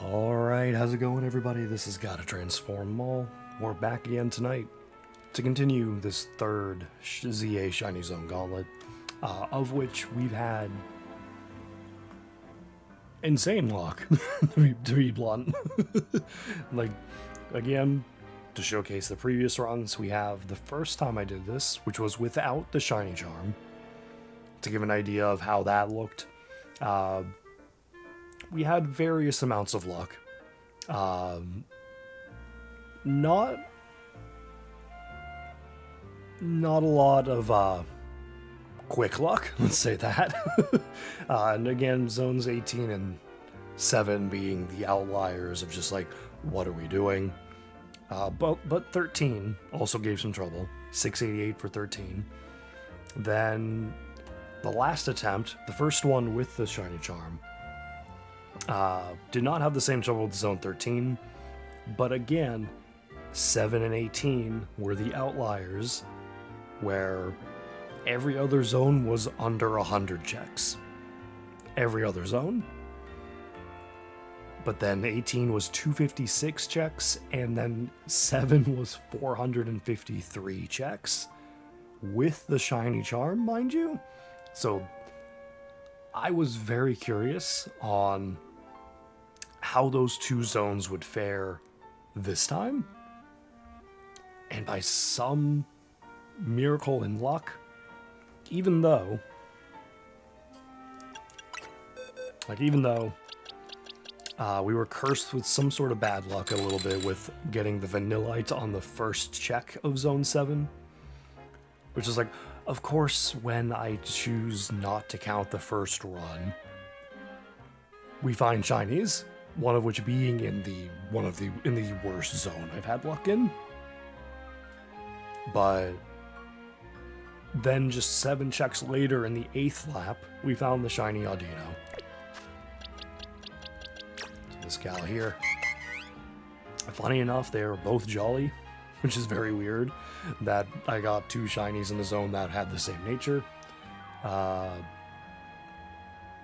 Alright, how's it going everybody? This is Gotta Transform Mall. We're back again tonight to continue this third ZA Shiny Zone Gauntlet, of which we've had insane luck, to be blunt. Like, again, to showcase the previous runs, we have the first time I did this, which was without the Shiny Charm, to give an idea of how that looked. We had various amounts of luck. Not a lot of quick luck, let's say that. And again, zones 18 and 7 being the outliers of just like, what are we doing? But 13 also gave some trouble. 688 for 13. Then the last attempt, the first one with the Shiny Charm, did not have the same trouble with zone 13, but again, 7 and 18 were the outliers where every other zone was under 100 checks. Every other zone. But then 18 was 256 checks, and then 7 was 453 checks with the Shiny Charm, mind you. So I was very curious on how those two zones would fare this time. And by some miracle in luck, even though we were cursed with some sort of bad luck a little bit with getting the Vanillite on the first check of Zone 7, which is like, of course, when I choose not to count the first run, we find Shinies, one of which being in the worst zone I've had luck in. But then just 7 checks later in the 8th lap, we found the Shiny Audino. This gal here. Funny enough, they are both jolly, which is very weird that I got 2 shinies in the zone that had the same nature. I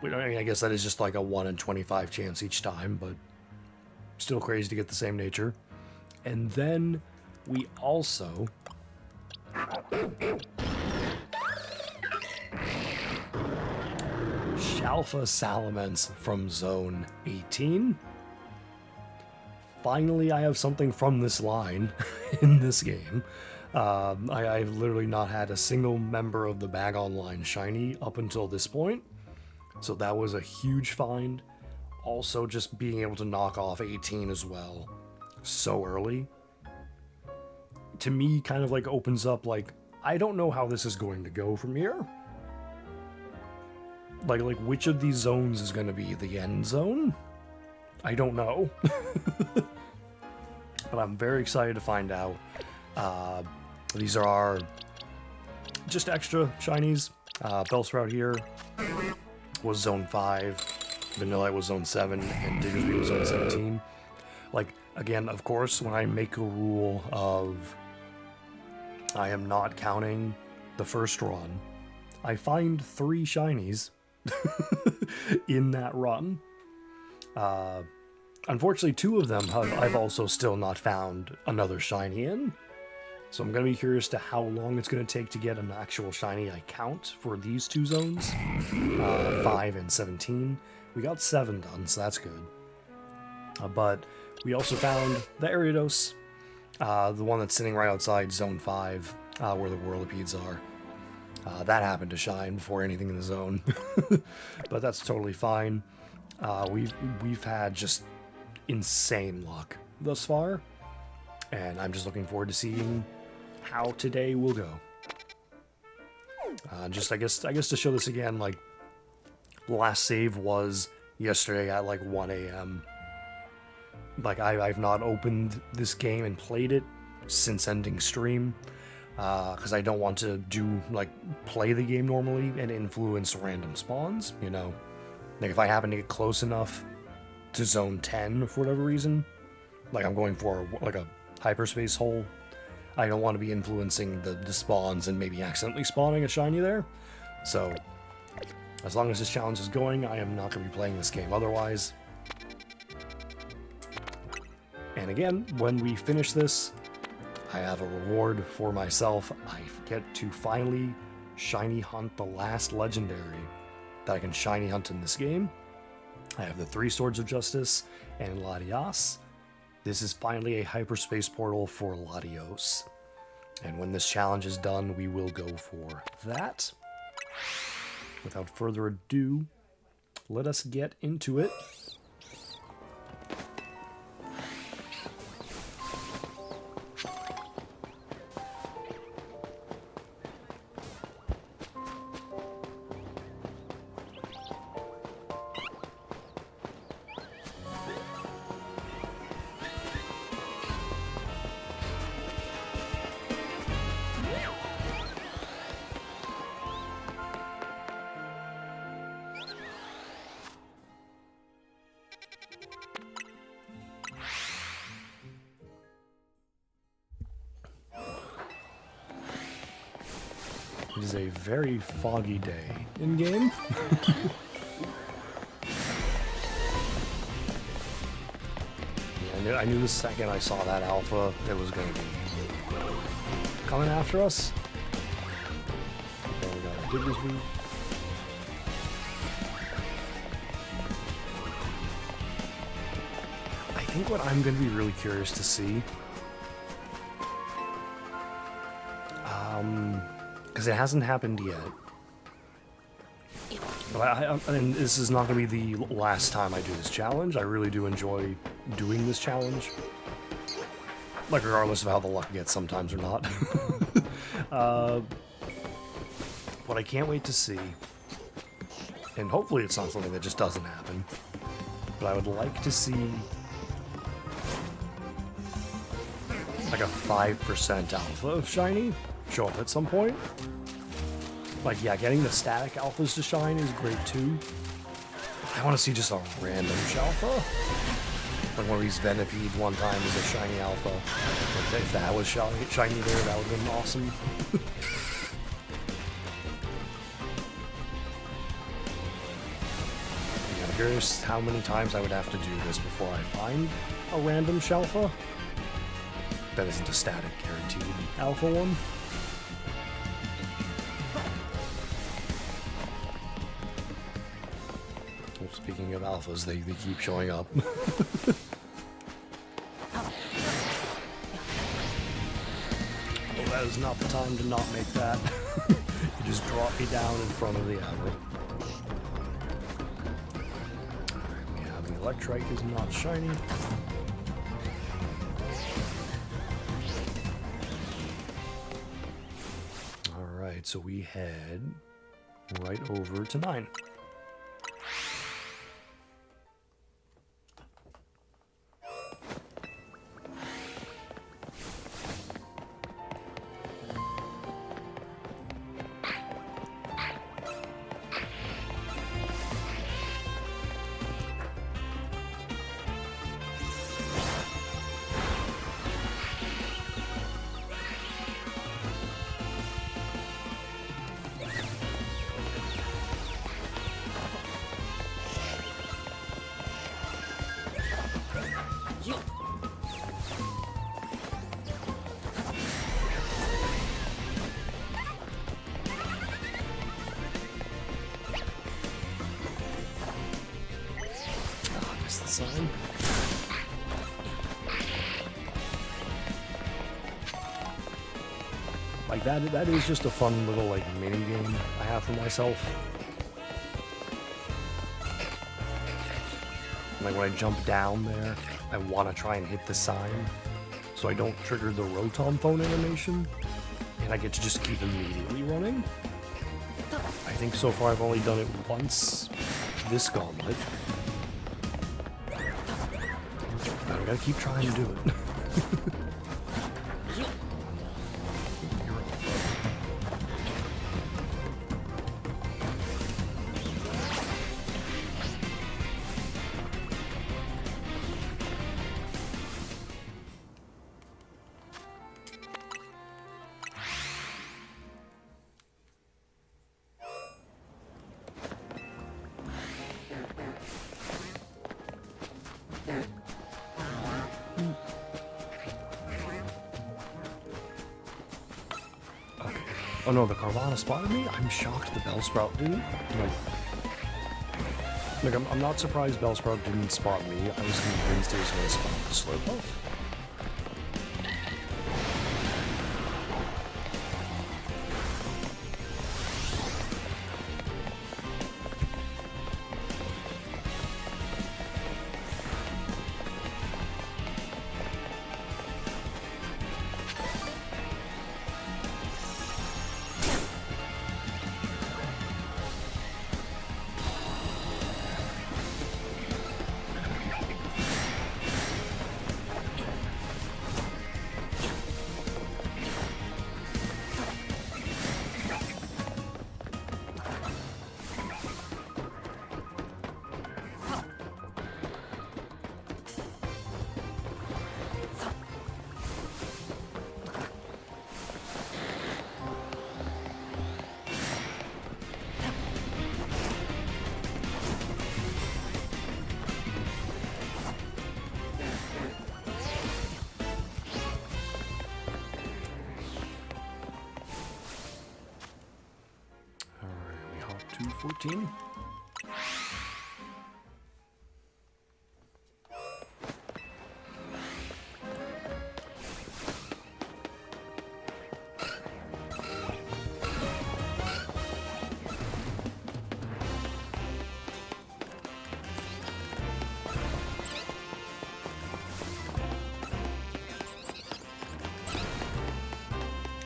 mean, I guess that is just like a 1 in 25 chance each time, but still crazy to get the same nature. And then we also SHALPHA Salamence from Zone 18. Finally, I have something from this line in this game. I've literally not had a single member of the Bag Online shiny up until this point, so that was a huge find. Also, just being able to knock off 18 as well so early, to me, kind of like opens up, like, I don't know how this is going to go from here. Like which of these zones is going to be the end zone? I don't know. But I'm very excited to find out. These are our just extra shinies. Bellsprout here was zone 5. Vanillite was zone 7. And Diggersby was zone 17. Like, again, of course, when I make a rule of I am not counting the first run, I find 3 shinies in that run. Unfortunately, 2 of them I've also still not found another shiny in. So I'm going to be curious to how long it's going to take to get an actual shiny I count for these 2 zones. 5 and 17. We got 7 done, so that's good. But we also found the Ariados, the one that's sitting right outside Zone 5, where the Whirlipedes are. That happened to shine before anything in the zone. But that's totally fine. We've had just insane luck thus far, and I'm just looking forward to seeing how today will go. I guess to show this again, like, the last save was yesterday at like 1 a.m. Like, I've not opened this game and played it since ending stream, because I don't want to play the game normally and influence random spawns, you know? Like, if I happen to get close enough to zone 10 for whatever reason, like I'm going for like a hyperspace hole, I don't want to be influencing the spawns and maybe accidentally spawning a shiny there. So, as long as this challenge is going, I am not going to be playing this game. Otherwise, And again, when we finish this, I have a reward for myself. I get to finally shiny hunt the last legendary that I can shiny hunt in this game. I have the 3 Swords of Justice and Latias. This is finally a hyperspace portal for Latios. And when this challenge is done, we will go for that. Without further ado, let us get into it. It is a very foggy day in-game. Yeah, I knew the second I saw that alpha, it was going to be coming after us. Okay, we got a Diggersby. I think what I'm going to be really curious to see, because it hasn't happened yet. But and this is not going to be the last time I do this challenge. I really do enjoy doing this challenge. Like, regardless of how the luck gets sometimes or not. What I can't wait to see, and hopefully it's not something that just doesn't happen, but I would like to see like a 5% alpha of shiny show up at some point. Like, yeah, getting the static alphas to shine is great too. I want to see just a random Shalpha. Like one of these Venipede one time is a shiny alpha. Like, if that was shiny there, that would have been awesome. Yeah, I'm curious how many times I would have to do this before I find a random Shalpha. That isn't a static guaranteed alpha one. Speaking of alphas, they keep showing up. Oh, that is not the time to not make that. You just drop me down in front of the arrow. We have the Electrike is not shiny. Alright, so we head right over to 9. Sign. Like that is just a fun little like mini game I have for myself. Like when I jump down there, I want to try and hit the sign so I don't trigger the Rotom phone animation, and I get to just keep immediately running. I think so far I've only done it once this Gauntlet. I gotta keep trying to do it. Oh no, the Carvana spotted me? I'm shocked the Bellsprout didn't. Like I'm not surprised Bellsprout didn't spot me. I was convinced he was going to spot the Slurpuff. Alright, we hop to 14.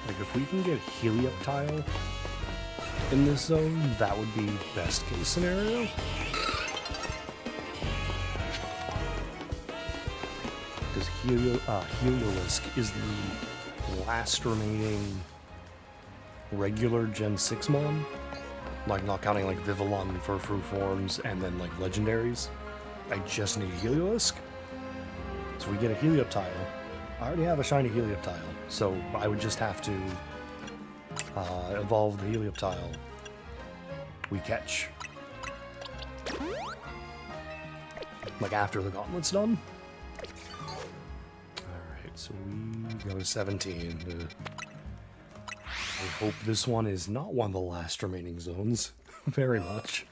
Like, if we can get Helioptile in this zone, that would be best case scenario. Because Heliolisk is the last remaining regular Gen 6 mon. Like, not counting like Vivillon and Furfrou forms and then like legendaries. I just need Heliolisk. So we get a Helioptile. I already have a shiny Helioptile, so I would just have to evolve the Helioptile we catch. Like after the Gauntlet's done. Alright, so we go to 17. I hope this one is not one of the last remaining zones. Very much.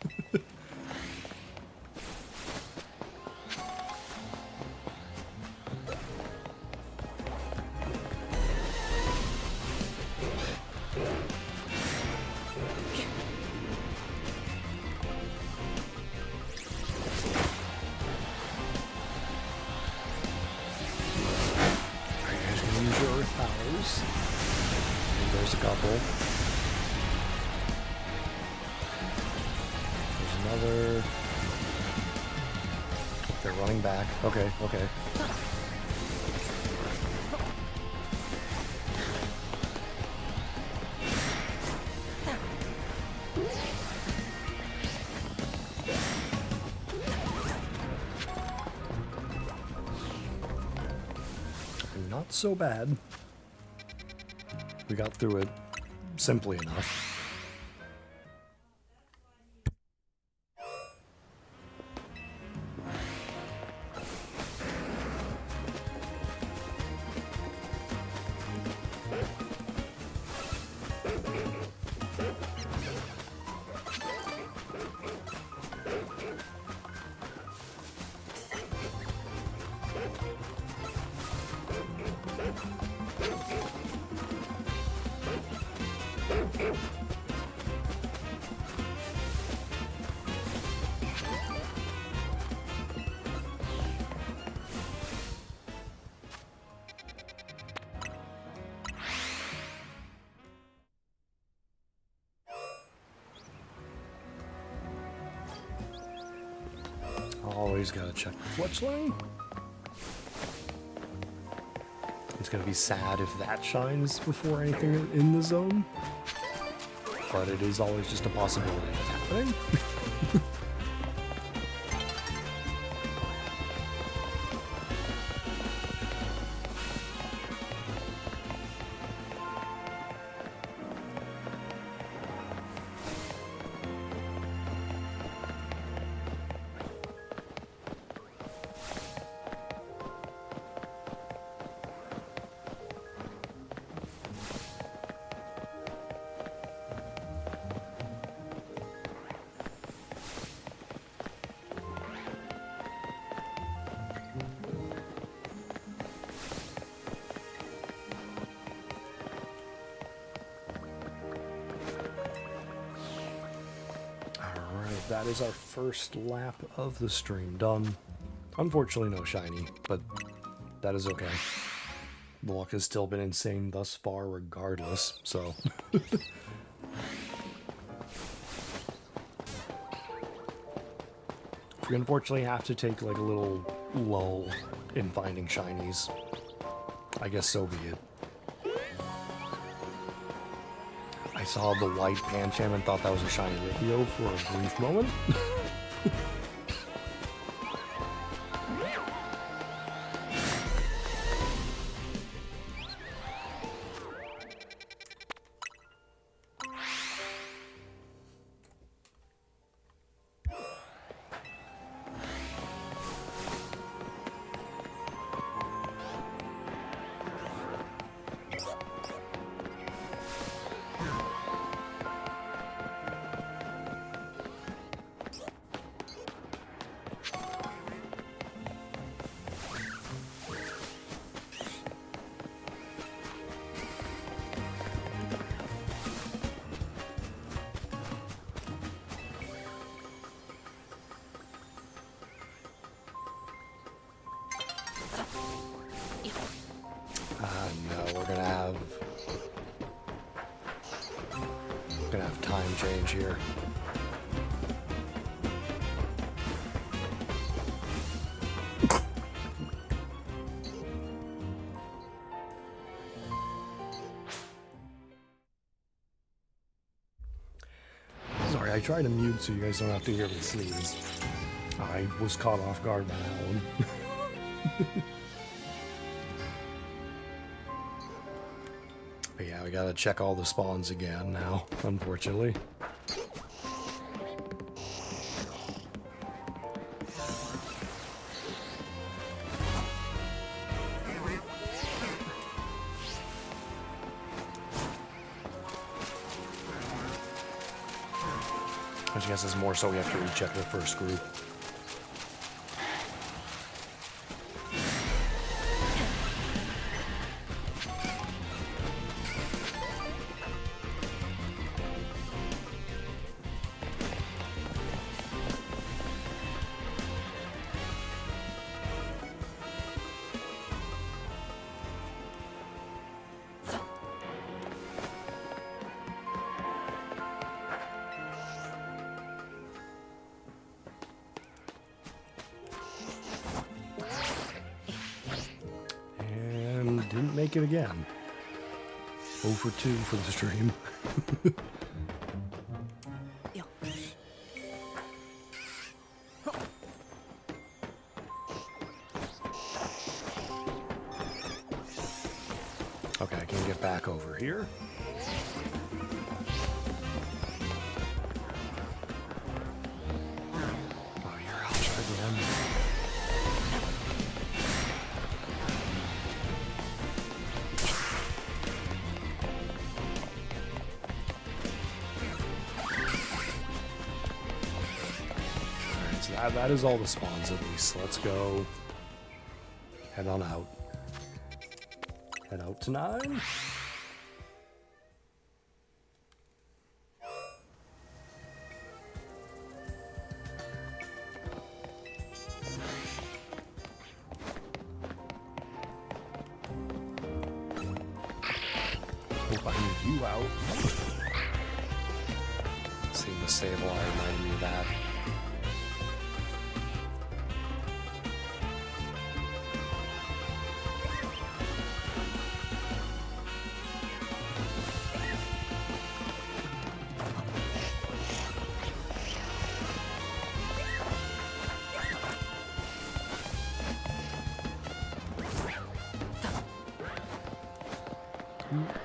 There's a couple. There's another. They're running back. Okay, okay. Not so bad. We got through it simply enough. Always gotta check the fletchling. It's gonna be sad if that shines before anything in the zone, but it is always just a possibility of happening. that is our first lap of the stream done. Unfortunately, no shiny, but that is okay. The luck has still been insane thus far regardless, so... We unfortunately have to take like a little lull in finding shinies. I guess so be it. I saw the white Pancham and thought that was a shiny Ripio for a brief moment. No, we're gonna have time change here. Sorry, I tried to mute so you guys don't have to hear me sneeze. I was caught off guard by that one. But yeah, we gotta check all the spawns again now, unfortunately. Which I guess is more so we have to recheck the first group. Didn't make it again. 0 for 2 for the stream. Okay, I can get back over here. Oh, you're out again. That is all the spawns at least. Let's go. Head on out. Head out to 9. Hope I need you out. Seeing the Sable reminded me of that.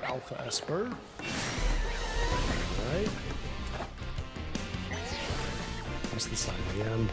Alpha Esper. Alright. Press the sign again.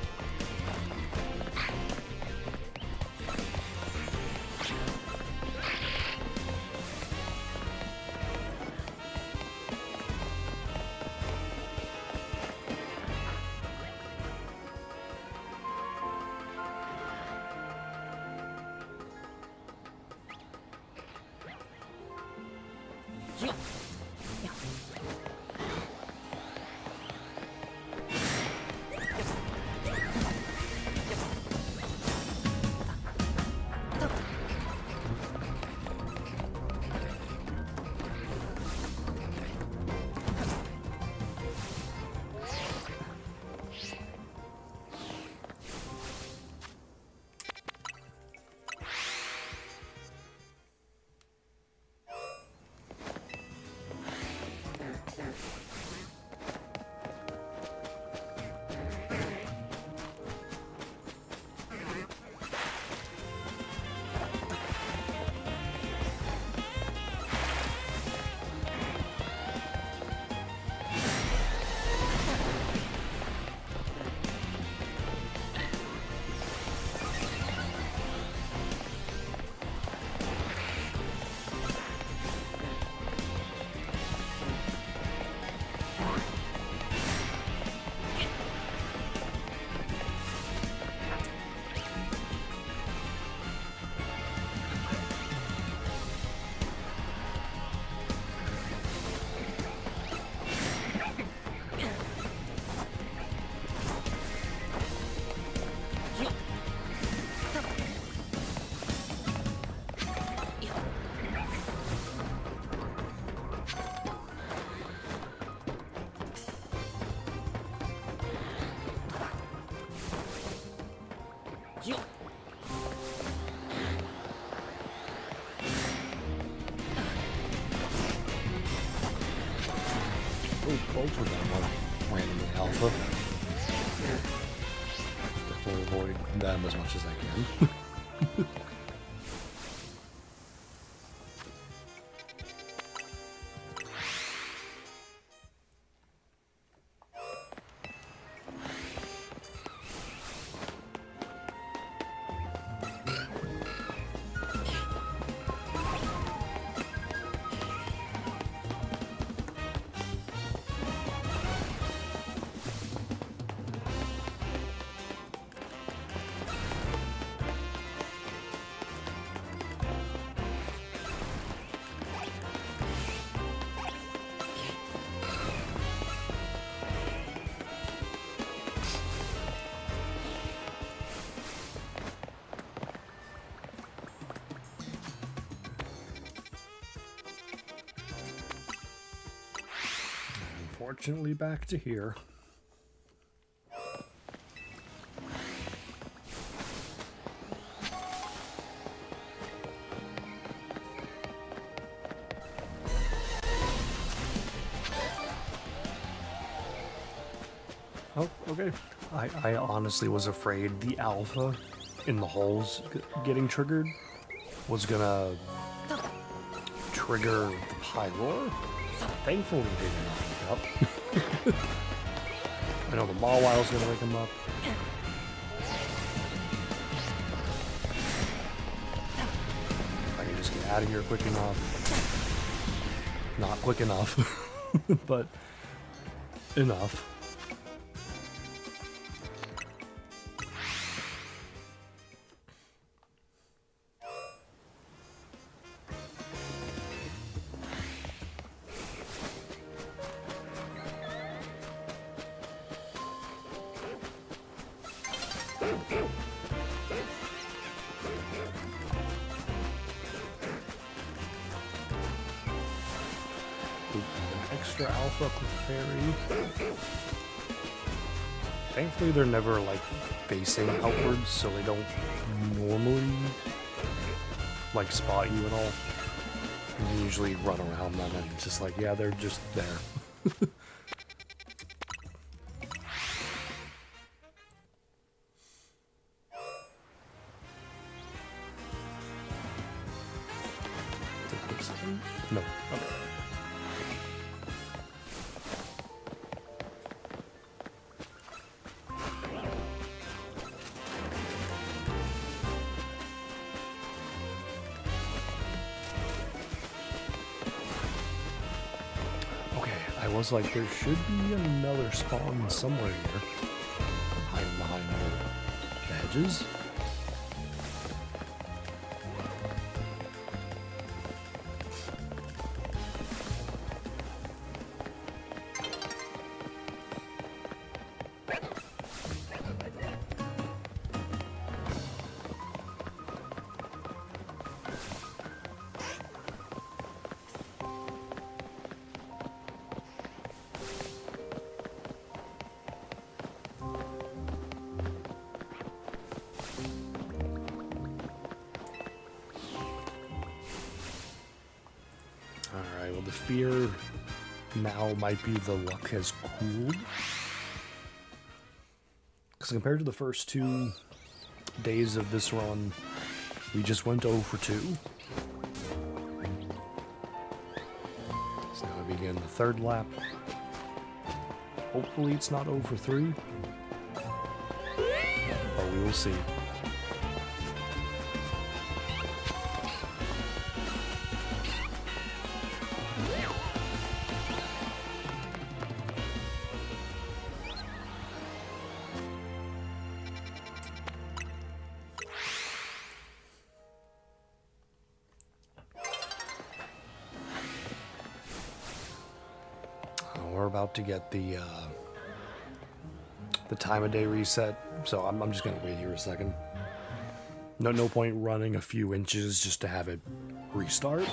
Oh, both of them are randomly alpha. Definitely avoid them as much as I can. Unfortunately, back to here. Oh, okay. I honestly was afraid the alpha in the holes getting triggered was gonna trigger the pylor. Thankfully, they did not wake up. I know the Mawwile's gonna wake him up. If I can just get out of here quick enough. Not quick enough, but enough. Extra alpha Clefairy. Thankfully they're never like facing outwards, so they don't normally like spot you at all. You usually run around them and it's just like, yeah, they're just there. No. Okay. I was like, there should be another spawn somewhere here. Hiding behind the hedges. Alright, well the fear now might be the luck has cooled. Because compared to the first 2 days of this run, we just went 0 for 2. So now we begin the 3rd lap. Hopefully it's not 0 for 3. But we will see. We're about to get the time of day reset, so I'm just gonna wait here a second. No point running a few inches just to have it restart.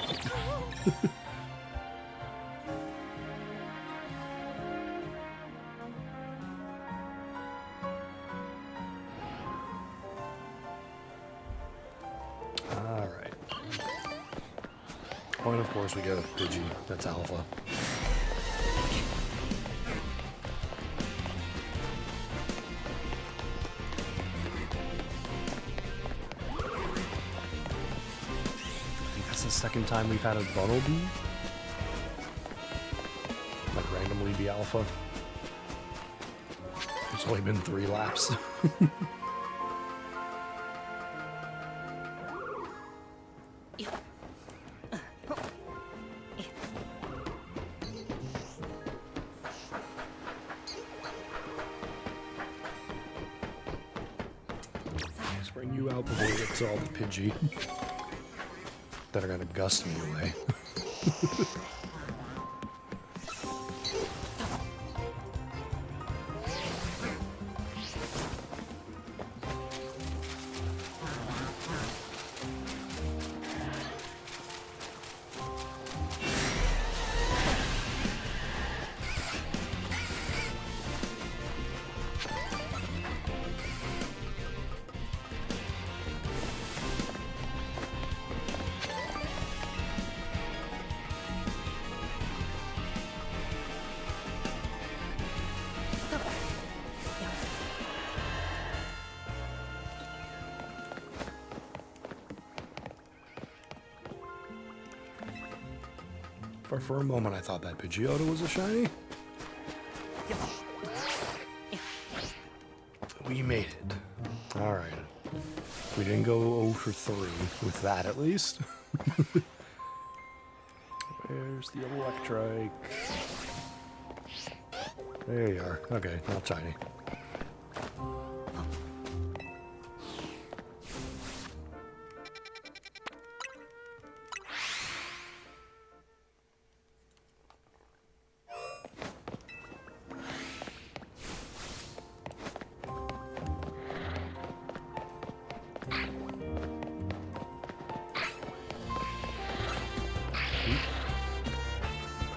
Oh, and of course we get a Pidgey. That's Alpha. I think that's the second time we've had a Bumblebee. Like randomly be Alpha. It's only been 3 laps. Let's bring you out before we get to all the Pidgey that are gonna gust me away. For a moment, I thought that Pidgeotto was a shiny. We made it. Alright. We didn't go 0 for 3 with that, at least. Where's the Electrike? There you are. Okay, not shiny.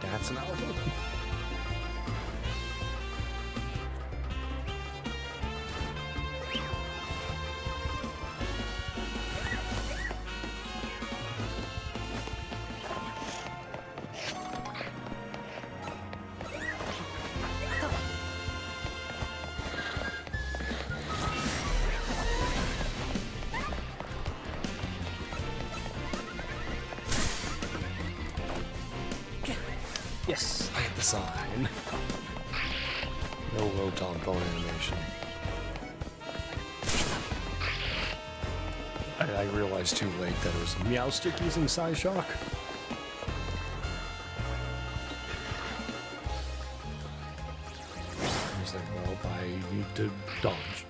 That's an Alpha. Yes, I hit the sign. No Rotom bone animation. I realized too late that it was Meowstick using Psyshock. I was like, well, I need to dodge.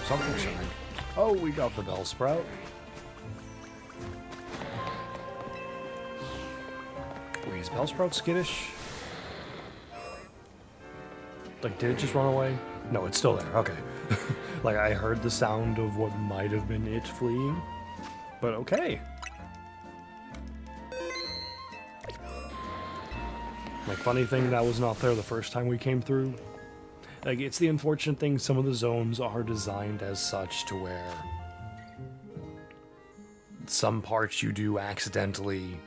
Something shine. Oh, we got the Bellsprout. Wait, is Bellsprout skittish? Like, did it just run away? No, it's still there. Okay. Like, I heard the sound of what might have been it fleeing. But okay. Like, funny thing, that was not there the first time we came through. Like, it's the unfortunate thing, some of the zones are designed as such to where some parts you do accidentally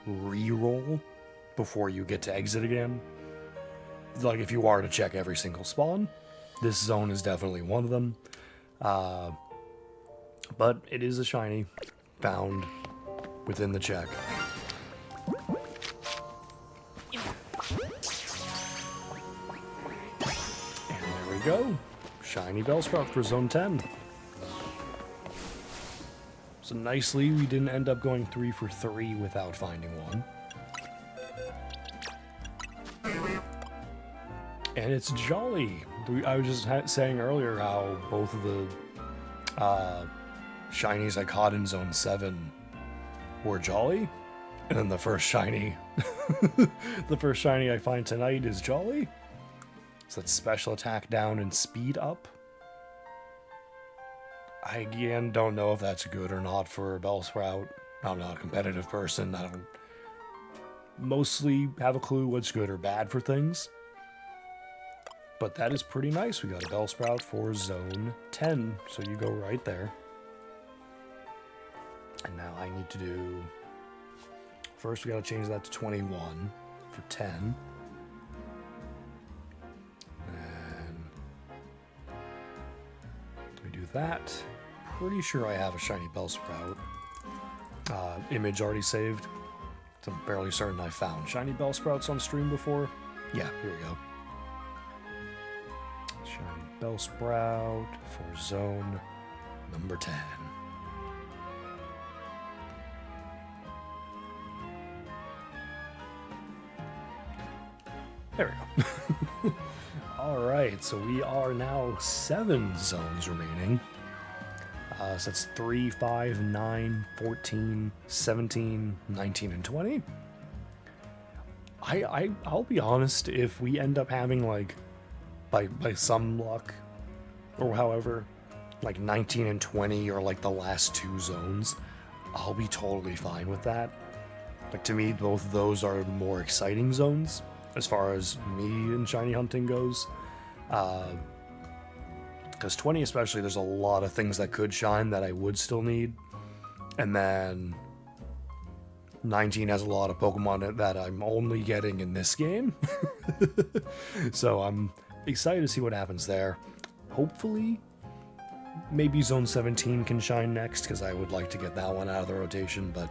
re-roll before you get to exit again. Like, if you are to check every single spawn, this zone is definitely one of them. But it is a shiny found within the check. And there we go. Shiny Bellsprout for Zone 10. So nicely, we didn't end up going 3 for 3 without finding one. And it's Jolly. I was just saying earlier how both of the shinies I caught in Zone 7 were Jolly. And then the first shiny, the first shiny I find tonight is Jolly. So that's special attack down and speed up. I again don't know if that's good or not for a Bellsprout. I'm not a competitive person. I don't mostly have a clue what's good or bad for things. But that is pretty nice. We got a Bellsprout for Zone 10. So you go right there. And now I need to do... First we gotta change that to 21 for 10. And we do that. Pretty sure I have a shiny Bellsprout. Image already saved. So I'm fairly certain I found shiny Bellsprouts on stream before. Yeah, here we go. Shiny Bellsprout for zone number 10. There we go. Alright, so we are now 7 zones remaining. So that's 3, 5, 9, 14, 17, 19, and 20. I'll be honest, if we end up having, like, by some luck, or however, like 19 and 20 are like the last 2 zones, I'll be totally fine with that. Like, to me, both of those are more exciting zones, as far as me and shiny hunting goes. Because 20 especially, there's a lot of things that could shine that I would still need. And then 19 has a lot of Pokemon that I'm only getting in this game. So I'm excited to see what happens there. Hopefully, maybe Zone 17 can shine next, because I would like to get that one out of the rotation, but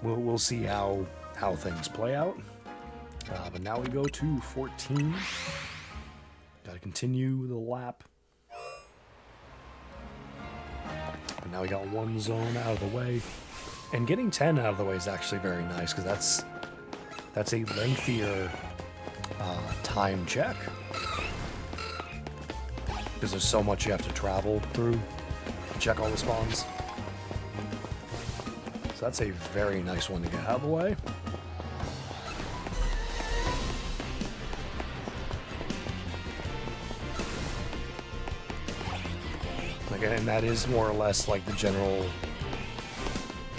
we'll see how things play out. But now we go to 14. Gotta continue the lap. And now we got 1 zone out of the way. And getting 10 out of the way is actually very nice, because that's a lengthier time check. Because there's so much you have to travel through to check all the spawns. So that's a very nice one to get out of the way. And that is more or less like the general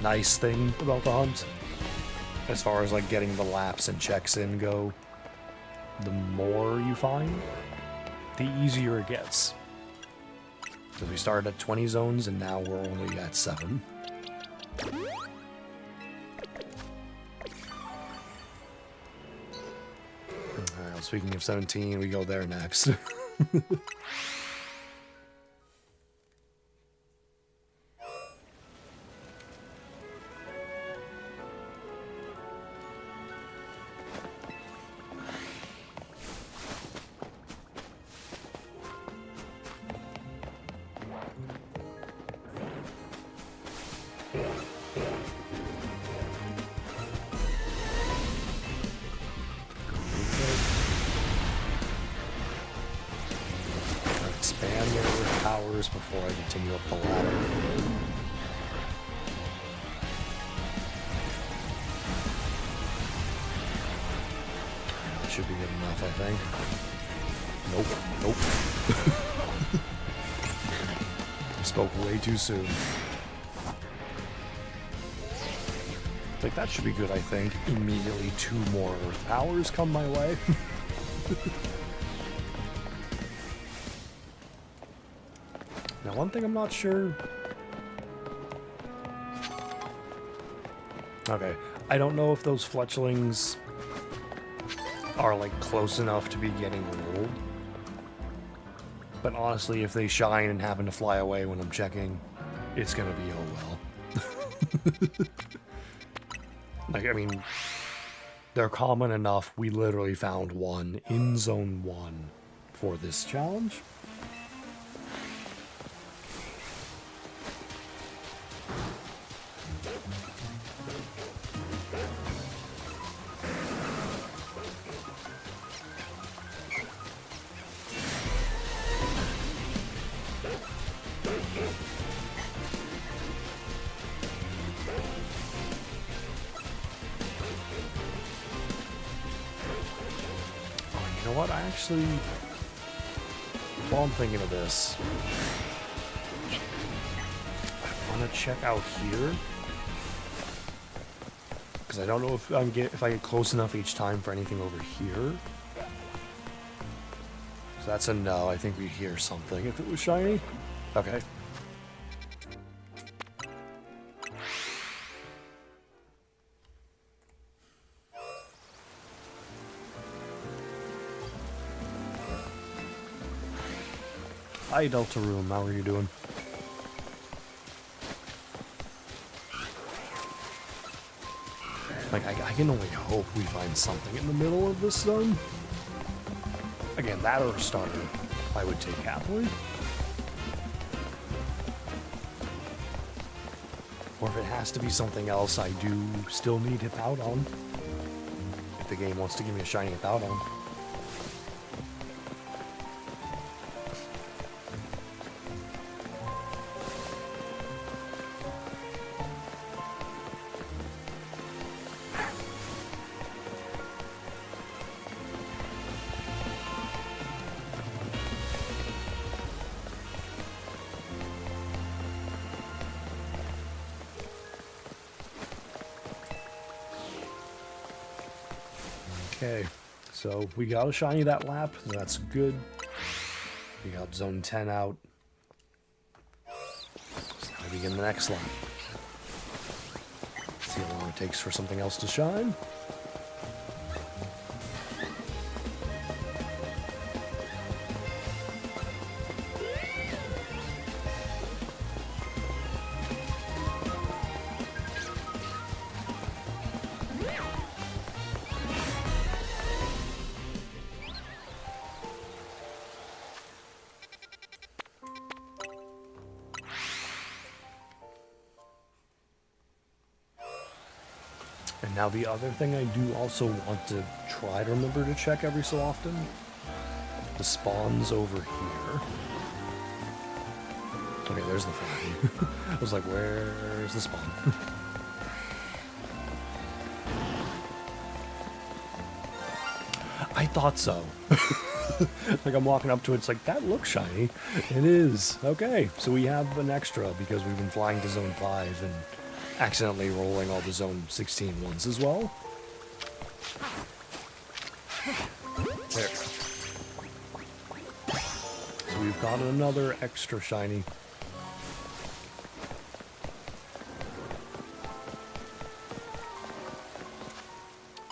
nice thing about the hunt. As far as like getting the laps and checks in go, the more you find, the easier it gets. Because we started at 20 zones and now we're only at 7. Alright, well, speaking of 17, we go there next. expand their powers before I continue up the ladder. That should be good enough, I think. Nope. I spoke way too soon. Like, that should be good, I think. Immediately 2 more Earth powers come my way. Now, one thing I'm not sure... Okay, I don't know if those fletchlings are, like, close enough to be getting rolled. But honestly, if they shine and happen to fly away when I'm checking, it's gonna be oh well. Like, I mean, they're common enough. We literally found one in Zone 1 for this challenge. You know what, while I'm thinking of this, I want to check out here, because I don't know if I get close enough each time for anything over here. So that's a no. I think we hear something if it was shiny. Okay. Hi, Delta Room. How are you doing? Like, I can only hope we find something in the middle of this zone. Again, that or a starter, I would take happily. Or if it has to be something else, I do still need Hippowdon. If the game wants to give me a shiny Hippowdon. Okay, so we got a shiny that lap, that's good. We got Zone 10 out. So now we begin the next lap. See how long it takes for something else to shine. And now the other thing I do also want to try to remember to check every so often, the spawns over here. Okay, there's the fly. I was like, where's the spawn? I thought so. Like, I'm walking up to it, it's like, that looks shiny. It is. Okay, so we have an extra because we've been flying to Zone 5 and accidentally rolling all the Zone 16 ones as well. There. So we've got another extra shiny.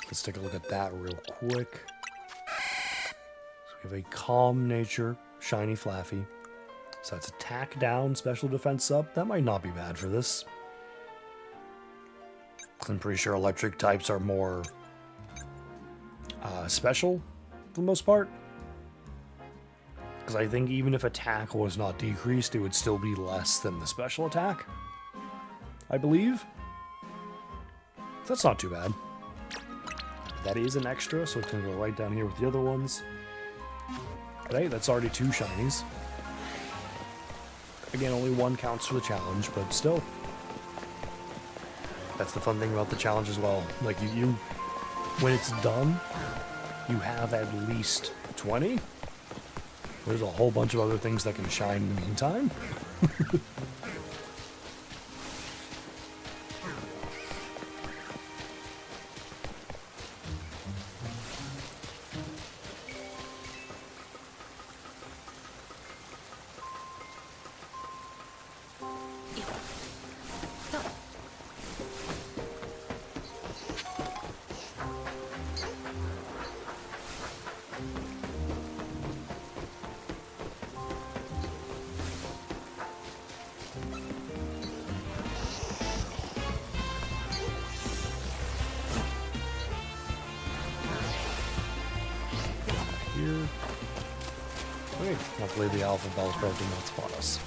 Let's take a look at that real quick. So we have a Calm Nature shiny Flaffy. So that's attack down, special defense up. That might not be bad for this. I'm pretty sure electric types are more special for the most part. Because I think even if attack was not decreased, it would still be less than the special attack, I believe. That's not too bad. That is an extra, so it's going to go right down here with the other ones. Okay, that's already 2 shinies. Again, only one counts for the challenge, but still. That's the fun thing about the challenge as well. Like, you when it's done, you have at least 20. There's a whole bunch of other things that can shine in the meantime. Here. Okay, luckily the alpha bells probably did not spot us.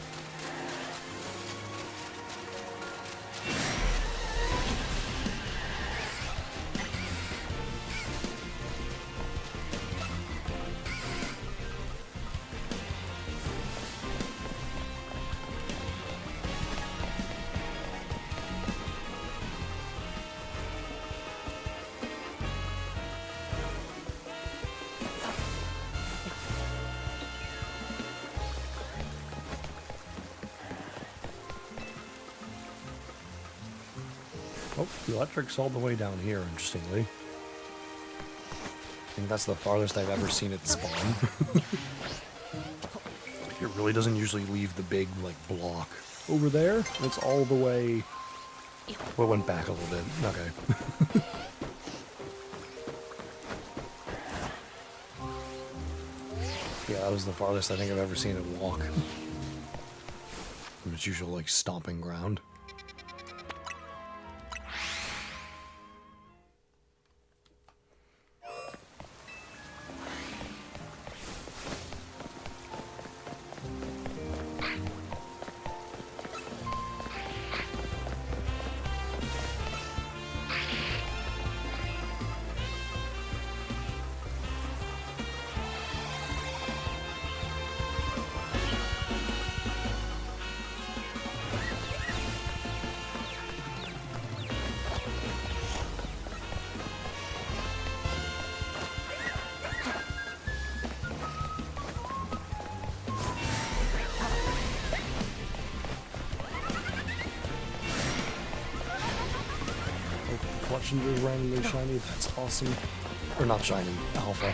Oh, the electric's all the way down here, interestingly. I think that's the farthest I've ever seen it spawn. It really doesn't usually leave the big, like, block over there. It's all the way... Well, it went back a little bit. Okay. Yeah, that was the farthest I think I've ever seen it walk. From its usual, like, stomping ground. Legendary randomly shiny, that's awesome. Or not shiny, alpha.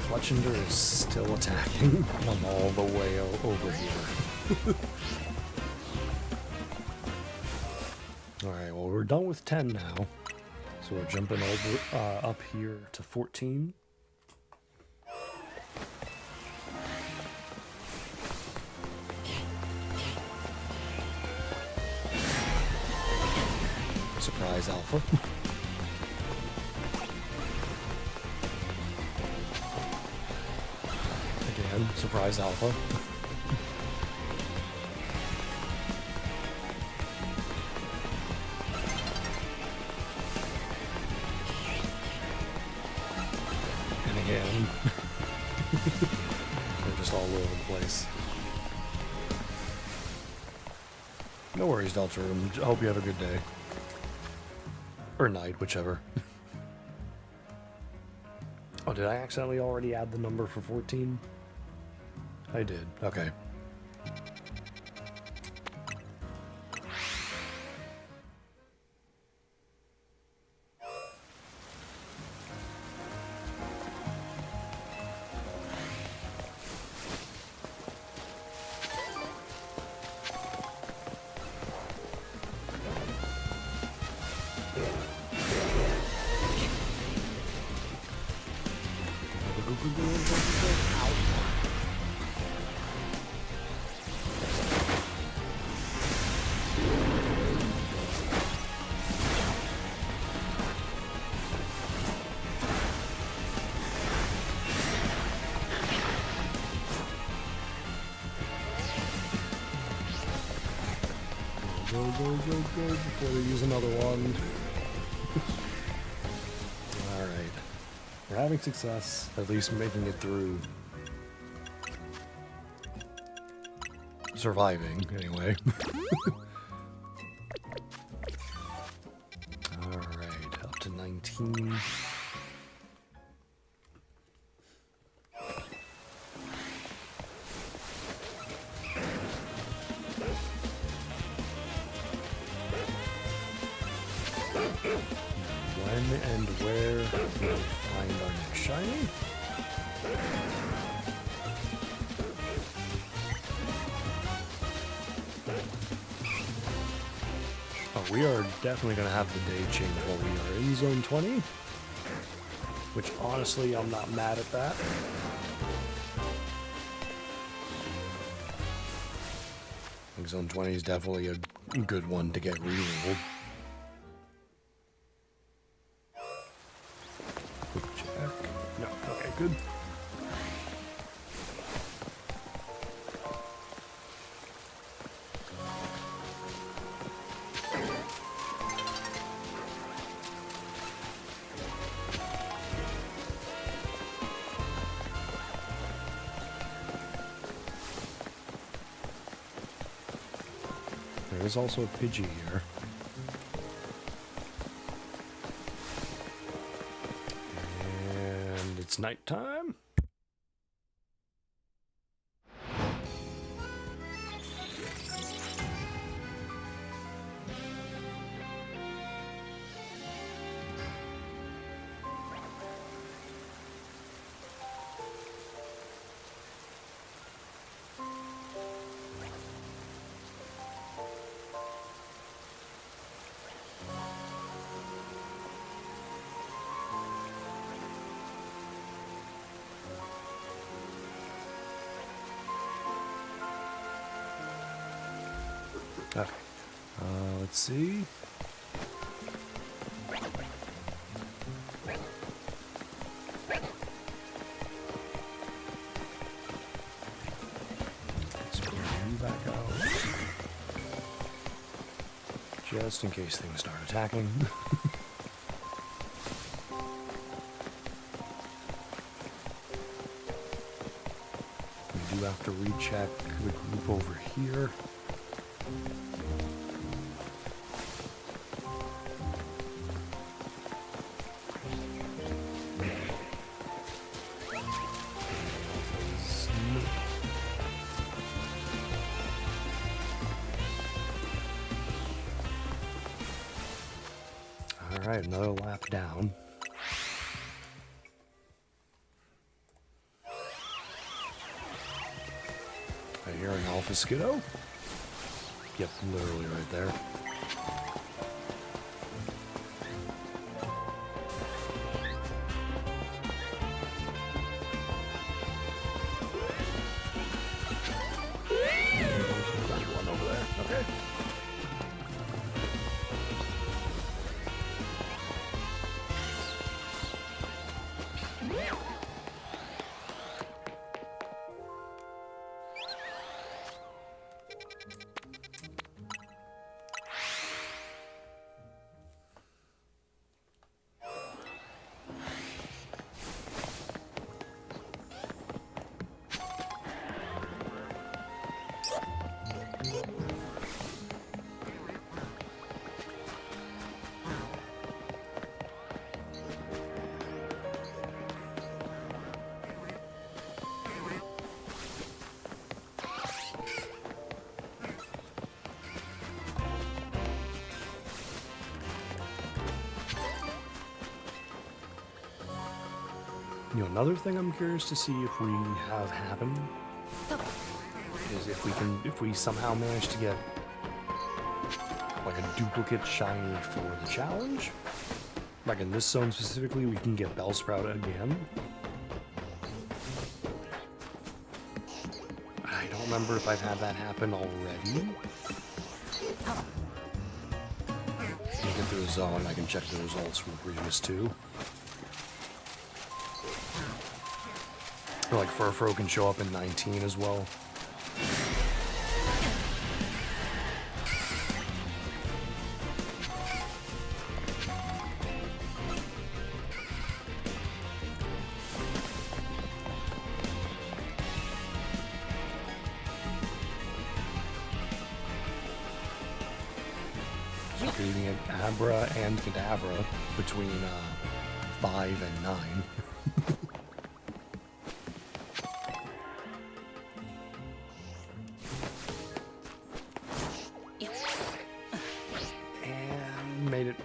Fletchinder is still attacking. I'm all the way over here. Alright, well we're done with 10 now. So we're jumping over up here to 14. Surprise alpha. Again, surprise alpha. And again. They're just all over the place. No worries, Delta Room. I hope you have a good day. Or night, whichever. Oh, did I accidentally already add the number for 14? I did. Okay. Go before they use another one. Alright. We're having success, at least making it through. Surviving, anyway. Alright, up to 19. When and where will we find our next shiny? Oh, we are definitely going to have the day change while we are in Zone 20. Which, honestly, I'm not mad at that. I think Zone 20 is definitely a good one to get rerolled. Quick check. No, okay, good. There is also a Pidgey here. And it's nighttime. Okay. Let's see. Let's bring you back out. Just in case things start attacking. We do have to recheck the group over here. Alright, another lap down. I hear an Alpha Skiddo? Yep, literally right there. There's one over there. Okay. You know, another thing I'm curious to see if we have happen is if we somehow manage to get like a duplicate shiny for the challenge. Like in this zone specifically, we can get Bellsprout again. remember if I've had that happen already. Let me get through the zone, I can check the results from the previous two. Or like Furfro can show up in 19 as well. Beating an Abra and Kadabra between 5 and 9. And made it.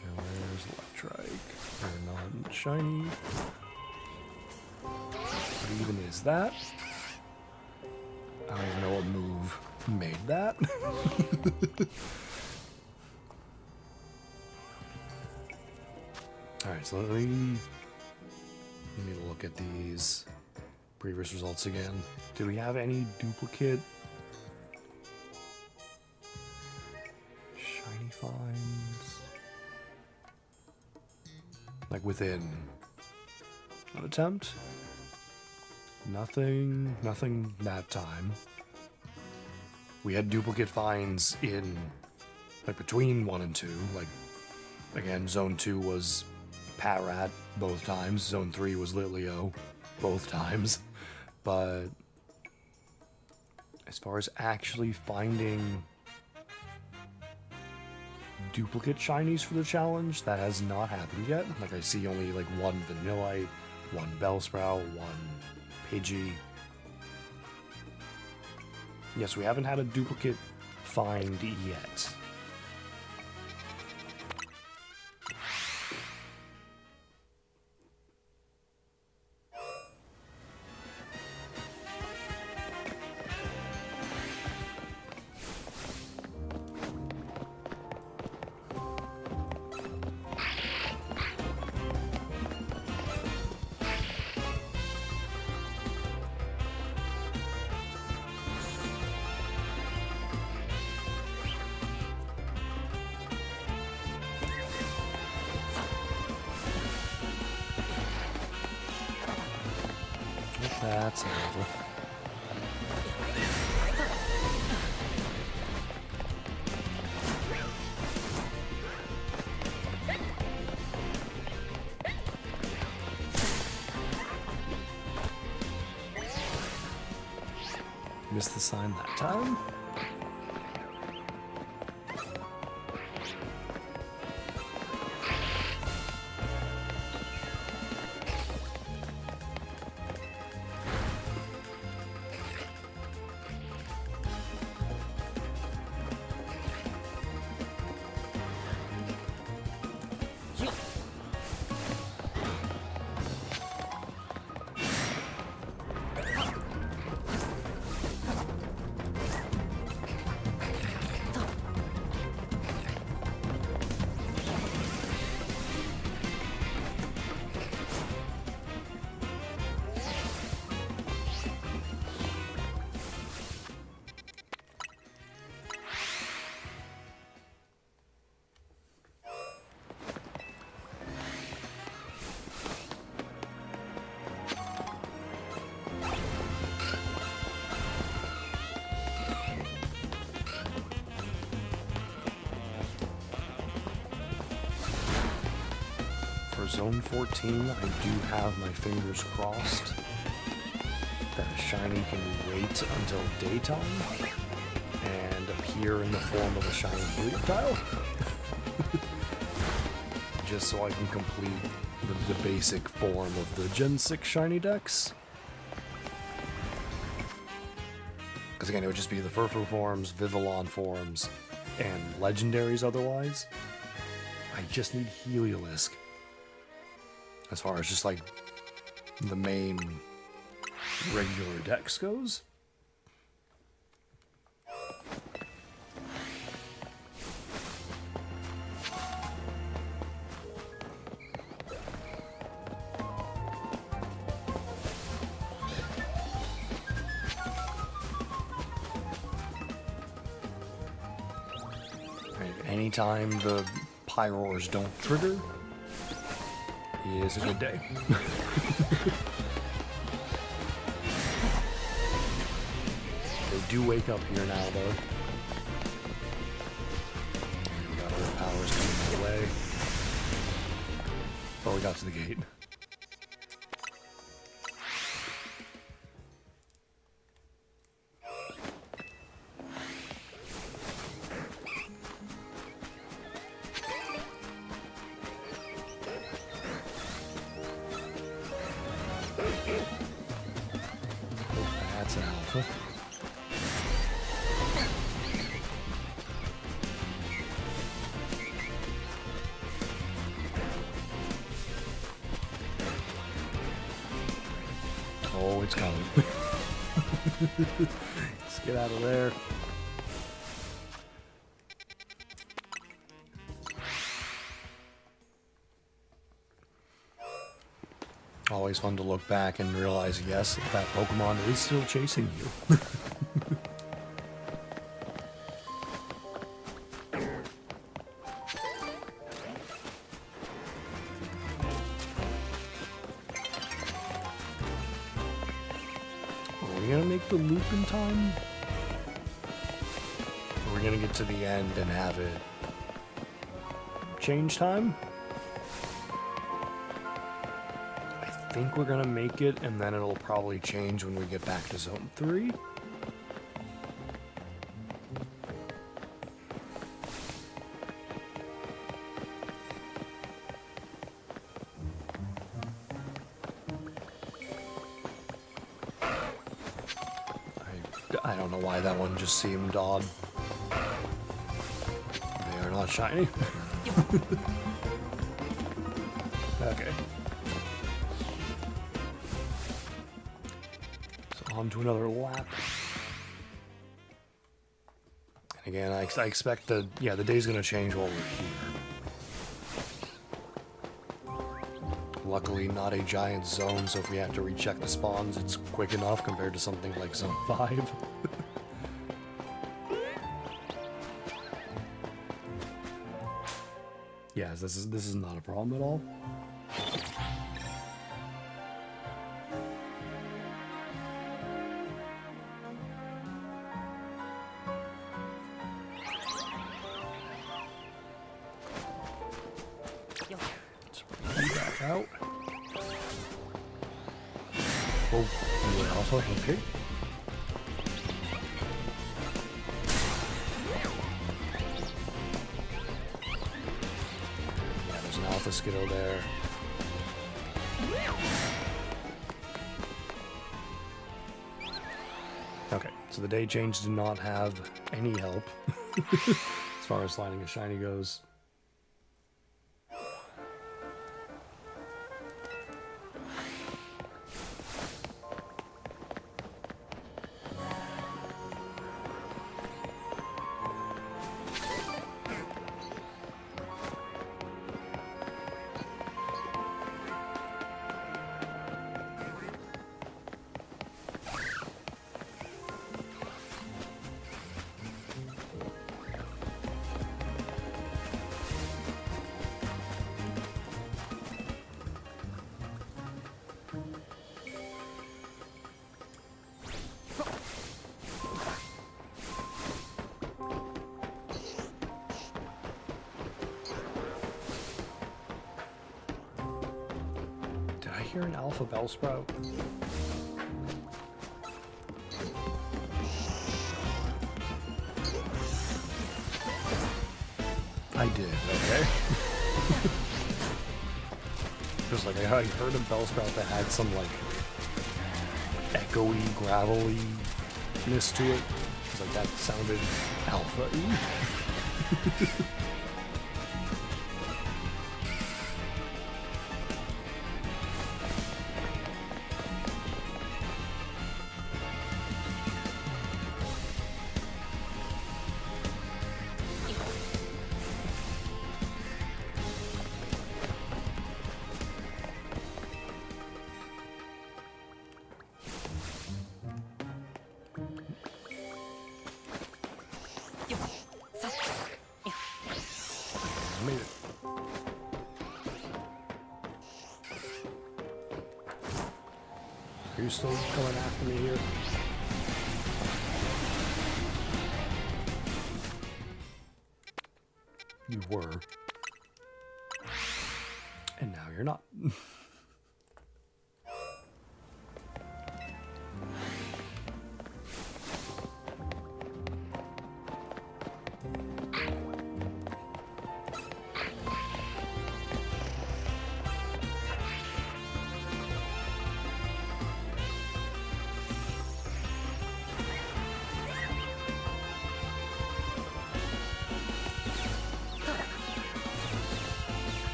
And where's Electrike? They're not shiny. What even is that? I don't even know what move made that. Alright, so let me look at these previous results again. Do we have any duplicate shiny finds? Like within an attempt? Nothing that time. We had duplicate finds in, like, between 1 and 2. Like, again, Zone 2 was Patrat both times. Zone 3 was Litleo both times. But as far as actually finding duplicate shinies for the challenge, that has not happened yet. Like, I see only, like, 1 Vanillite, 1 Bellsprout, 1 Pidgey. Yes, we haven't had a duplicate find yet. That's over. Missed the sign that time. Zone 14, I do have my fingers crossed that a shiny can wait until daytime and appear in the form of a shiny projectile. Just so I can complete the basic form of the Gen 6 shiny decks. Because again, it would just be the Furfrou forms, Vivillon forms, and legendaries otherwise. I just need Heliolisk. As far as just like the main regular decks goes. anytime the pyroars don't trigger is a good day. They do wake up here now, though. We got other powers coming my way. Oh, we got to the gate. That's an alpha. Oh, it's coming. Let's get out of there. Always fun to look back and realize, yes, that Pokemon is still chasing you. Are we gonna make the loop in time? Or are we gonna get to the end and have it change time? I think we're gonna make it, and then it'll probably change when we get back to Zone 3. I don't know why that one just seemed odd. They are not shiny. Okay. On to another lap. And again, I expect the day's gonna change while we're here. Luckily, not a giant zone, so if we have to recheck the spawns, it's quick enough compared to something like Zone 5. Yes, this is not a problem at all. Out. Oh, you were alpha, okay. Yeah, there's an alpha Skittle there. Okay, so the day change did not have any help as far as sliding a shiny goes. Did I hear an alpha Bellsprout? I did, okay. Just like I heard a Bellsprout that had some like echoey, gravelly-ness to it. It's like that sounded alpha-y. I made it. Are you still coming after me here? You were. And now you're not.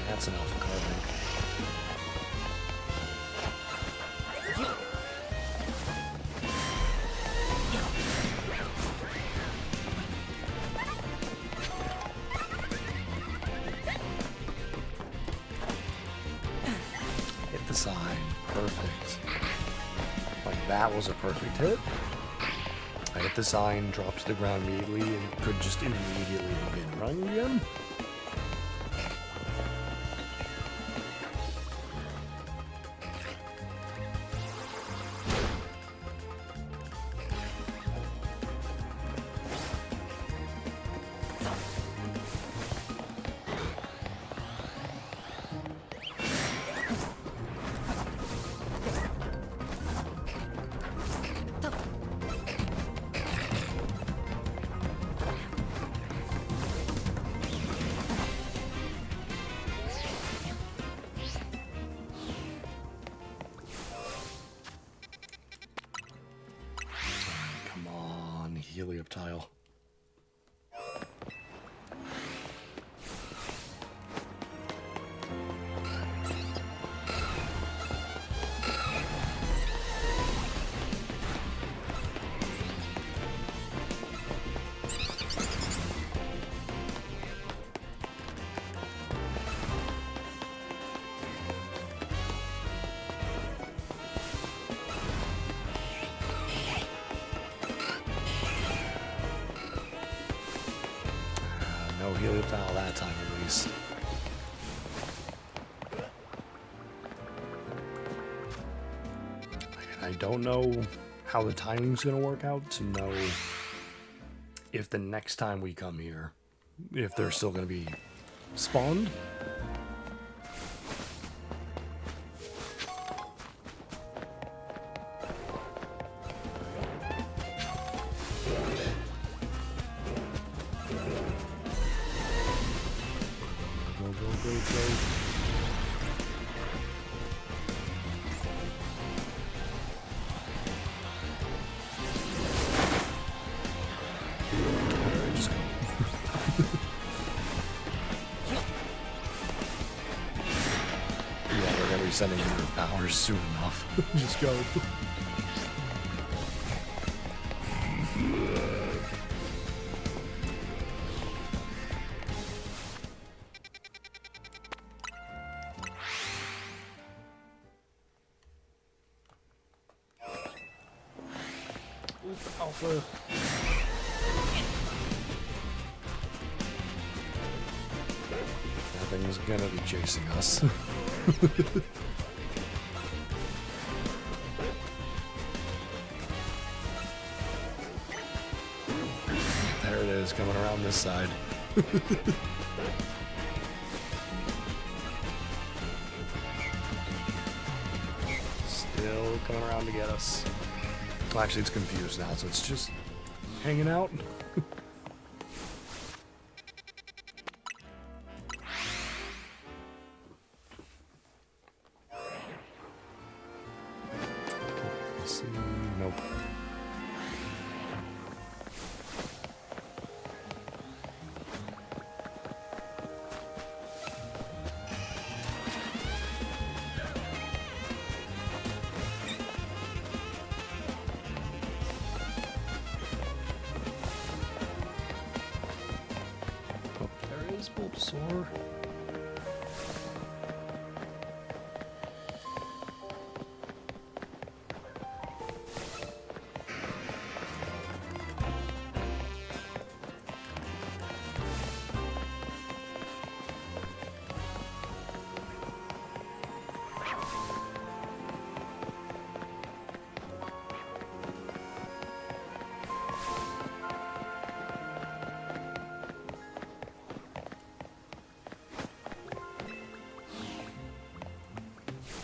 That's an alpha card, I think. Hit the sign. Perfect. Like that was a perfect hit. I hit the sign, dropped to the ground immediately, and could just immediately begin running again. Helioptile. No helioptile that time, at least. And I don't know how the timing's gonna work out to know if the next time we come here, if they're still gonna be spawned. Sending your powers soon enough. Just go. Alpha. That thing's gonna be chasing us. There it is, coming around this side. Still coming around to get us. Well, actually, it's confused now, so it's just hanging out. Let's see. Nope. Bulbasaur.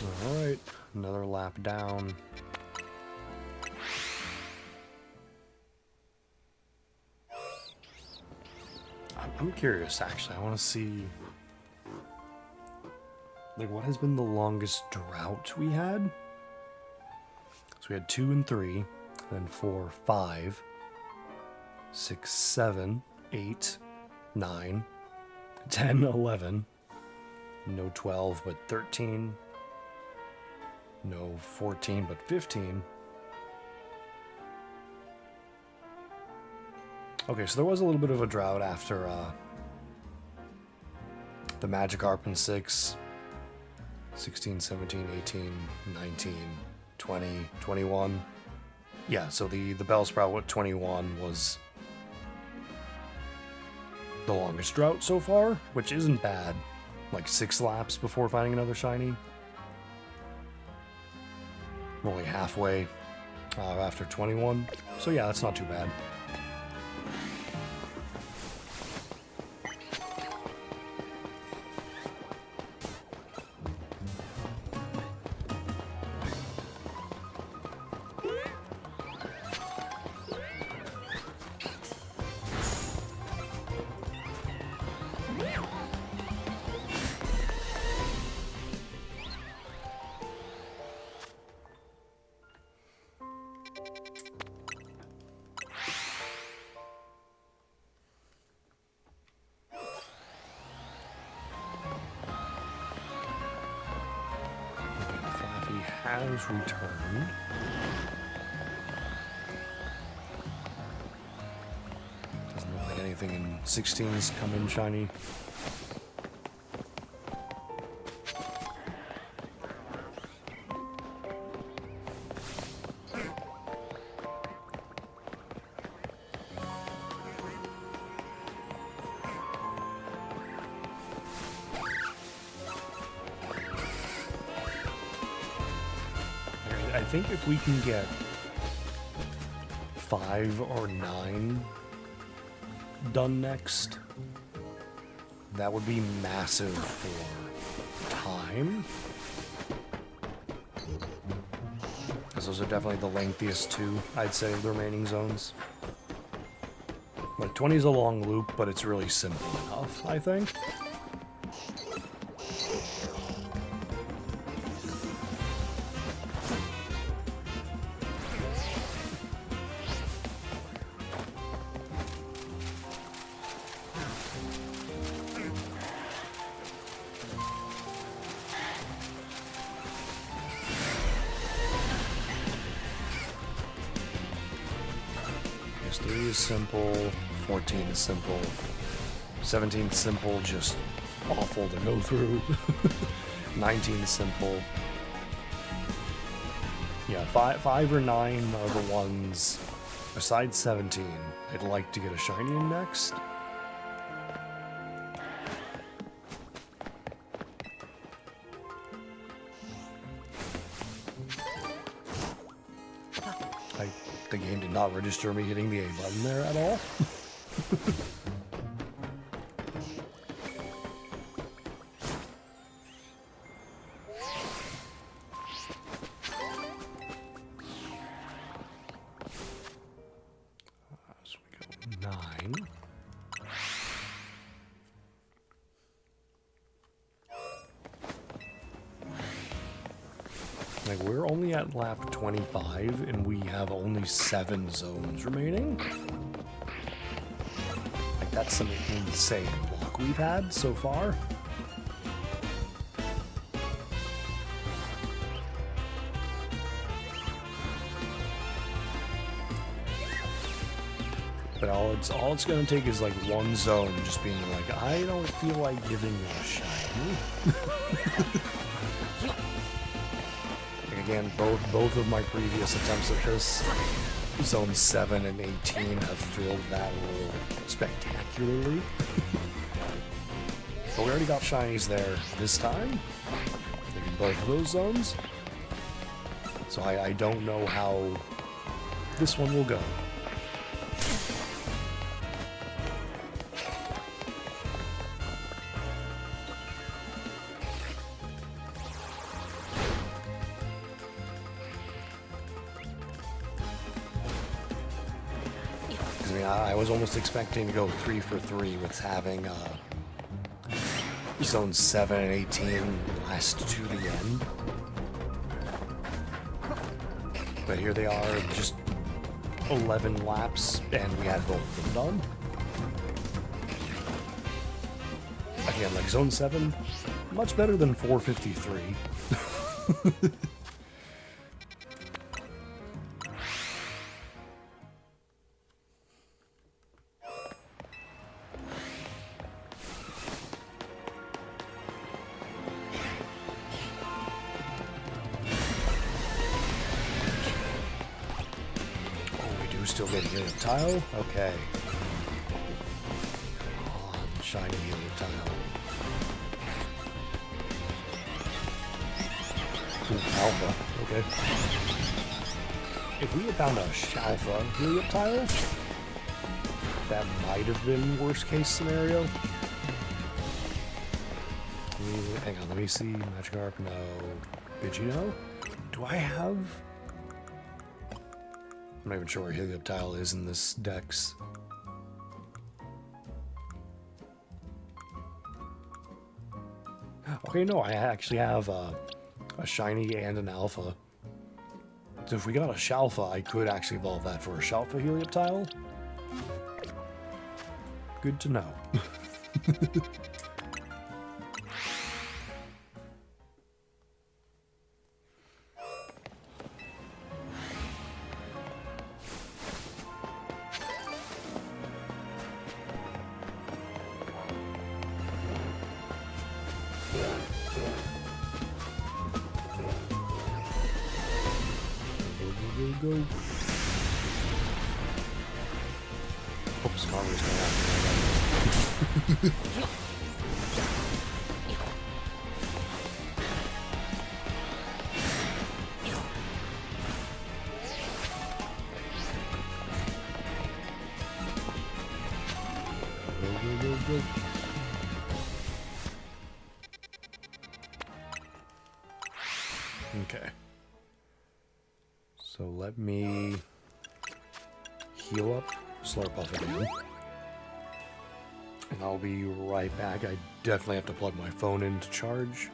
Alright, another lap down. I'm curious, actually. I want to see... like, what has been the longest drought we had? So we had 2 and 3, then 4, 5, 6, 7, 8, 9, 10, 11. No 12, but 13. No 14, but 15. Okay, so there was a little bit of a drought after the Magikarp in 6, 16, 17, 18, 19, 20, 21. Yeah, so the Bellsprout with 21 was the longest drought so far, which isn't bad. Like 6 laps before finding another shiny. We're only halfway after 21, so yeah, that's not too bad. Has returned. Doesn't look like anything in 16's come in shiny. I think if we can get 5 or 9 done next, that would be massive for time. Because those are definitely the lengthiest 2, I'd say, of the remaining zones. Like, 20 is a long loop, but it's really simple enough, I think. Yes, 3 is simple, 14 is simple, 17 is simple, just awful to go through, 19 is simple. Yeah, 5 or 9 are the ones, besides 17, I'd like to get a shiny in next. The game did not register me hitting the A button there at all. So we go 9. Like, we're only at lap 25, and we have only 7 zones remaining. Like, that's some insane luck we've had so far. But all it's gonna take is like one zone just being like, I don't feel like giving you a shiny. Again, both of my previous attempts at this, Zone 7 and 18, have filled that role spectacularly. But we already got shinies there this time, in both of those zones. So I don't know how this one will go. Yeah, I was almost expecting to go 3 for 3 with having Zone 7 and 18 last to the end. But here they are, just 11 laps, and we had both of them done. Again, like Zone 7, much better than 453. Still getting hit with tile? Okay. Oh, shiny helium tile. Ooh, alpha. Okay. If we had found a SHALPHA helium tile, that might have been worst case scenario. Hang on, let me see. Magikarp, no. Pidgeotto? Do I have... I'm not even sure where helium tile is in this dex. Okay, no, I actually have a shiny and an alpha. So if we got a SHALPHA, I could actually evolve that for a SHALPHA helium tile. Good to know. Go. Oops, Carver's going after me. Go. Okay. So let me heal up Slurpuff again. And I'll be right back. I definitely have to plug my phone in to charge.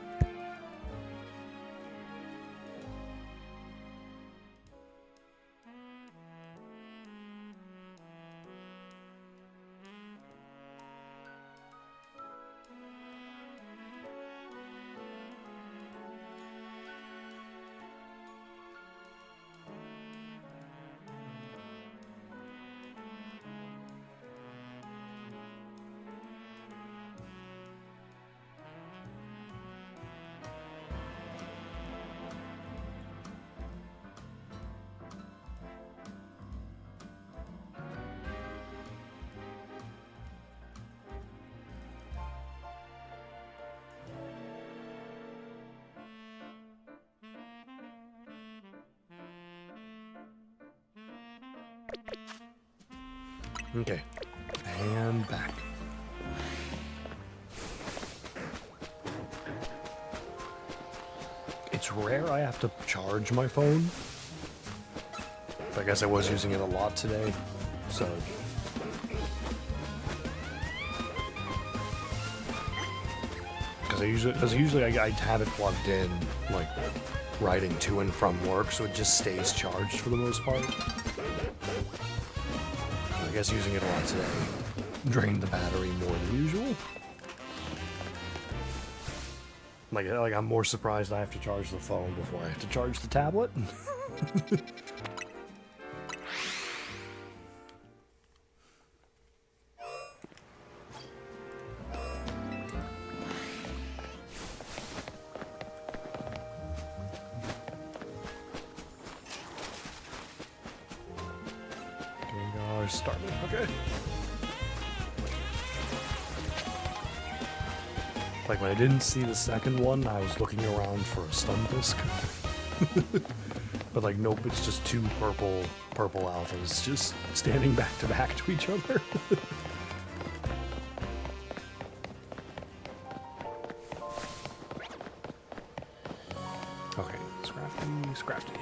Okay, and back. It's rare I have to charge my phone. But I guess I was using it a lot today, so... Because usually I have it plugged in, like, riding to and from work, so it just stays charged for the most part. I guess using it a lot today drained the battery more than usual. Like I'm more surprised I have to charge the phone before I have to charge the tablet. Started. Okay. Like when I didn't see the second one, I was looking around for a stun disc. But like nope, it's just two purple alphas just standing back to back to each other. Okay, Scrafty.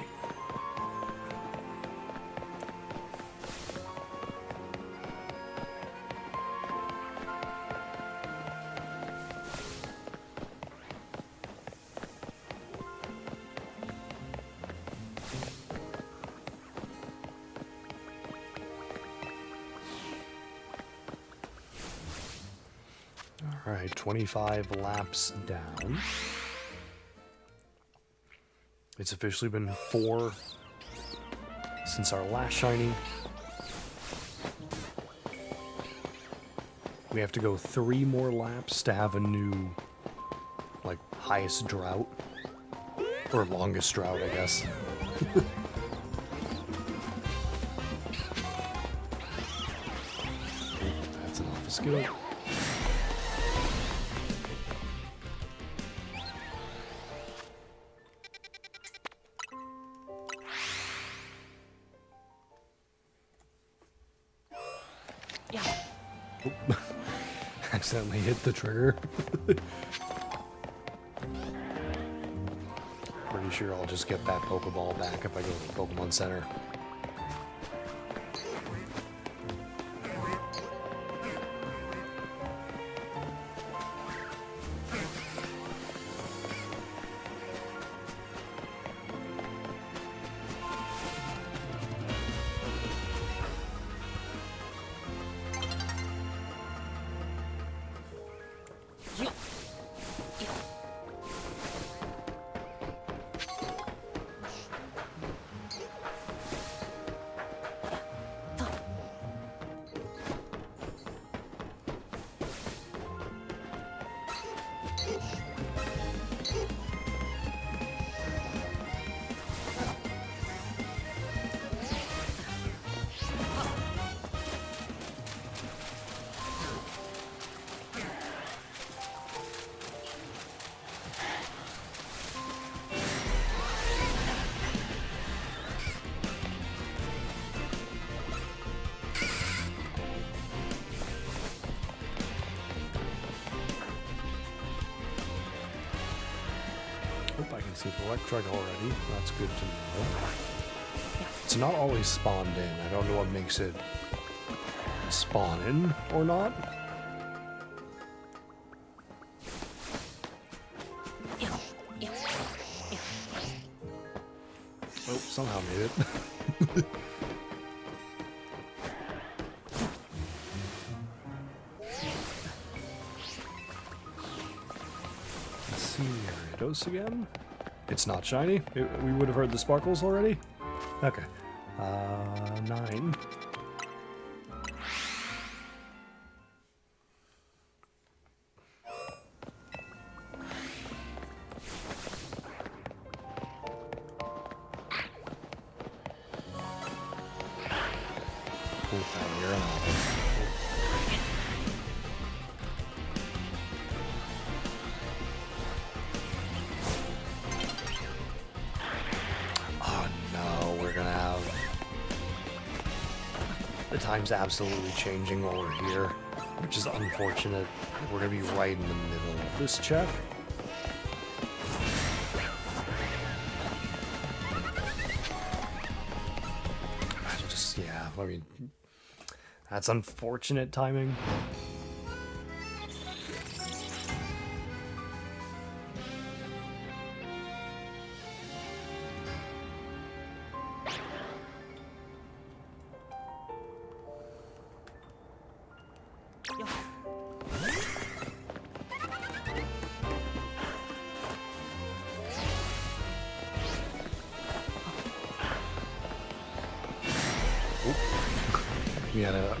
Alright, 25 laps down. It's officially been 4 since our last shiny. We have to go 3 more laps to have a new, like, highest drought. Or longest drought, I guess. That's an office skill. Accidentally hit the trigger. Pretty sure I'll just get that Pokeball back if I go to the Pokemon Center. I can see the Electrike already. That's good to know. It's not always spawned in. I don't know what makes it spawn in or not. Oh, somehow made it. Let's see, Gyarados again. It's not shiny. We would have heard the sparkles already. Okay. 9. You're an awful. The time's absolutely changing while we're here, which is unfortunate. We're gonna be right in the middle of this check. Yeah, I mean, that's unfortunate timing.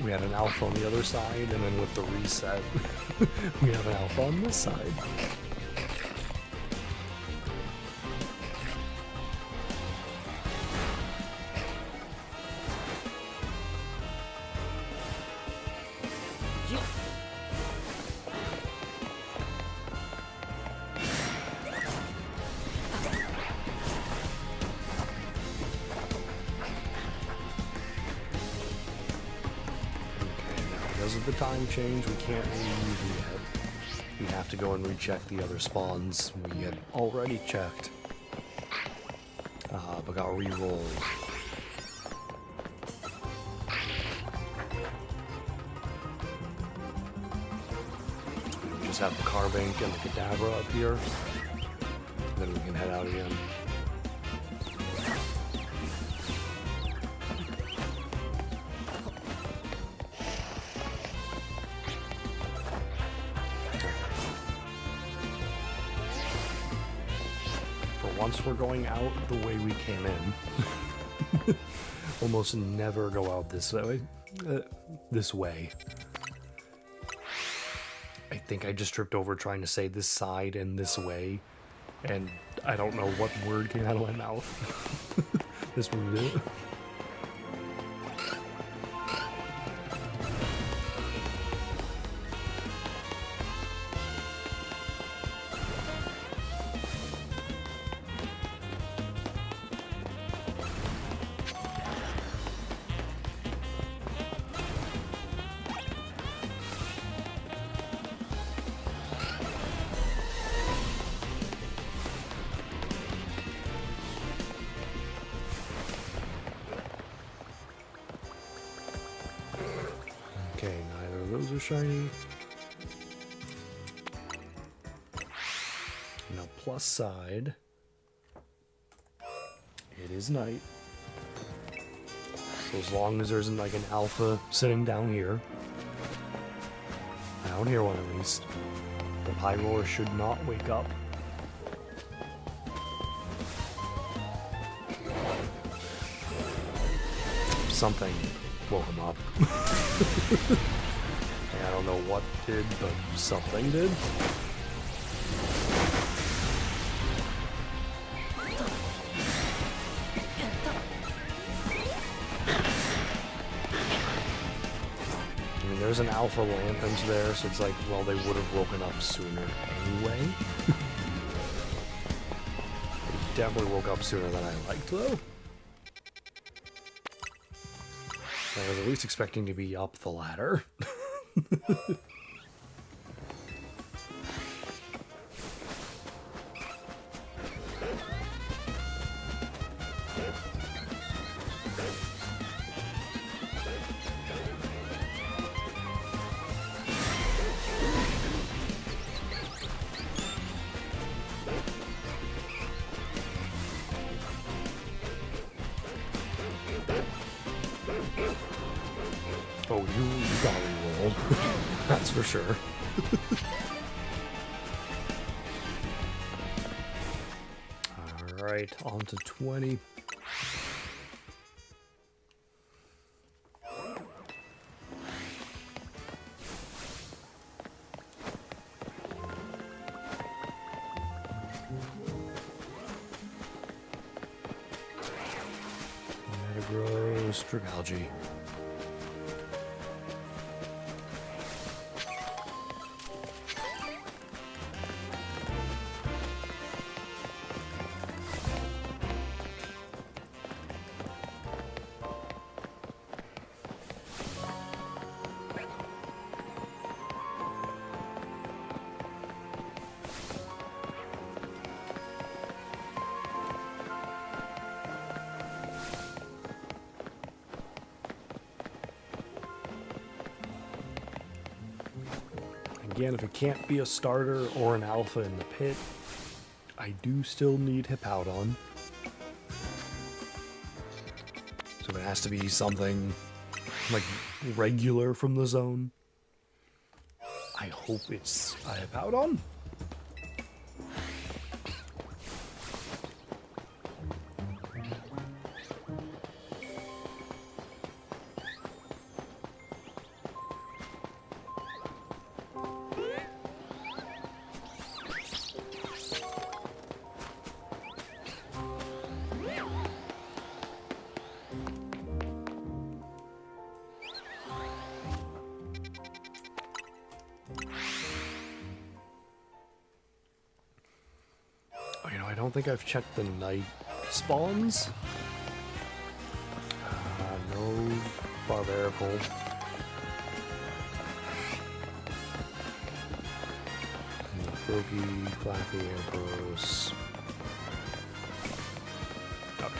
We had an alpha on the other side, and then with the reset, we have an alpha on this side. Because of the time change, we can't leave yet. We have to go and recheck the other spawns we had already checked, but got re-rolled. We just have the Carbink and the Kadabra up here, then we can head out again. once we're going out the way we came in. Almost never go out this way. I think I just tripped over trying to say this side and this way, and I don't know what word came out of my mouth. This was it. Okay, neither of those are shiny. Now, plus side, it is night. So as long as there's like an alpha sitting down here one at least, the pie roller should not wake up. Something woke him up. I don't know what did, but something did. I mean, there's an alpha lampent there, so it's like, well, they would have woken up sooner anyway. They definitely woke up sooner than I liked, though. I was at least expecting to be up the ladder. Oh, you got re-rolled. That's for sure. Alright, on to 20. Metagross, Dragalge. Again, if it can't be a starter or an alpha in the pit, I do still need Hippowdon. So it has to be something like regular from the zone. I hope it's a Hippowdon. I don't think I've checked the night spawns. No Barbarical. Froakie, Flappy, Ampharos. Okay.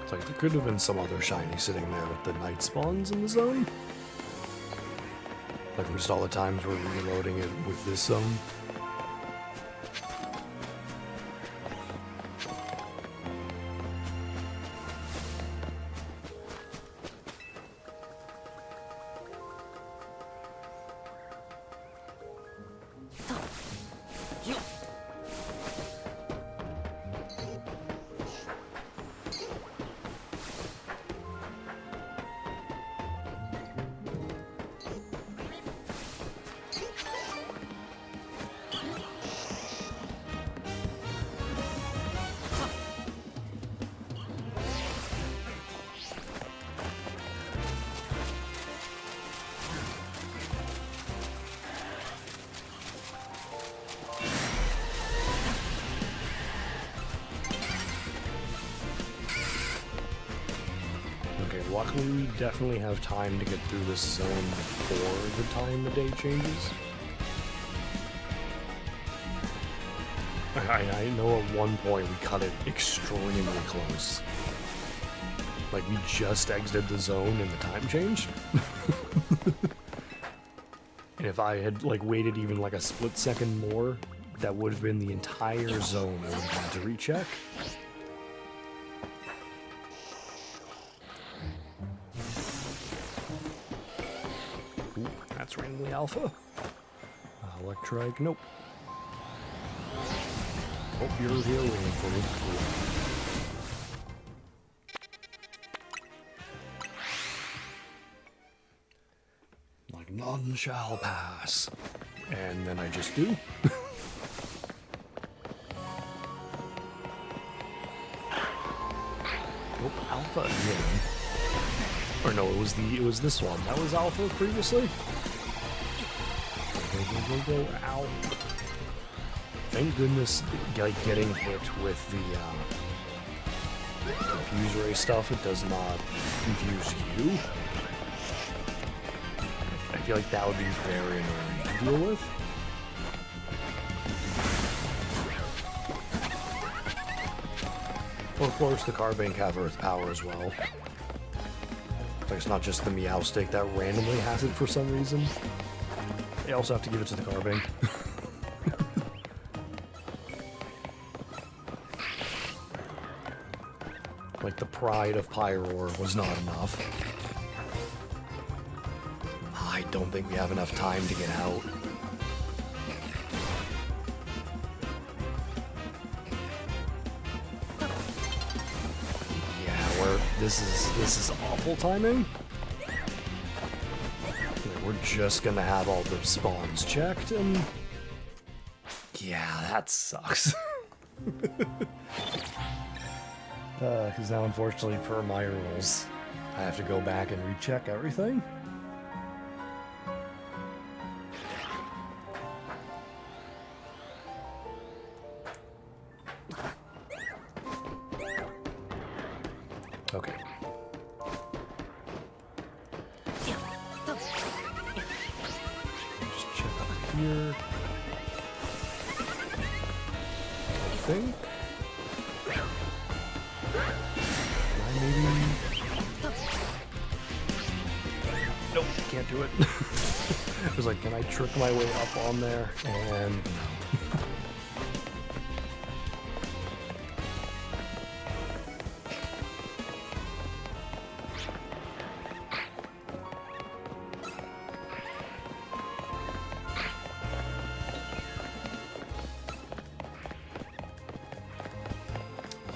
It's like there could have been some other shiny sitting there with the night spawns in the zone. Like from just all the times we're reloading it with this zone. luckily we definitely have time to get through this zone before the time the day changes. I know at one point we cut it extremely close. Like, we just exited the zone and the time changed. And if I had, like, waited even, like, a split second more, that would have been the entire zone I would have had to recheck. Ooh, that's randomly alpha. Electrike, nope. Oh, you're here waiting for me. Cool. Like, none shall pass. And then I just do. Oh, alpha again. Or no, it was this one. That was alpha previously. Go, ow. Thank goodness, like, getting hit with the confuse ray stuff, it does not confuse you. I feel like that would be very annoying to deal with. Well, of course, the carbine have earth power as well. Like, it's not just the meow stick that randomly has it for some reason. They also have to give it to the carbine. Like, the pride of Pyroar was not enough. I don't think we have enough time to get out. Yeah, this is awful timing. We're just gonna have all the spawns checked, and yeah, that sucks. Because now, unfortunately, per my rules, I have to go back and recheck everything. Okay. Just check up here. I think. Maybe. Nope, can't do it. I was like, can I trick my way up on there? And no.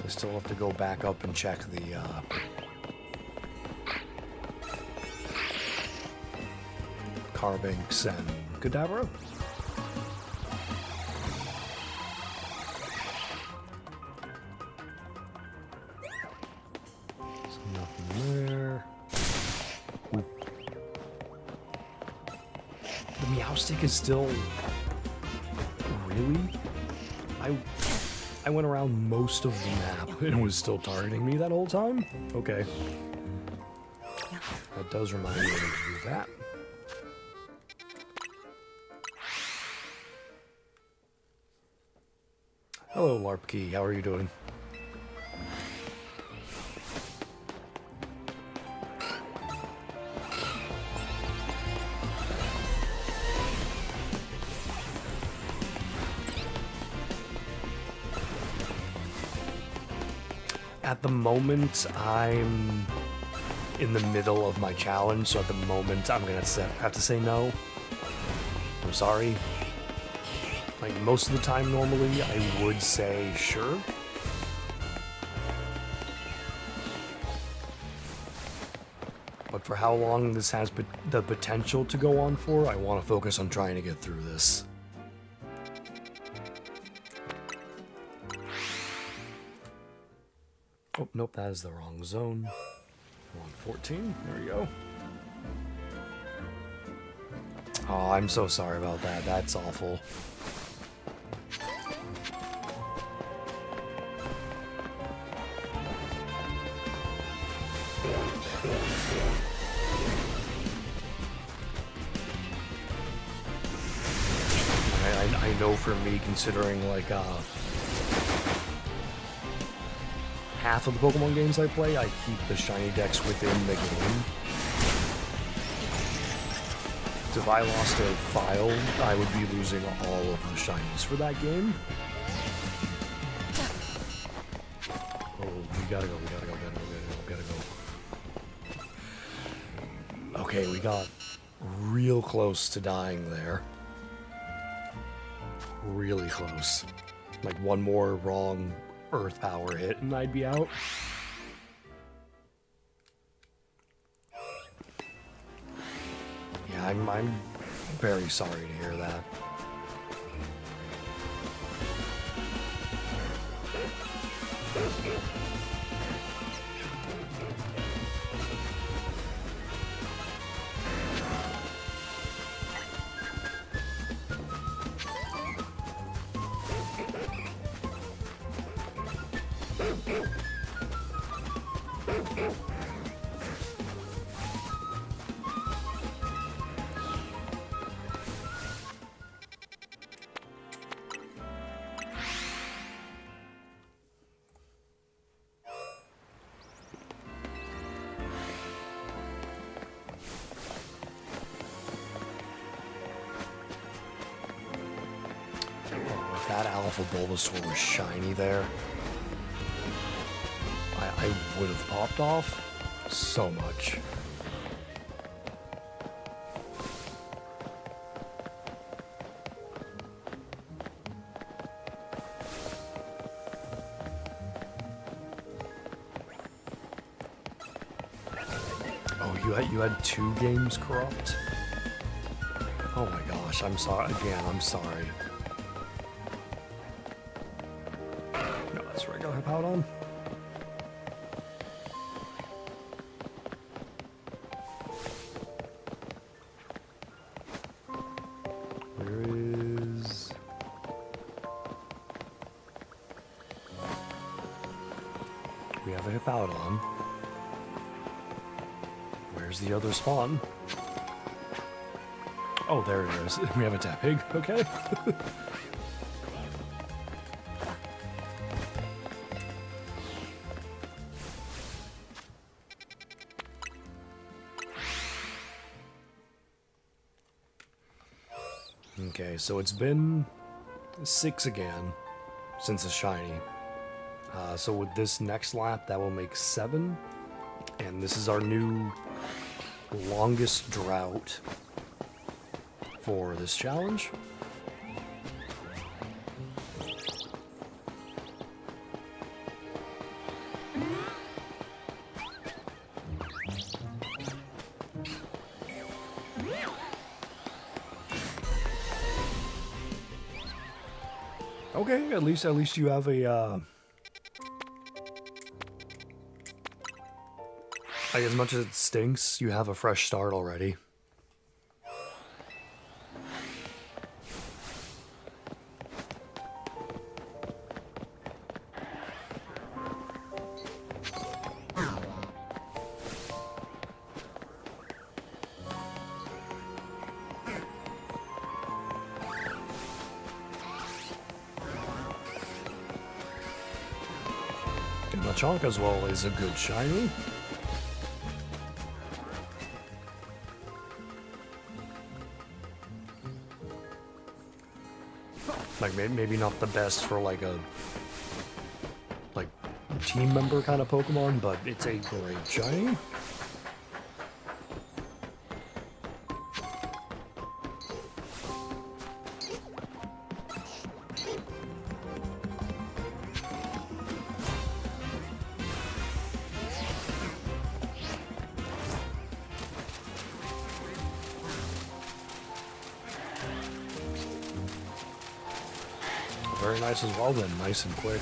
I still have to go back up and check the Carbinks and Kadabra. So nothing there. Ooh. The Meowstick is still... Really? I went around most of the map and was still targeting me that whole time? Okay. That does remind me to do that. Hello, Larpkey. How are you doing? At the moment, I'm in the middle of my challenge, so at the moment, I'm gonna have to say no. I'm sorry. Like, most of the time, normally, I would say sure. But for how long this has the potential to go on for, I want to focus on trying to get through this. Oh, nope, that is the wrong zone. We're on 14. There we go. Oh, I'm so sorry about that. That's awful. I know for me, considering like half of the Pokemon games I play, I keep the shiny decks within the game. So if I lost a file, I would be losing all of the shinies for that game. Oh, we gotta go, we gotta go. Okay, we got real close to dying there. Really close. Like one more wrong Earth Power hit and I'd be out. Yeah, I'm very sorry to hear that. That Alpha Bulbasaur was shiny there. I would have popped off so much. Oh, you had 2 games corrupt? Oh my gosh, I'm sorry. Again, I'm sorry. No, that's regular Hippowdon. Where is... We have a Hippowdon. Where's the other spawn? Oh, there it is. We have a Tepig. Okay. Okay, so it's been 6 again since a shiny. So with this next lap, that will make 7. And this is our new longest drought for this challenge. Okay, at least you have a like, as much as it stinks, you have a fresh start already. Machamp as well is a good shiny. Like maybe not the best for like a team member kind of Pokemon, but it's a great shiny. Very nice as well then, nice and quick.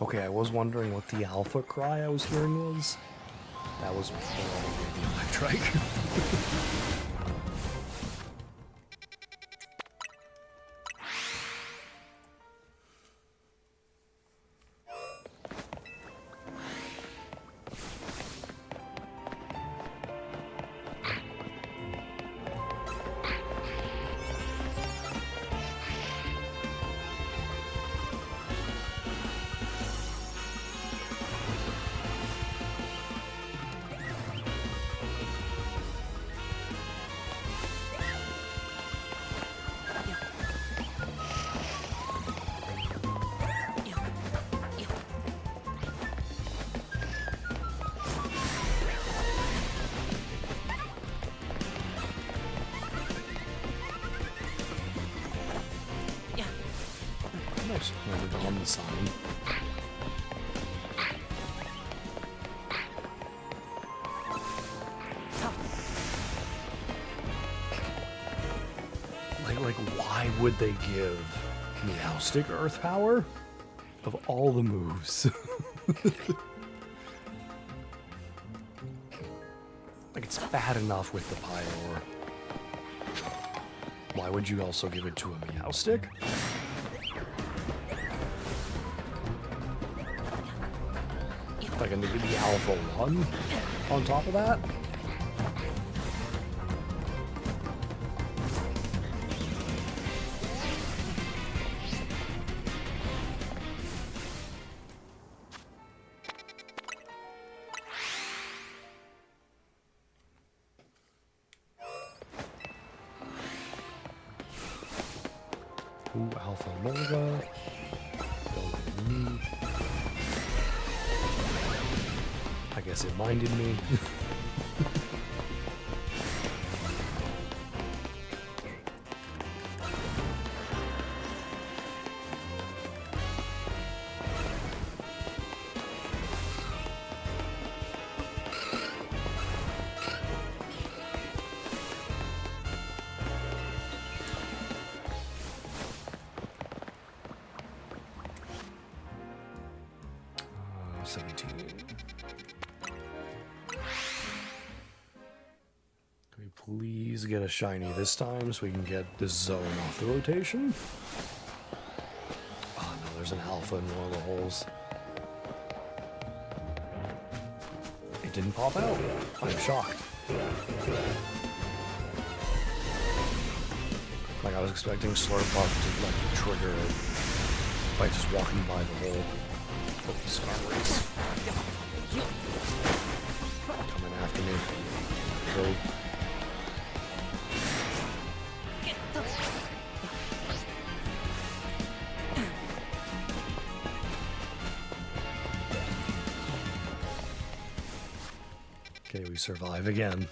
Okay, I was wondering what the alpha cry I was hearing was. That was probably the electric. Nice. We're on the sign. Like, why would they give Meowstic Earth Power? Of all the moves. Like, it's bad enough with the Pyre. Why would you also give it to a Meowstic? Like, and the Alpha 1 on top of that? Ooh, Alpha Nova. I guess it minded me. Please get a shiny this time so we can get this zone off the rotation. Oh no, there's an alpha in one of the holes. It didn't pop out. I'm shocked. Like, I was expecting Slurpuff to like trigger it by just walking by the hole. Oh, Scarface. Coming after me. Go. Okay, we survive again.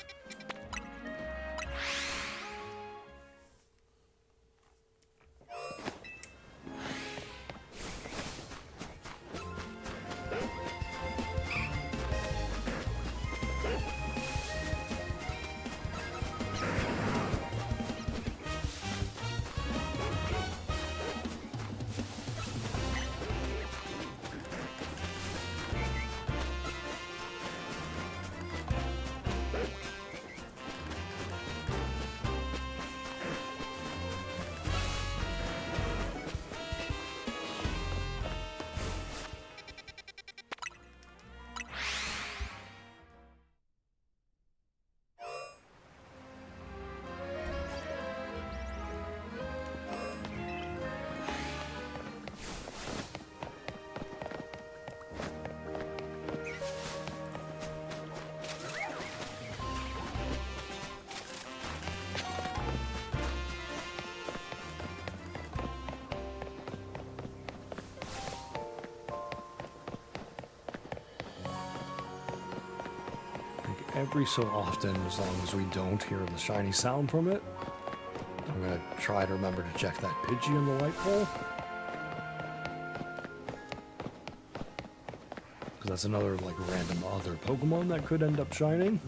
Every so often, as long as we don't hear the shiny sound from it, I'm gonna try to remember to check that Pidgey in the light pole. Because that's another, like, random other Pokemon that could end up shining.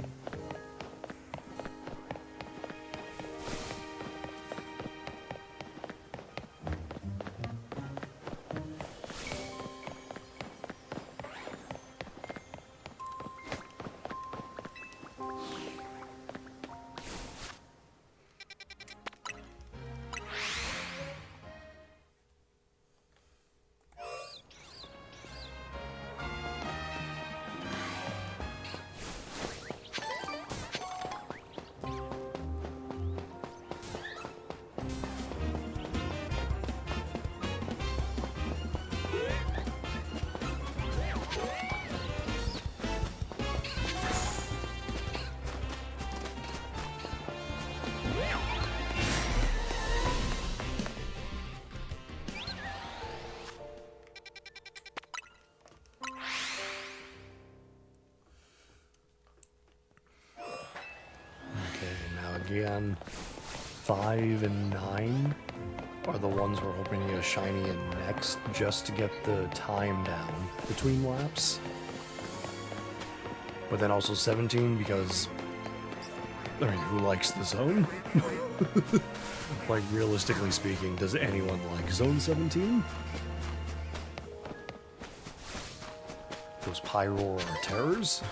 again, 5 and 9 are the ones we're hoping to get a shiny in next, just to get the time down between laps. But then also 17 because, I mean, who likes the zone? Like, realistically speaking, does anyone like Zone 17? Those Pyro are terrors?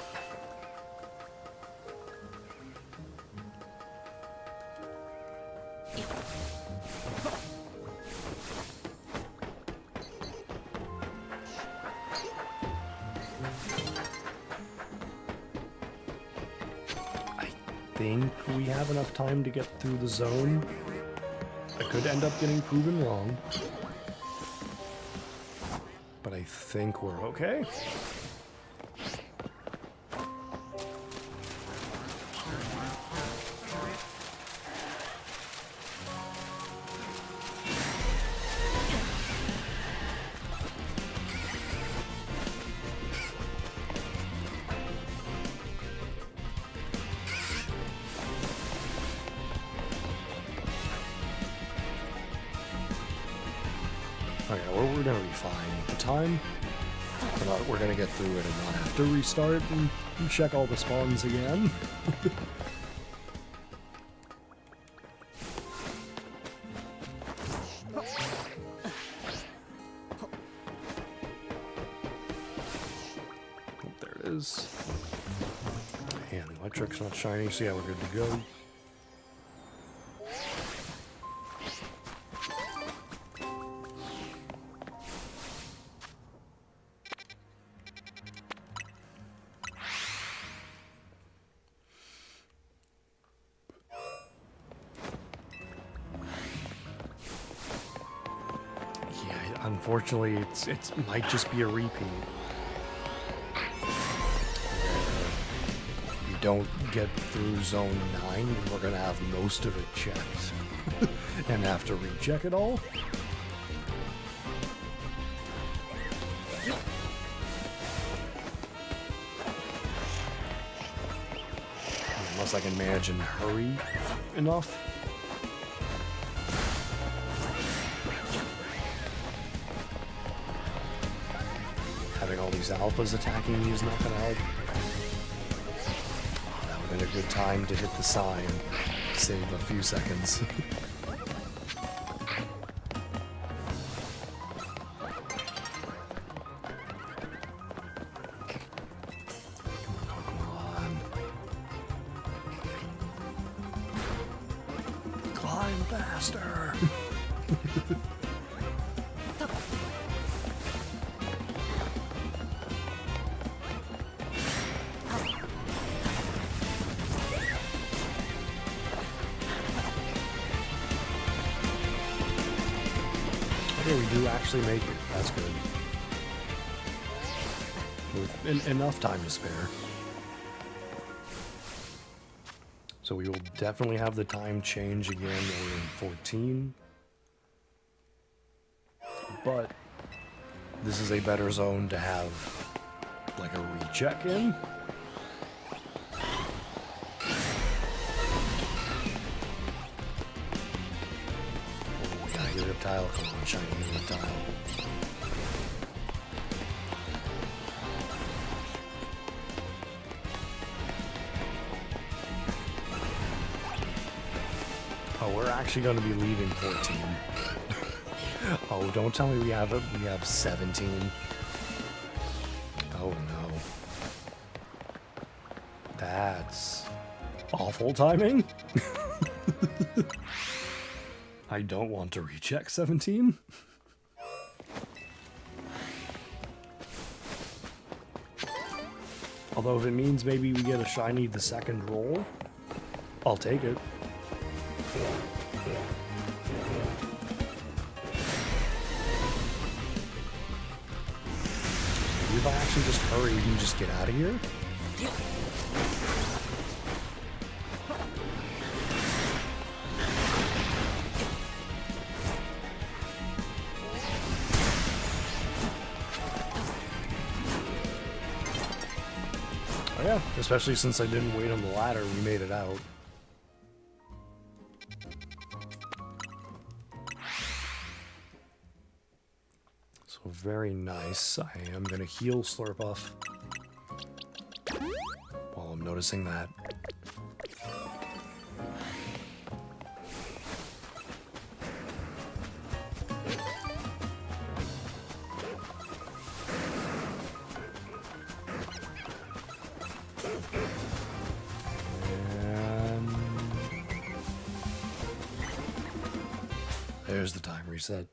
I think we have enough time to get through the zone. I could end up getting proven wrong, but I think we're okay. Okay, we're gonna be fine with the time. We're gonna get through it and not have to restart and check all the spawns again. Oh, there it is. And electric's not shiny, so yeah, we're good to go. Unfortunately, it might just be a repeat. You don't get through Zone 9, and we're gonna have most of it checked. And have to recheck it all. Unless I can manage and hurry enough. Having all these alphas attacking me is not going to help. Oh, that would have been a good time to hit the sign. Save a few seconds. Come on. Climb faster! Okay, we do actually make it. That's good. With enough time to spare. So we will definitely have the time change again when we're in 14. But this is a better zone to have like a recheck in. Reptile, come on, shiny reptile. Oh, we're actually going to be leaving 14. Oh, don't tell me we have 17. Oh no. That's awful timing. I don't want to recheck 17. Although if it means maybe we get a shiny the second roll, I'll take it. Maybe if I actually just hurry, we can just get out of here. Yeah, especially since I didn't wait on the ladder, we made it out. very nice. I am gonna heal Slurpuff while I'm noticing that. There's the time reset.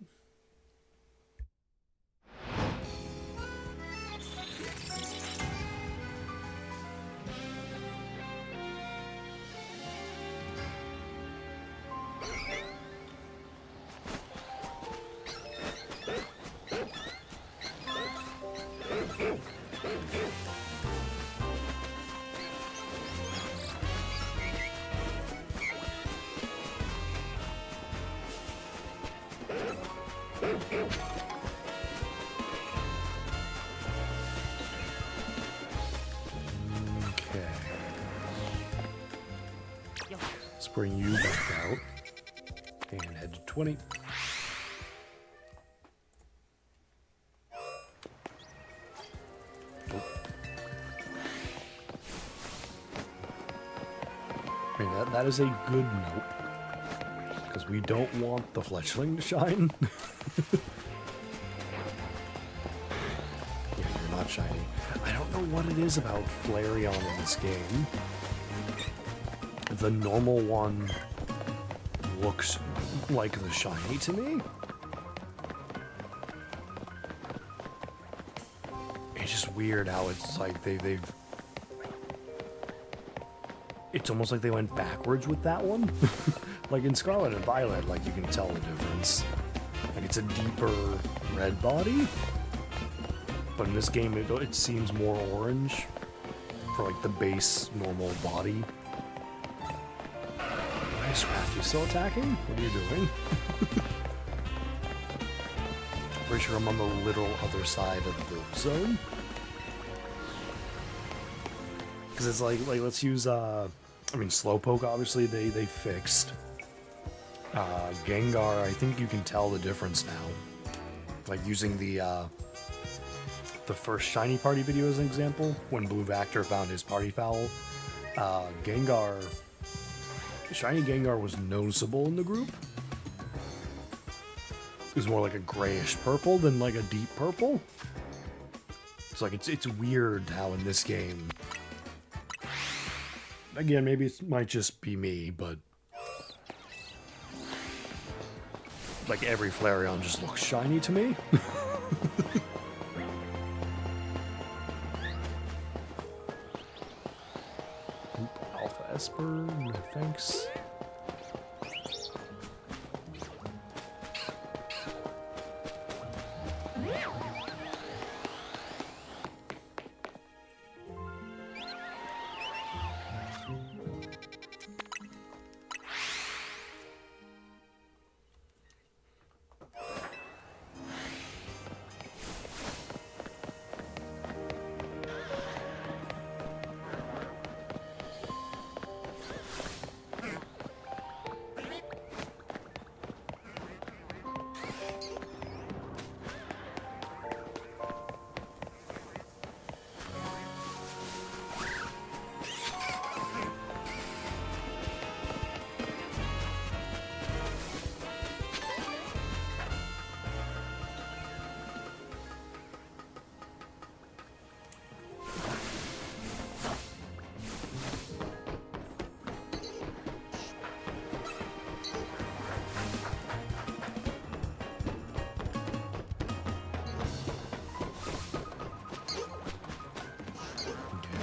Let's bring you back out and head to 20. I mean, that is a good note, because we don't want the fletchling to shine. Yeah, you're not shiny. I don't know what it is about Flareon in this game. The normal one looks like the shiny to me. It's just weird how it's like they've... It's almost like they went backwards with that one. Like in Scarlet and Violet, like you can tell the difference. Like it's a deeper red body. But in this game, it seems more orange for like the base normal body. Nice, you still attacking? What are you doing? Pretty sure I'm on the literal other side of the zone. Because it's like let's use I mean Slowpoke obviously they fixed. Gengar, I think you can tell the difference now. Like using the first shiny party video as an example, when Blue Vector found his party foul, Gengar, shiny Gengar was noticeable in the group. It was more like a grayish purple than like a deep purple. It's like it's weird how in this game, again, maybe it might just be me, but like every Flareon just looks shiny to me. Alpha Esper, no thanks.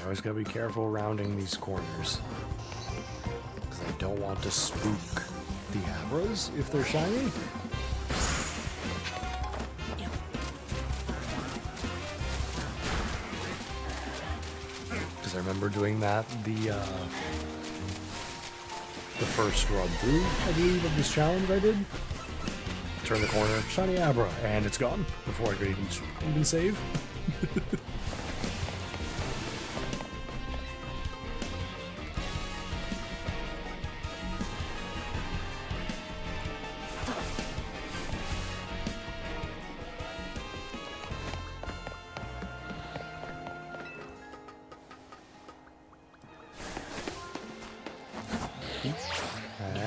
Always gotta be careful rounding these corners, because I don't want to spook the Abras if they're shiny. Because I remember doing that the first run through, I believe, of this challenge I did. Turn the corner, shiny Abra, and it's gone before I could even save.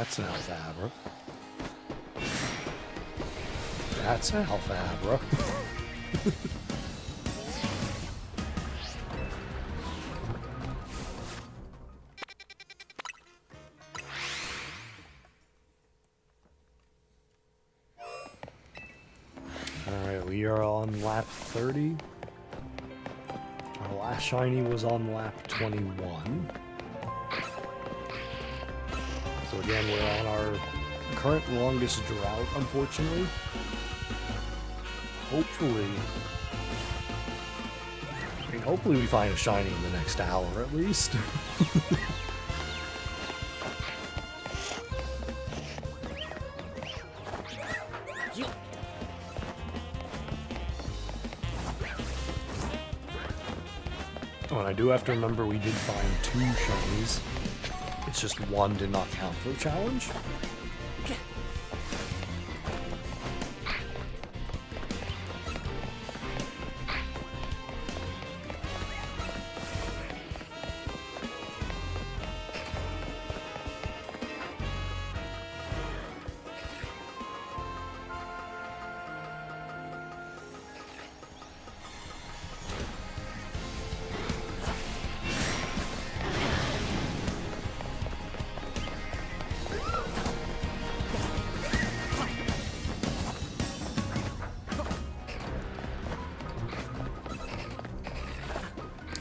That's an Alphabra. That's an Alphabra. Alright, we are on lap 30. Our last shiny was on lap 21. So again, we're on our current longest drought, unfortunately. Hopefully we find a shiny in the next hour at least. Oh, and I do have to remember we did find 2 shinies. It's just one did not count for the challenge.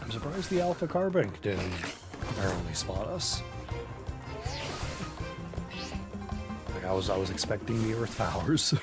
I'm surprised the Alpha Carbink didn't apparently spot us. Like I was expecting the Earth powers.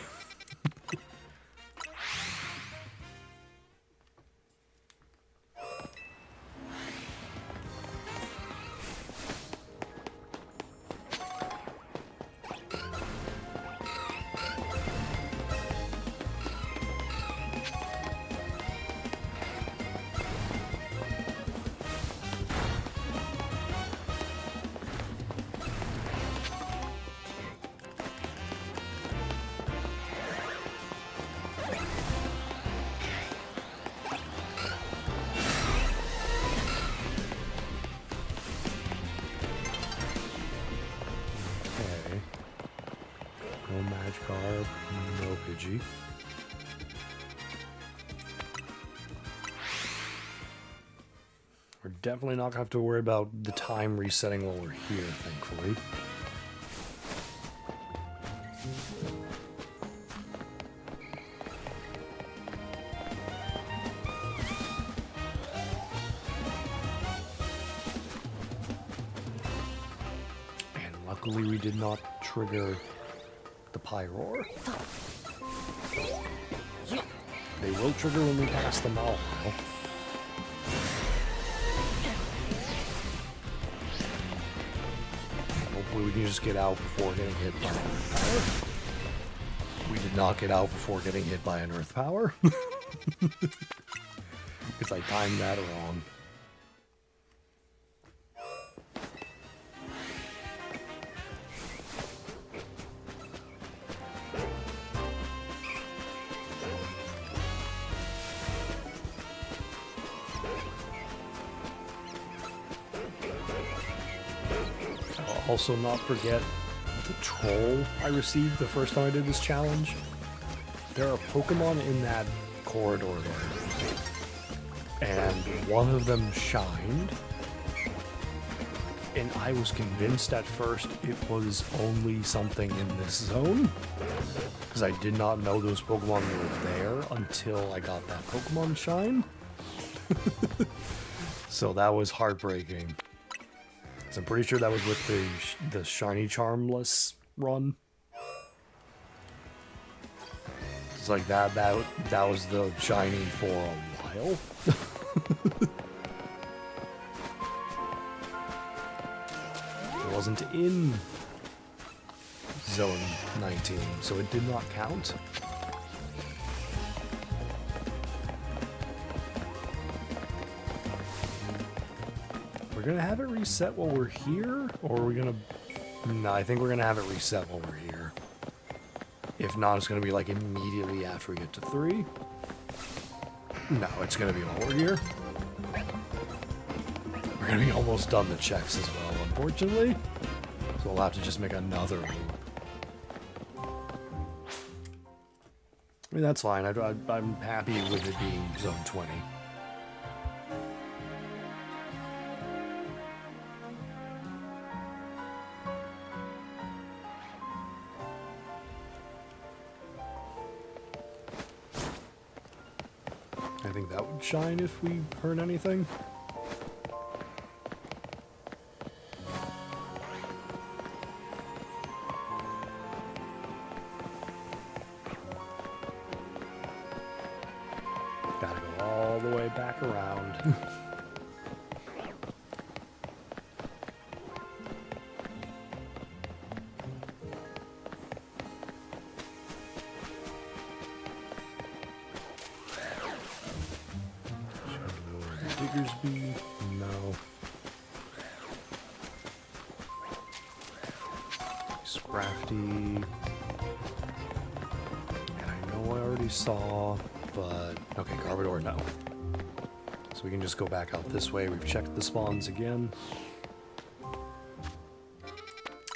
No Magikarp, no Pidgey. We're definitely not going to have to worry about the time resetting while we're here, thankfully. And luckily we did not trigger the Pyroar. They will trigger when we pass them all now. Hopefully we can just get out before getting hit by an Earth Power. We did not get out before getting hit by an Earth Power. Because I timed that wrong. Also not forget the troll I received the first time I did this challenge. There are Pokemon in that corridor there. And one of them shined. And I was convinced at first it was only something in this zone. Because I did not know those Pokemon were there until I got that Pokemon shine. So that was heartbreaking. I'm pretty sure that was with the Shiny Charmless run. It's like that was the shiny for a while. It wasn't in Zone 19, so it did not count. We're gonna have it reset while we're here, or are we gonna... No, I think we're gonna have it reset while we're here. If not, it's gonna be like immediately after we get to 3. No, it's gonna be while we're here. We're gonna be almost done the checks as well, unfortunately. So So we'll have to just make another loop. I mean, that's fine. I'm happy with it being zone 20. I think that would shine if we heard anything. Gotta go all the way back around. Diggers be? No. Scrafty. And I know I already saw, but okay, Garbodor, no. So we can just go back out this way. We've checked the spawns again.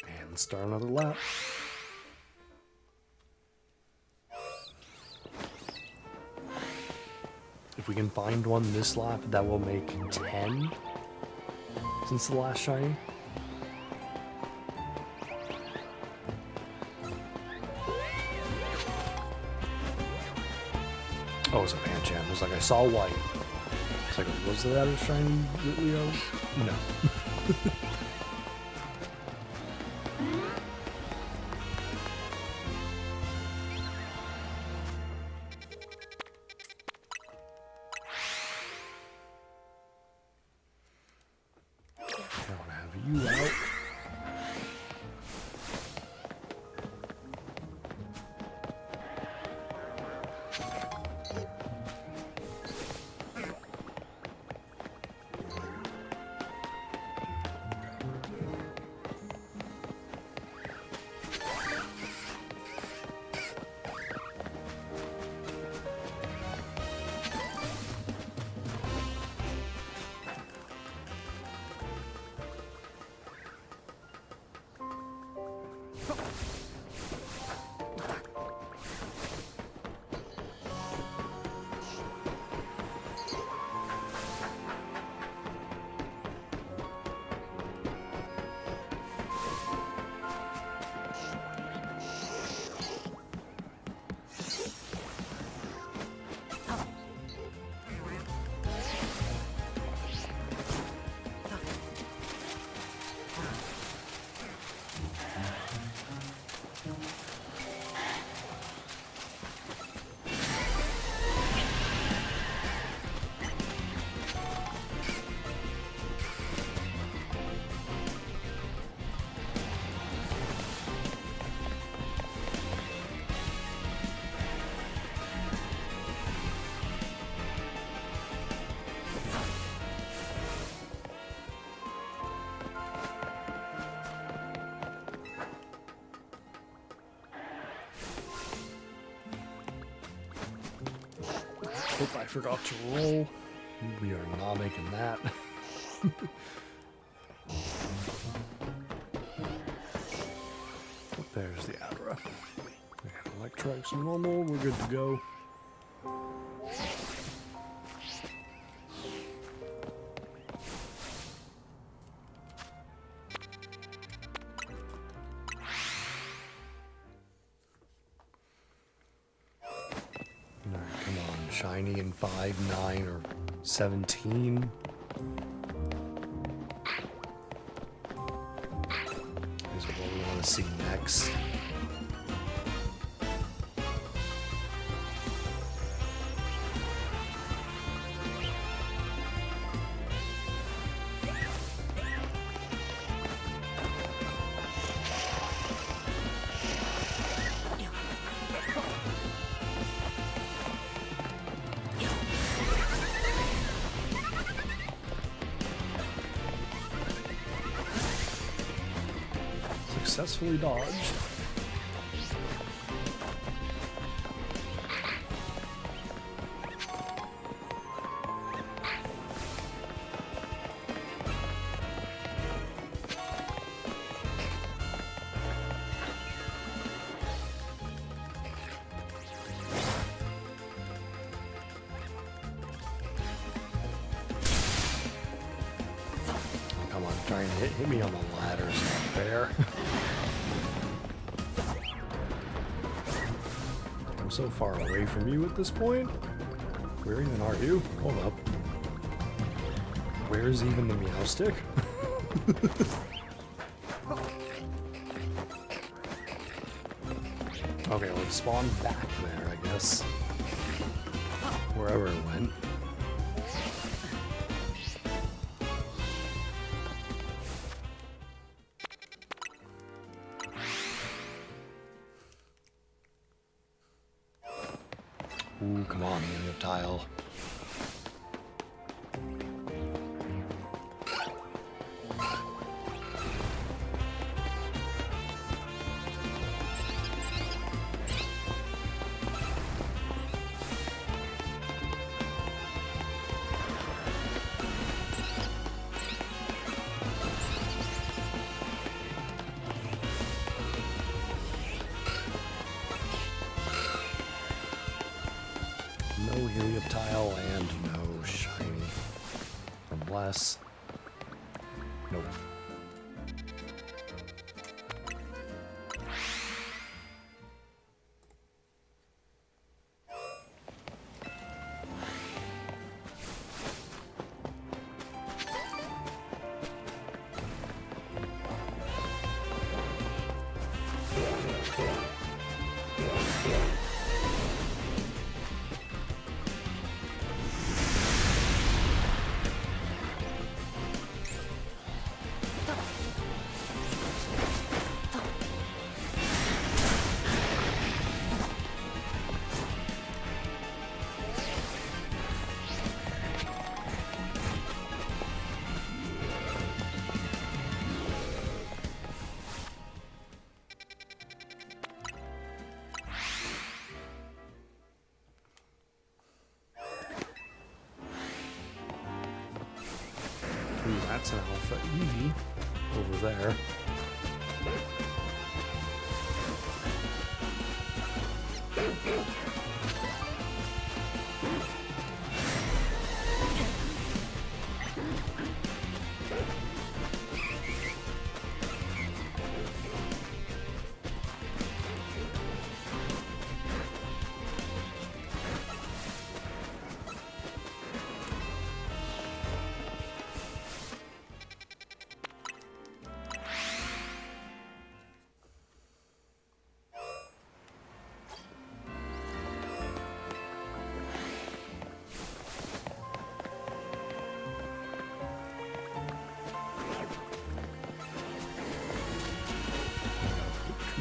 And start another lap. If we can find one this lap, that will make 10 since the last shiny. Oh, it was a Pancham. It was like I saw white. It's like, was that a shiny Leo? No. You out. Hope I forgot to roll. We are not making that. There's the Adra. And Electrike's normal. We're good to go. Shiny in 5, 9, or 17. Is what we want to see next. Successfully dodged. trying to hit me on the ladder is not fair. I'm so far away from you at this point. Where even are you? Hold up. Where's even the meow stick? Okay, let's spawn back there, I guess. Wherever it went. Ooh, come on, helium tile. No helium tile and no shiny. Unless... Nope. Ooh, that's an Alpha Eevee over there.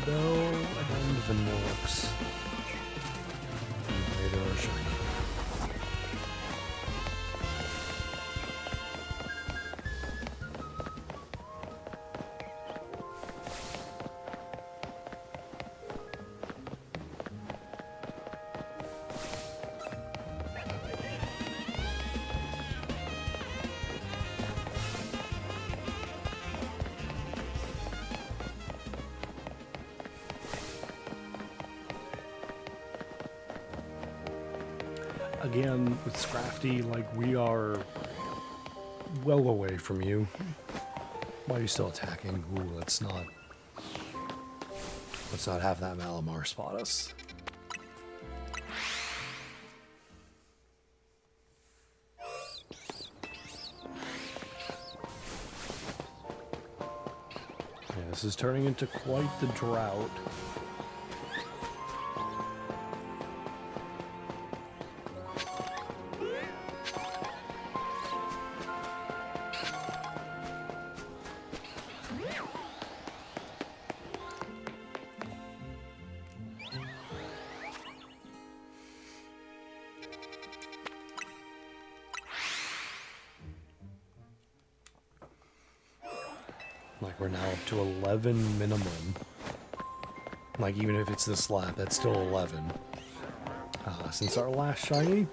Bell and the Norks. Radar shiny. Again, with Scrafty, like, we are well away from you. Why are you still attacking? Ooh, let's not have that Malamar spot us. Yeah, this is turning into quite the drought. Like, we're now up to 11 minimum. Like, even if it's this lap, that's still 11. Since our last shiny.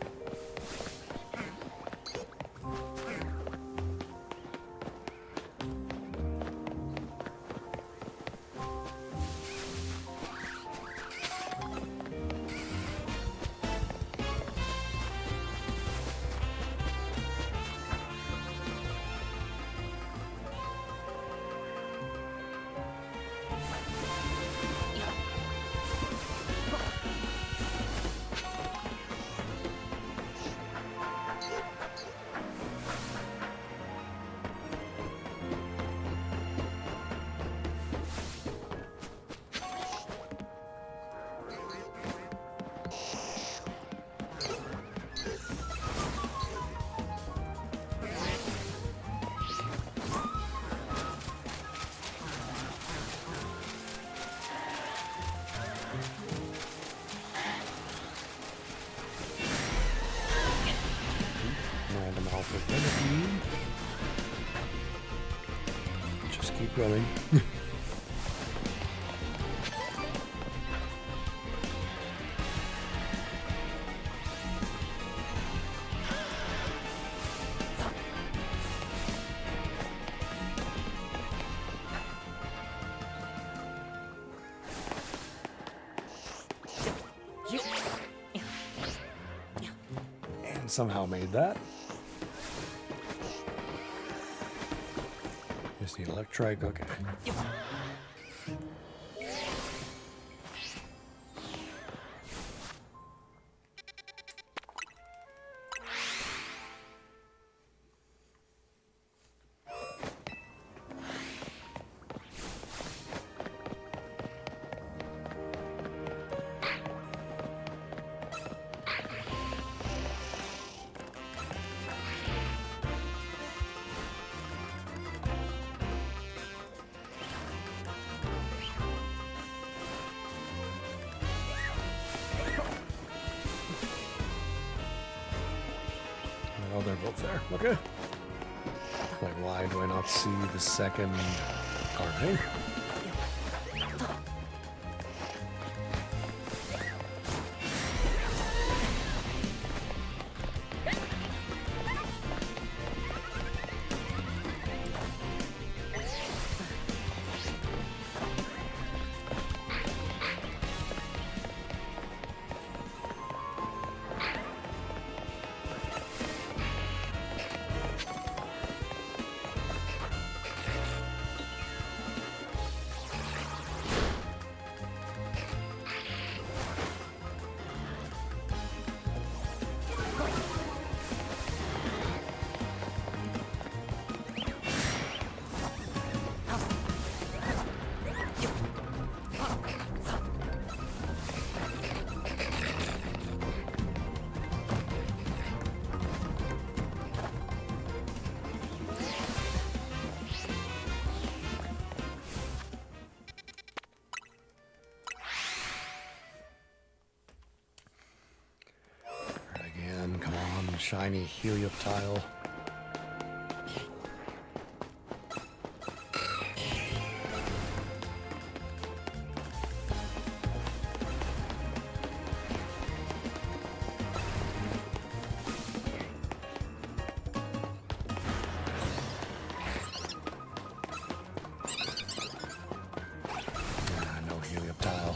Just keep running. And somehow made that. Just need electric, okay. Oh, they're both there. Okay. Like, why do I not see the second card? Come on, shiny helioptile. No helioptile.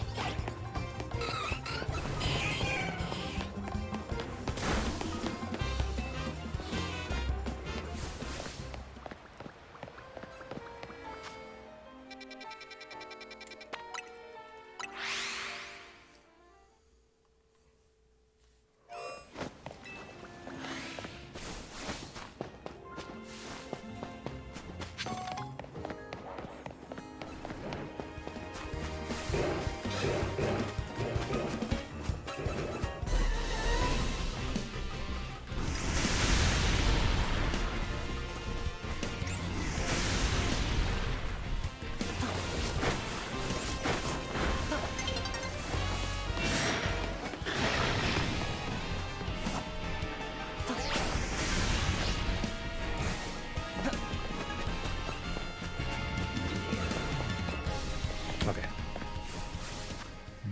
Okay.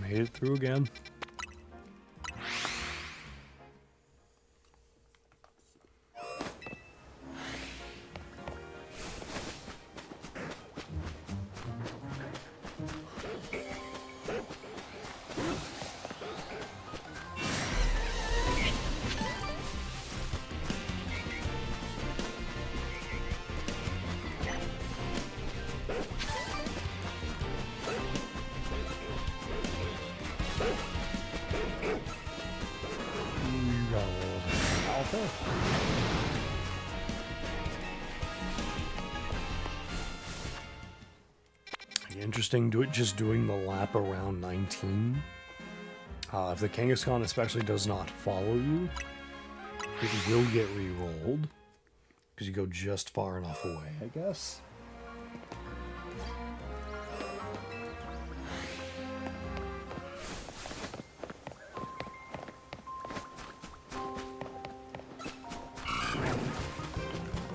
Made it through again. Interesting, just doing the lap around 19. If the Kangaskhan especially does not follow you, it will get re-rolled because you go just far enough away, I guess.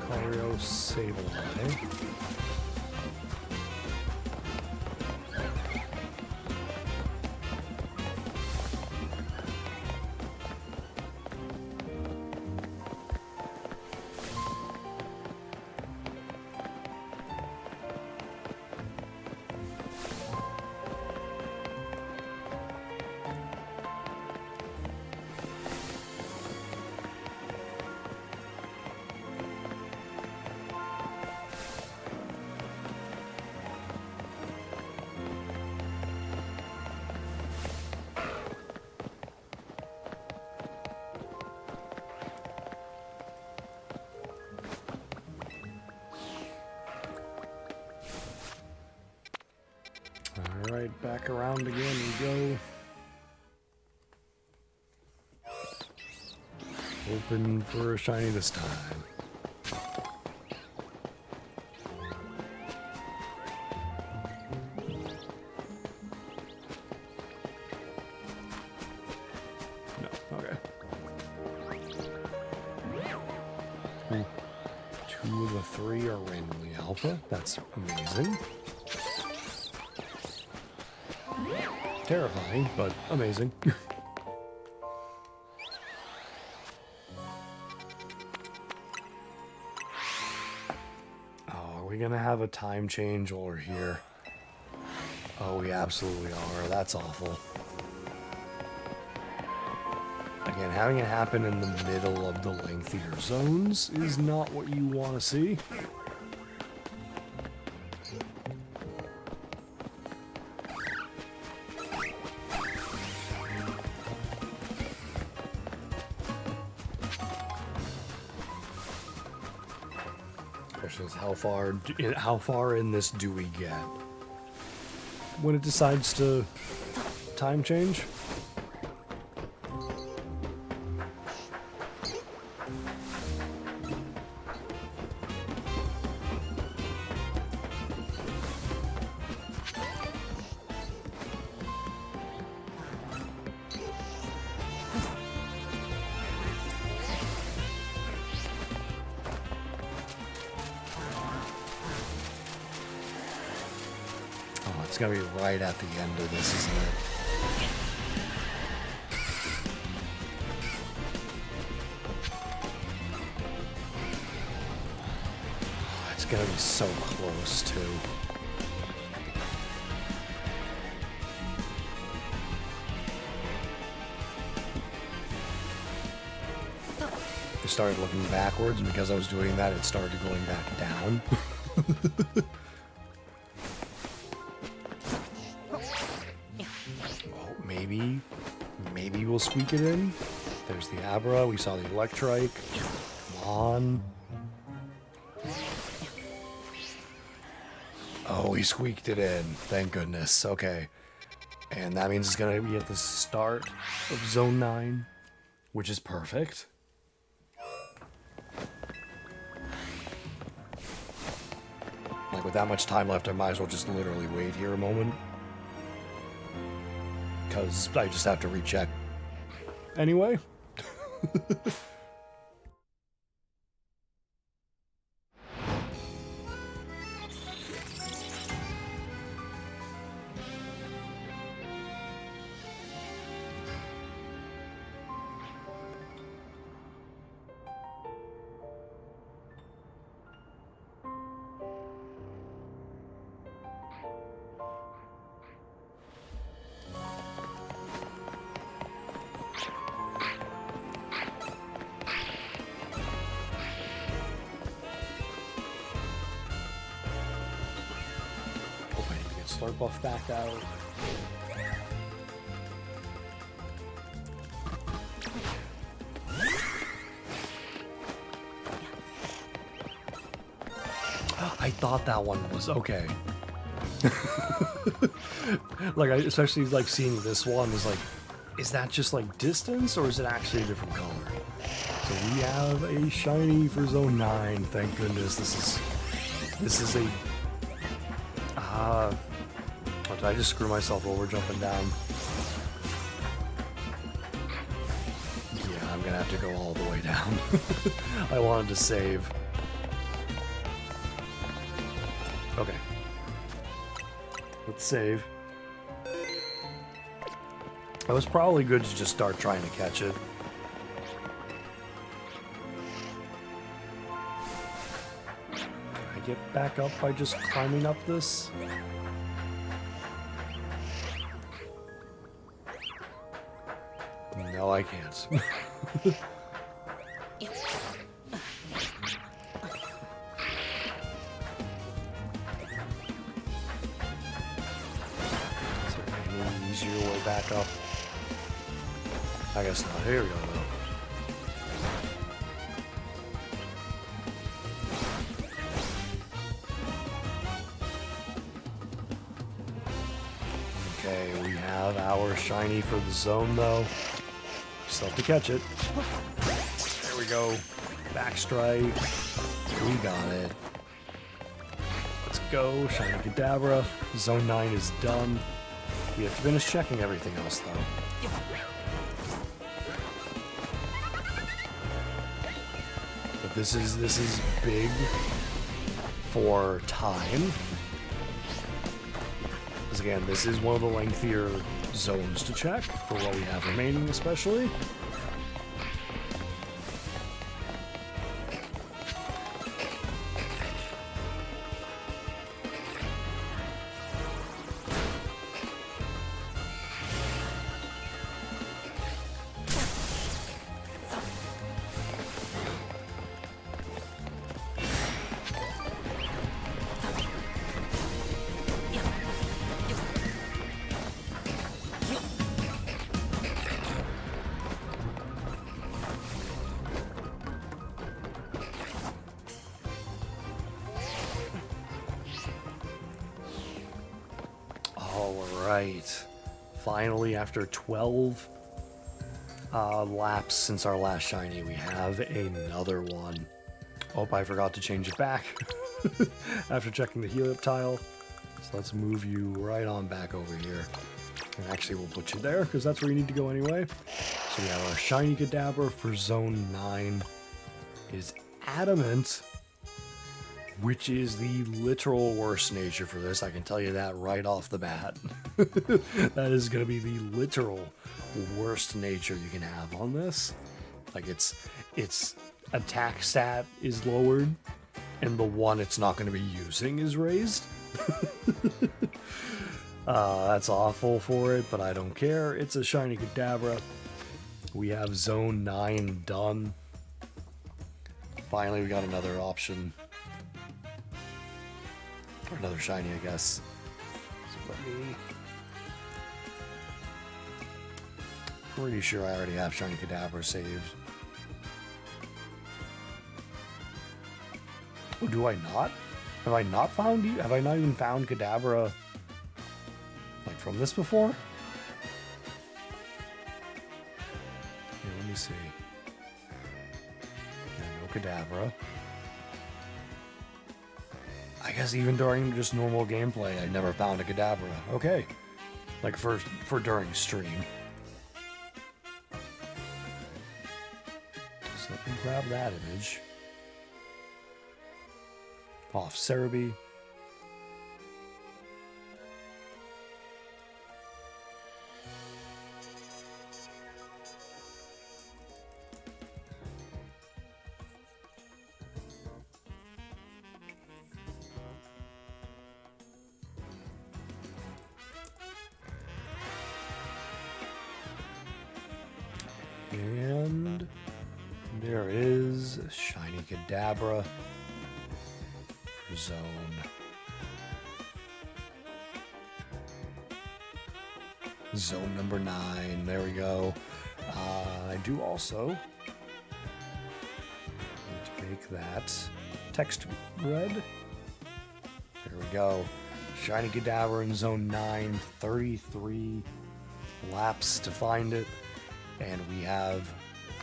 Cario Sableye. Alright, back around again we go. Open for a shiny this time. No, okay. Ooh. 2 of the 3 are randomly alpha. That's amazing. Terrifying, but amazing. Are we gonna have a time change while we're here? Oh, we absolutely are. That's awful. Again, having it happen in the middle of the lengthier zones is not what you want to see. Question is, how far in this do we get when it decides to time change? It's gonna be right at the end of this, isn't it? It's gonna be so close, too. I started looking backwards, and because I was doing that, it started going back down. Maybe we'll squeak it in. There's the Abra. We saw the Electrike. Come on. Oh, we squeaked it in. Thank goodness. Okay. And that means it's going to be at the start of Zone 9, which is perfect. Like, with that much time left, I might as well just literally wait here a moment. Because I just have to recheck anyway. Start buff back out. I thought that one was okay. Like, especially like seeing this one is like, is that just like distance or is it actually a different color? So we have a shiny for Zone 9. Thank goodness. This is a did I just screw myself over jumping down? Yeah, I'm gonna have to go all the way down. I wanted to save. Okay. Let's save. It was probably good to just start trying to catch it. Can I get back up by just climbing up this? No, I can't. Is there any easier way back up? I guess not. Here we go, though. Okay, we have our shiny for the zone though. Still have to catch it. There we go. Backstrike. We got it. Let's go. Shiny Kadabra. Zone 9 is done. We have to finish checking everything else though. But this is big for time. Because again, this is one of the lengthier zones to check for what we have remaining especially. Alright. Finally, after 12 laps since our last shiny, we have another one. Oh, I forgot to change it back after checking the heal up tile. So let's move you right on back over here. And actually, we'll put you there because that's where you need to go anyway. So we have our shiny Kadabra for zone 9. It is adamant, which is the literal worst nature for this. I can tell you that right off the bat. That is going to be the literal worst nature you can have on this. Like its attack stat is lowered, and the one it's not going to be using is raised. That's awful for it, but I don't care. It's a shiny Kadabra. We have zone 9 done. Finally, we got another option. Or another shiny, I guess. So let me... Pretty sure I already have shiny Kadabra saved. Or do I not? Have I not found you? Have I not even found Kadabra like from this before? Here, let me see. Yeah, no Kadabra. I guess even during just normal gameplay, I never found a Kadabra. Okay. Like for during stream. So let me grab that image. Off Cerebi. And there is shiny Kadabra for zone. Zone number 9. There we go. I do also need to make that text red. There we go. Shiny Kadabra in zone 9. 33 laps to find it. And we have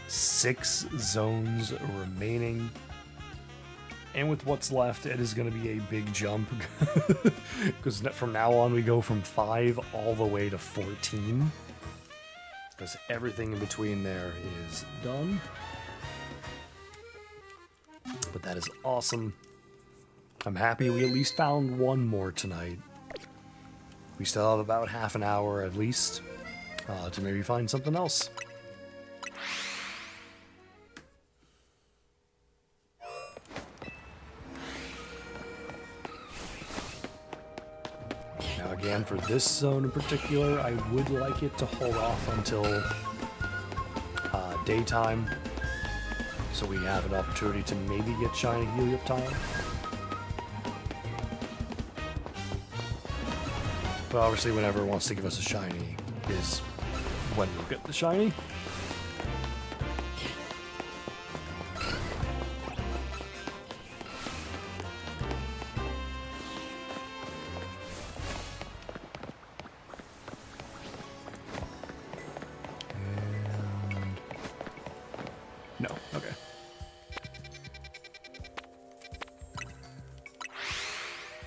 6 zones remaining. And with what's left, it is going to be a big jump. Because from now on, we go from 5 all the way to 14. Because everything in between there is done. But that is awesome. I'm happy we at least found one more tonight. We still have about half an hour at least to maybe find something else. Now again, for this zone in particular, I would like it to hold off until daytime, so we have an opportunity to maybe get shiny Heliop Tile. But obviously whenever it wants to give us a shiny is when we'll get the shiny.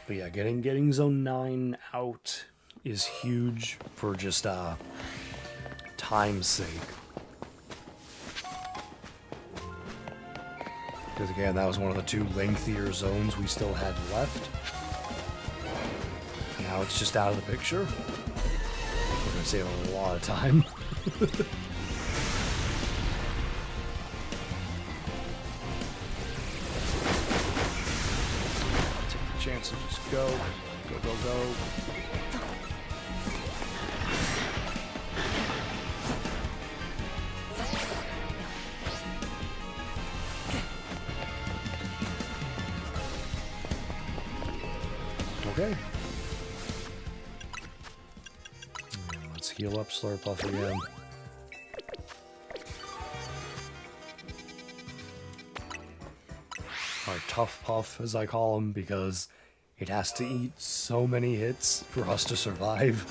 But yeah, getting Zone 9 out is huge for just time's sake. Because again, that was one of the 2 lengthier zones we still had left. Now it's just out of the picture. We're going to save a lot of time. Take the chance to just go. Go, go, go. Okay. Let's heal up Slurpuff again. Or Tough Puff, as I call him, because it has to eat so many hits for us to survive.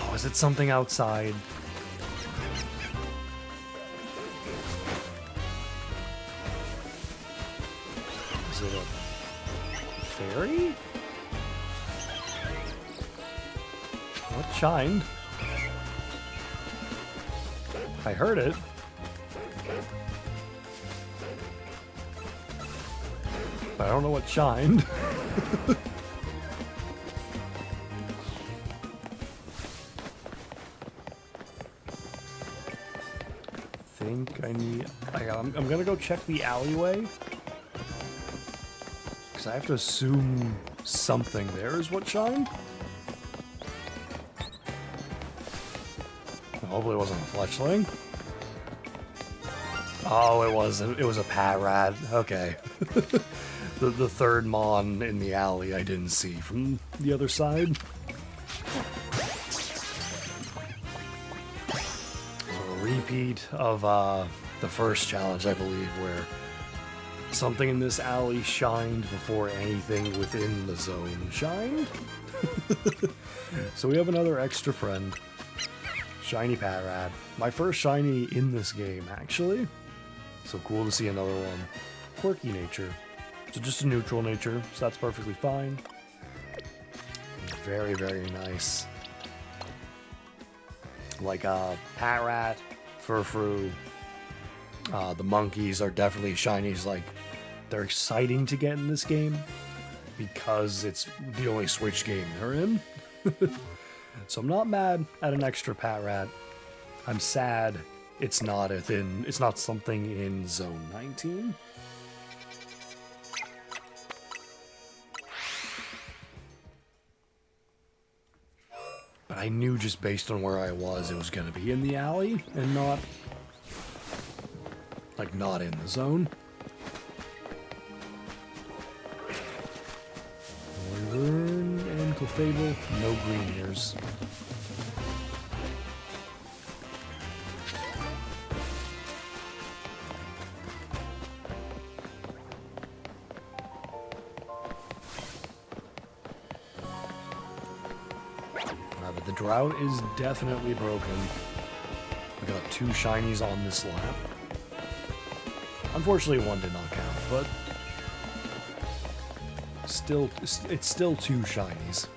Oh, is it something outside? Is it a fairy? What shined? I heard it. But I don't know what shined. I'm gonna go check the alleyway. Because I have to assume something there is what shined. Hopefully it wasn't a fletchling. Oh, it wasn't. It was a Patrat. Okay. the third Mon in the alley I didn't see from the other side. So a repeat of the first challenge, I believe, where something in this alley shined before anything within the zone shined. So we have another extra friend. Shiny Patrat. My first shiny in this game, actually. So cool to see another one. Quirky nature. So just a neutral nature, so that's perfectly fine. Very, very nice. Like Patrat, Furfrou. The monkeys are definitely shinies. Like, they're exciting to get in this game because it's the only Switch game they're in. So I'm not mad at an extra Patrat. I'm sad it's not something in Zone 19. But I knew just based on where I was, it was going to be in the alley and not in the zone. Wyvern and Clefable, no green ears. But the drought is definitely broken. We got 2 shinies on this lap. Unfortunately, one did not count, but still, it's still 2 shinies.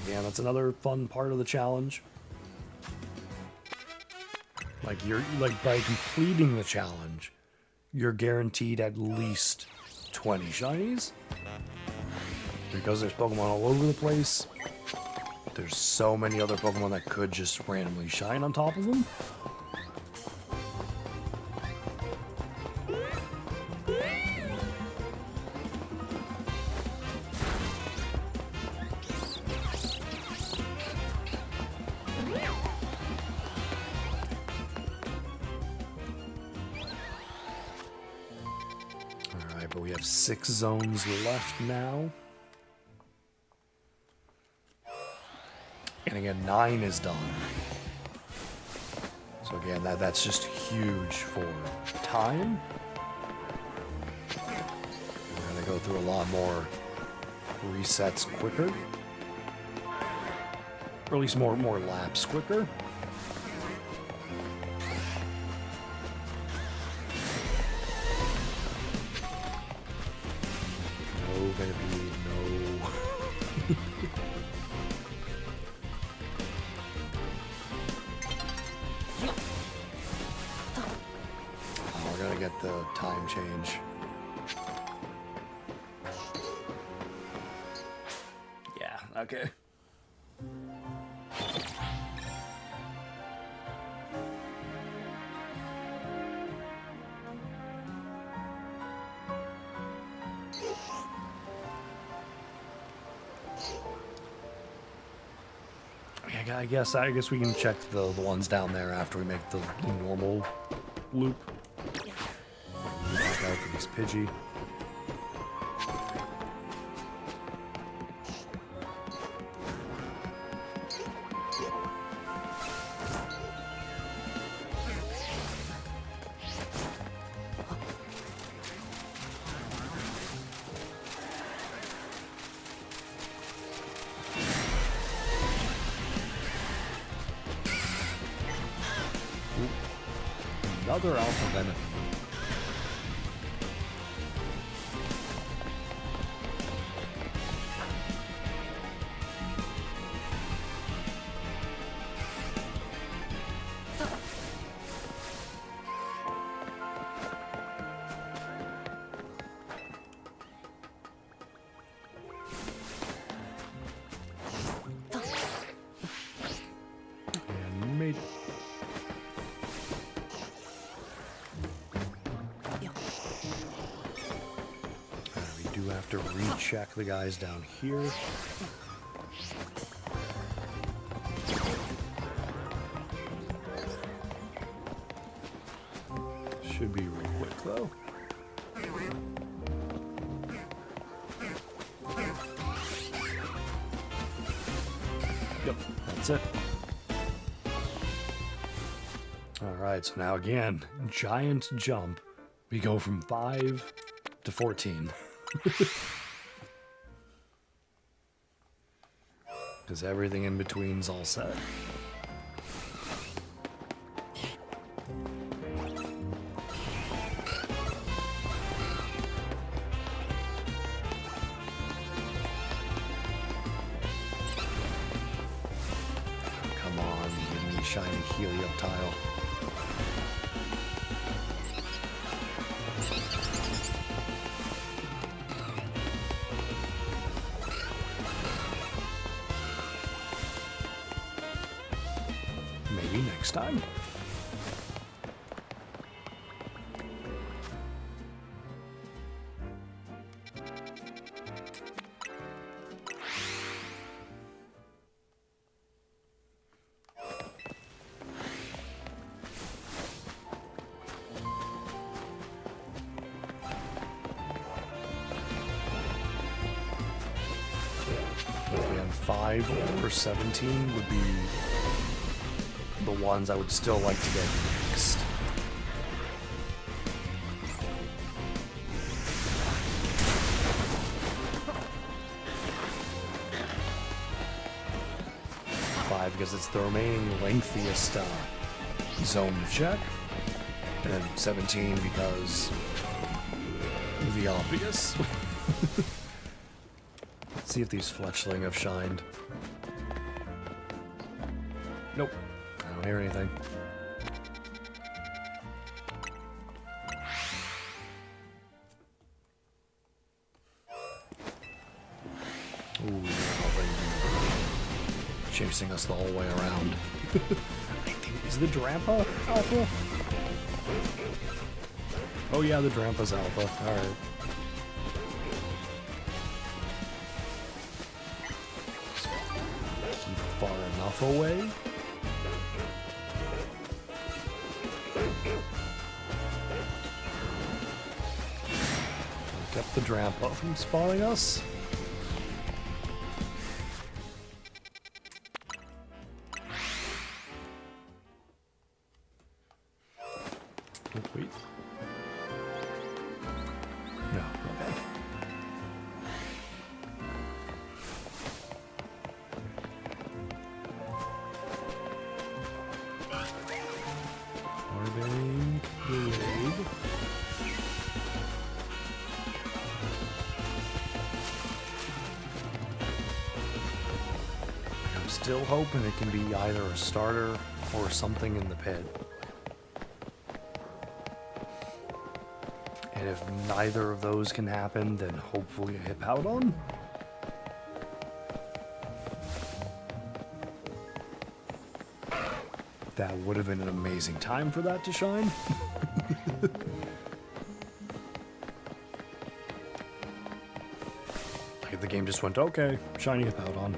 Again, that's another fun part of the challenge. By completing the challenge, you're guaranteed at least 20 shinies. Because there's Pokemon all over the place, there's so many other Pokemon that could just randomly shine on top of them. Alright, but we have 6 zones left now. And again, 9 is done. So again, that's just huge for time. We're gonna go through a lot more resets quicker. Or at least more laps quicker. No, baby, no. Oh, we're gonna get the time change. Yeah, okay. I guess we can check the ones down there after we make the normal loop. Back out for this Pidgey. Another Alpha Venom. And mate. Have to recheck the guys down here. Should be real quick though. Yep, that's it. Alright, so now again, giant jump. We go from 5 to 14. Because everything in between's all set. Come on, give me shiny helium tile. Maybe next time. Again, 5 or 17 would be the ones I would still like to get next. Because it's the remaining lengthiest zone to check, and then 17 because of the obvious. Let's see if these Fletchling have shined. Nope, I don't hear anything. Ooh, chasing us the whole way around. I think, is the Drampa Alpha? Oh yeah, the Drampa's Alpha. Alright. Keep far enough away. Kept the Drampa from spawning us. Oh, wait. No, okay. Barbarian Parade. I'm still hoping it can be either a starter or something in the pit. And if neither of those can happen, then hopefully a Hippowdon. That would have been an amazing time for that to shine. Like the game just went, okay, shiny Hippowdon.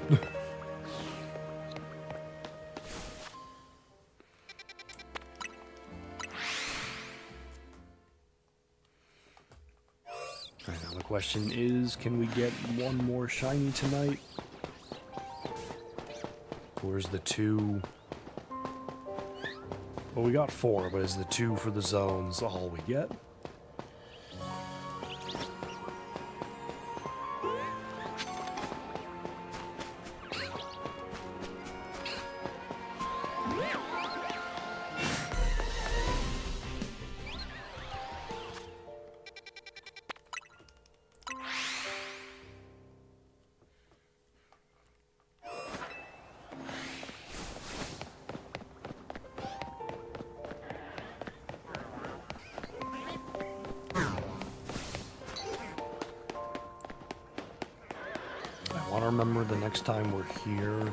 Alright, now the question is, can we get one more shiny tonight? Or is the 2... Well, we got 4, but is the 2 for the zones all we get? I want to remember the next time we're here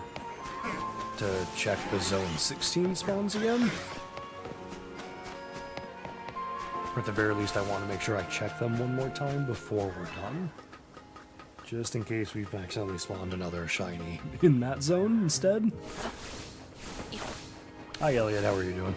to check the Zone 16 spawns again. Or at the very least, I want to make sure I check them one more time before we're done. Just in case we've accidentally spawned another shiny in that zone instead. Hi Elliot, how are you doing?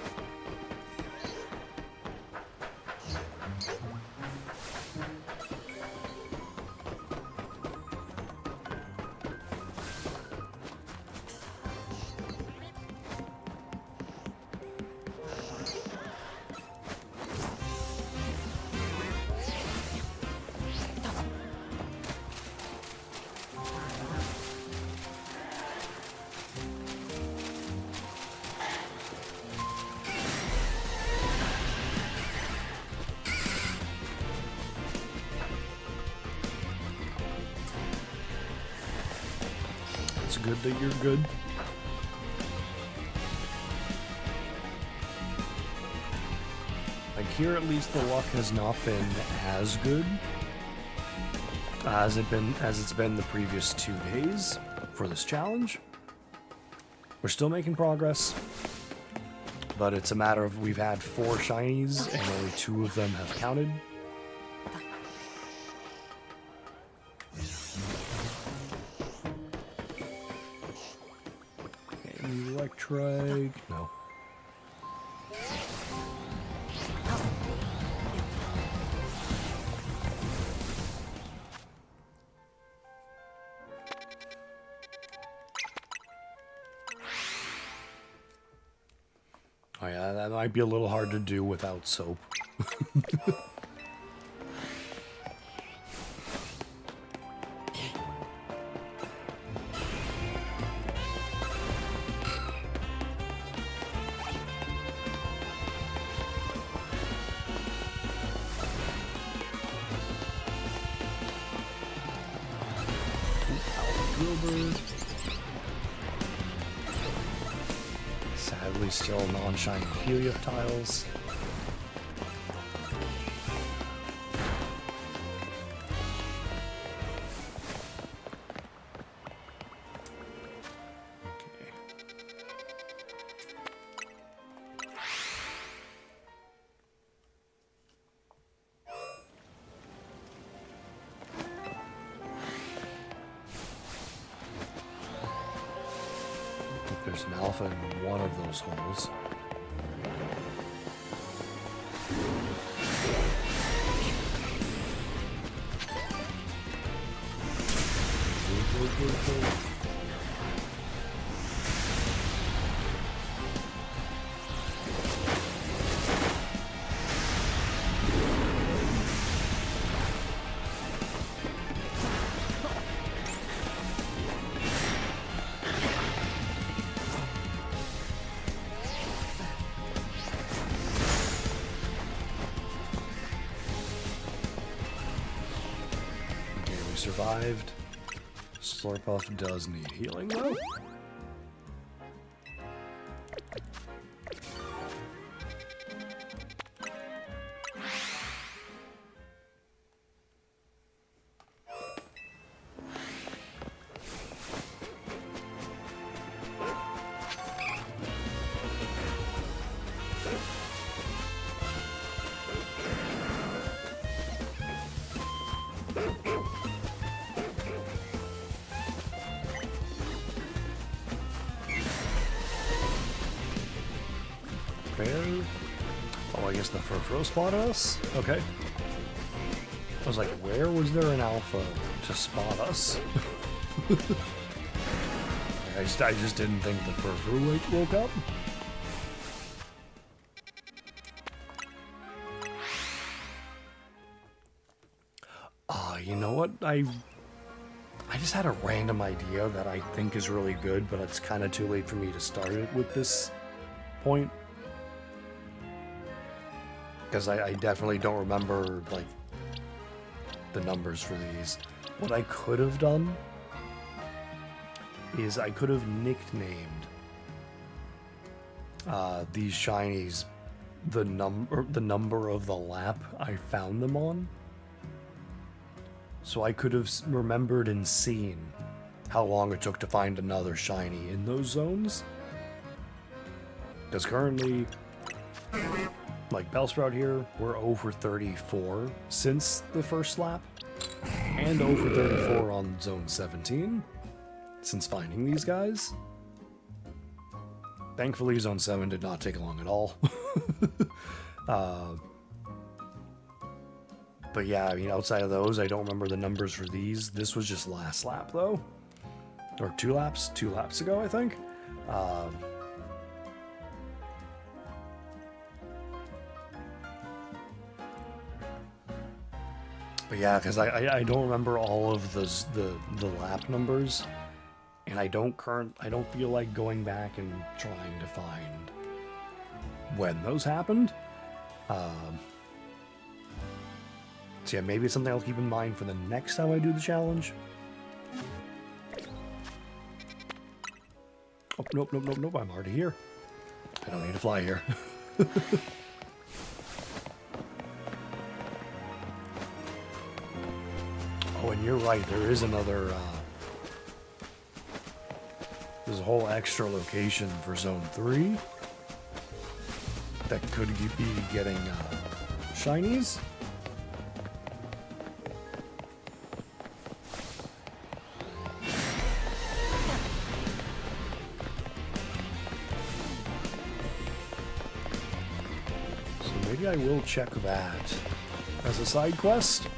It's good that you're good. Like here at least the luck has not been as good as it's been the previous 2 days for this challenge. We're still making progress, but it's a matter of we've had 4 shinies and only 2 of them have counted. Electrike, no. Oh yeah, that might be a little hard to do without soap. Sadly, still non-shiny Helios tiles. There's an alpha in one of those holes. survived. Slurpuff does need healing, though. Oh, I guess the Furfuro spotted us? Okay. I was like, where was there an alpha to spot us? I just didn't think the Furfuro woke up. You know what? I just had a random idea that I think is really good, but it's kind of too late for me to start it with this point. Because I definitely don't remember, like, the numbers for these. What I could have done is I could have nicknamed these shinies the number of the lap I found them on. So I could have remembered and seen how long it took to find another shiny in those zones. Because currently, like Bellsprout here, we're over 34 since the first lap, and over 34 on zone 17 since finding these guys. Thankfully, zone 7 did not take long at all. But yeah, I mean, outside of those, I don't remember the numbers for these. This was just last lap, though. Or 2 laps ago, I think. But yeah, because I don't remember all of the lap numbers, and I don't feel like going back and trying to find when those happened. So yeah, maybe it's something I'll keep in mind for the next time I do the challenge. Oh, nope, I'm already here. I don't need to fly here. Oh, and you're right, there is another, there's a whole extra location for Zone 3 that could be getting, shinies. Maybe I will check that as a side quest.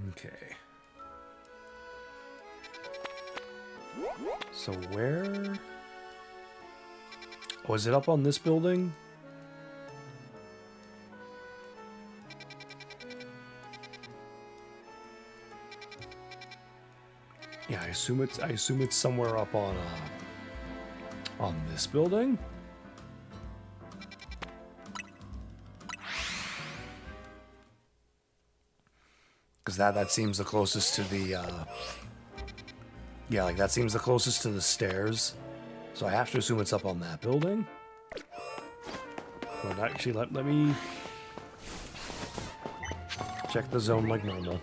Okay. So where... Oh, is it up on this building? Yeah, I assume it's somewhere up on this building. Because that seems the closest to the yeah, like that seems the closest to the stairs. So I have to assume it's up on that building. But actually, let me check the zone like normal.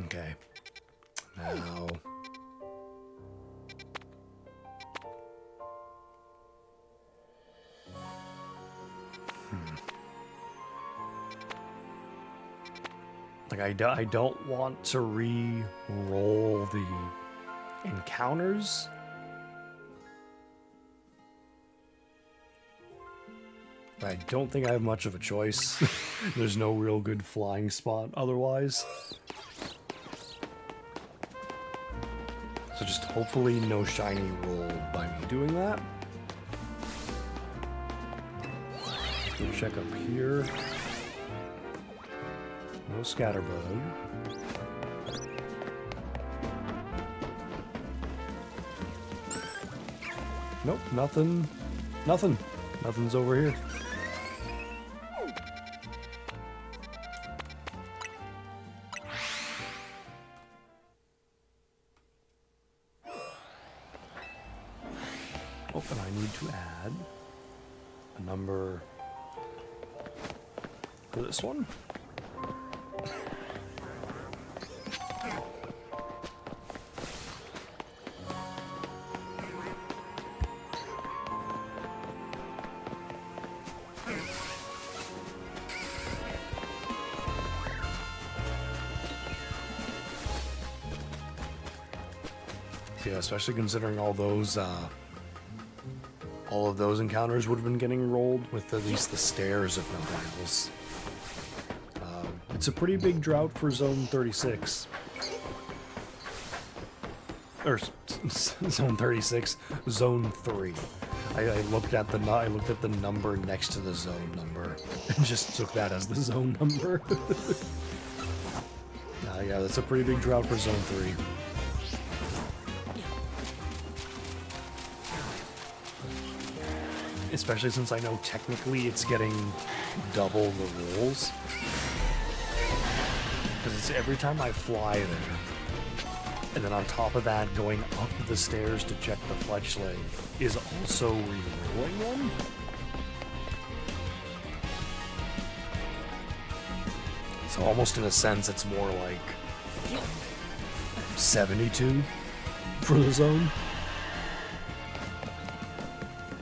Okay. Now... Like, I don't want to re-roll the encounters. I don't think I have much of a choice. There's no real good flying spot otherwise. So just hopefully no shiny rolled by me doing that. Let's go check up here. No scatterbug. Nope, nothing. Nothing. Nothing's over here. Oh, and I need to add a number for this one. Yeah, especially considering all of those encounters would have been getting rolled with at least the stairs of no rivals. It's a pretty big drought for Zone 36. Or Zone 36, Zone 3. I looked at the number next to the zone number and just took that as the zone number. Yeah, that's a pretty big drought for Zone 3. Especially since I know technically it's getting double the rolls. Because it's every time I fly there. And then on top of that, going up the stairs to check the fletchling is also re-rolling them. So almost in a sense, it's more like 72 for the zone.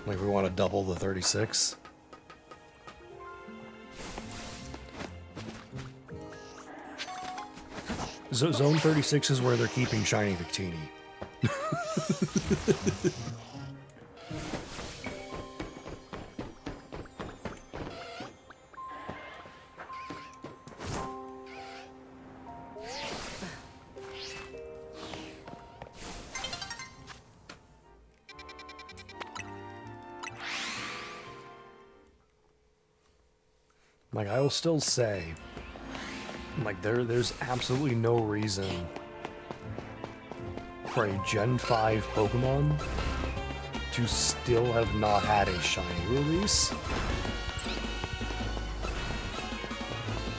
Like we want to double the 36. Zone 36 is where they're keeping Shiny Victini. Like, I will still say, like, there's absolutely no reason for a Gen 5 Pokemon to still have not had a shiny release.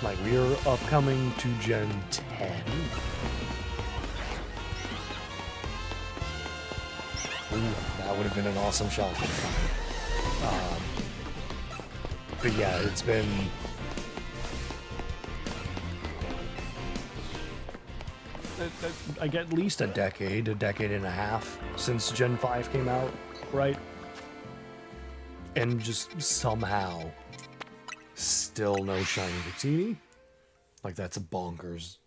Like, we are upcoming to Gen 10. Ooh, that would have been an awesome shot for the time. But yeah, it's been... I get at least a decade and a half since Gen 5 came out, right? And just somehow still no Shiny Victini. Like, that's bonkers.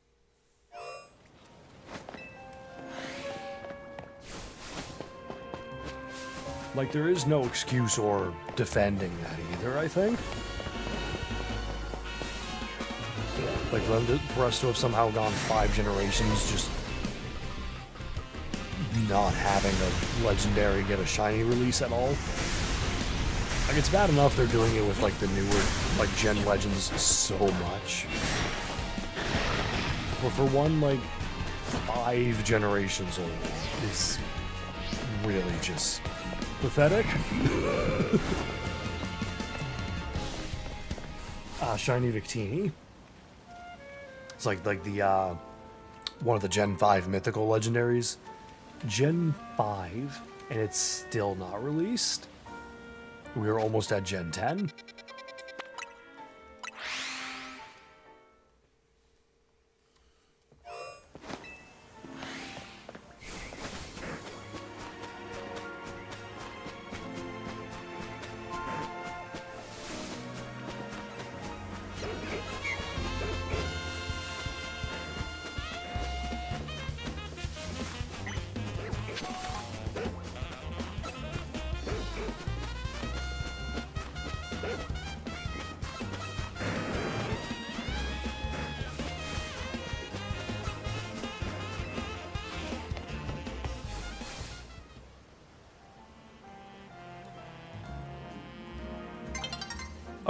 Like, there is no excuse or defending that either, I think. Like, for us to have somehow gone 5 generations just not having a legendary get a shiny release at all. Like, it's bad enough they're doing it with, like, the newer, like, Gen Legends so much. But for one, like, 5 generations old is really just pathetic. Shiny Victini. It's like the one of the Gen 5 mythical legendaries. Gen 5, and it's still not released. We are almost at Gen 10.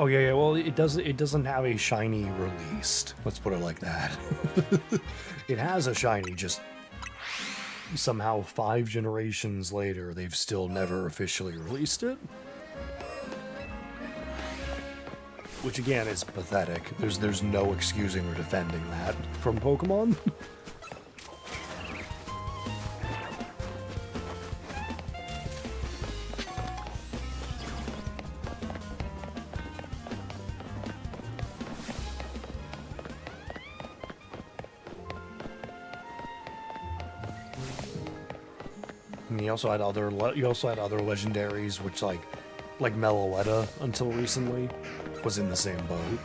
Oh yeah, yeah. Well, it doesn't have a shiny released. Let's put it like that. It has a shiny, just somehow 5 generations later, they've still never officially released it. Which again is pathetic. There's no excusing or defending that from Pokemon. And you also had other legendaries, which like Meloetta until recently was in the same boat.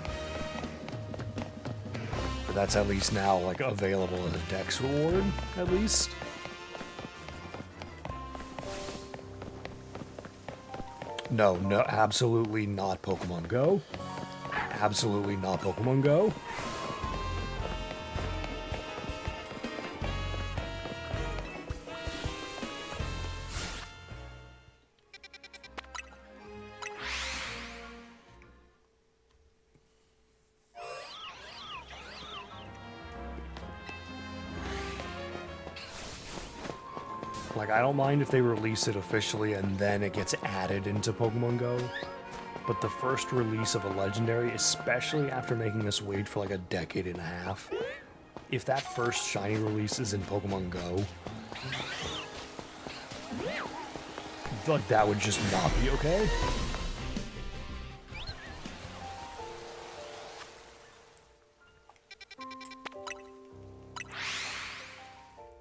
But that's at least now like available as a Dex reward, at least. No, absolutely not Pokemon Go. Absolutely not Pokemon Go. Like, I don't mind if they release it officially and then it gets added into Pokemon Go. But the first release of a legendary, especially after making us wait for like a decade and a half, if that first shiny release is in Pokemon Go, like that would just not be okay.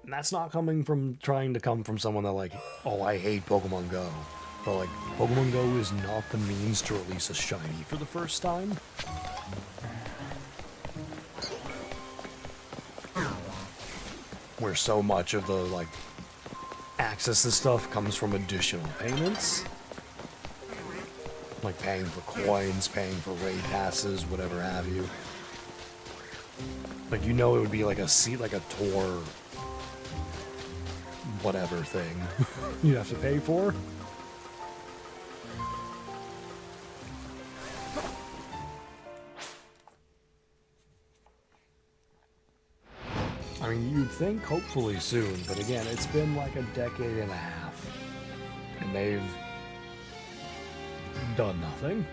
And that's not trying to come from someone that like, oh, I hate Pokemon Go. But like, Pokemon Go is not the means to release a shiny for the first time. Where so much of the like access to stuff comes from additional payments. Like paying for coins, paying for raid passes, whatever have you. Like, you know, it would be like a tour whatever thing you have to pay for. I mean, you'd think hopefully soon, but again, it's been like a decade and a half, and they've done nothing.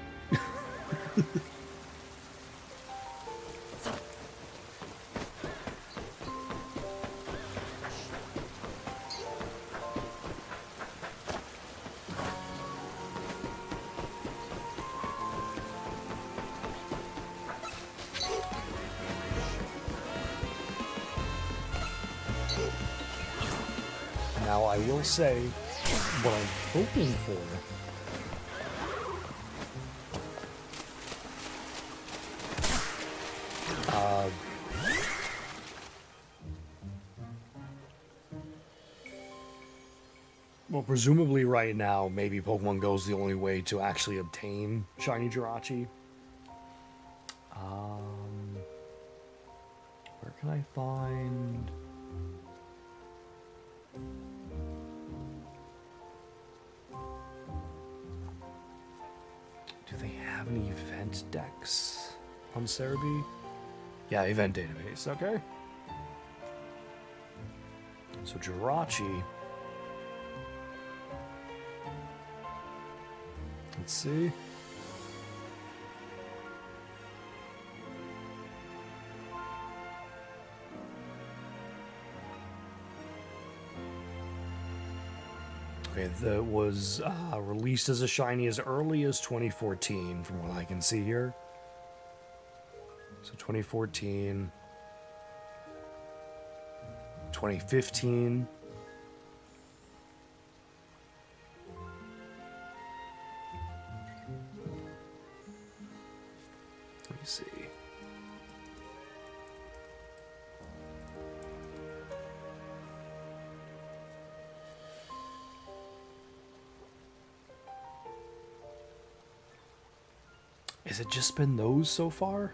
Now, I will say what I'm hoping for. Well, presumably right now, maybe Pokemon Go is the only way to actually obtain Shiny Jirachi. Where can I find... Do they have an event dex on Cerebi? Yeah, event database, okay. So Jirachi. Let's see. Okay, that was released as a shiny as early as 2014, from what I can see here. So 2014, 2015. Let me see. Has it just been those so far?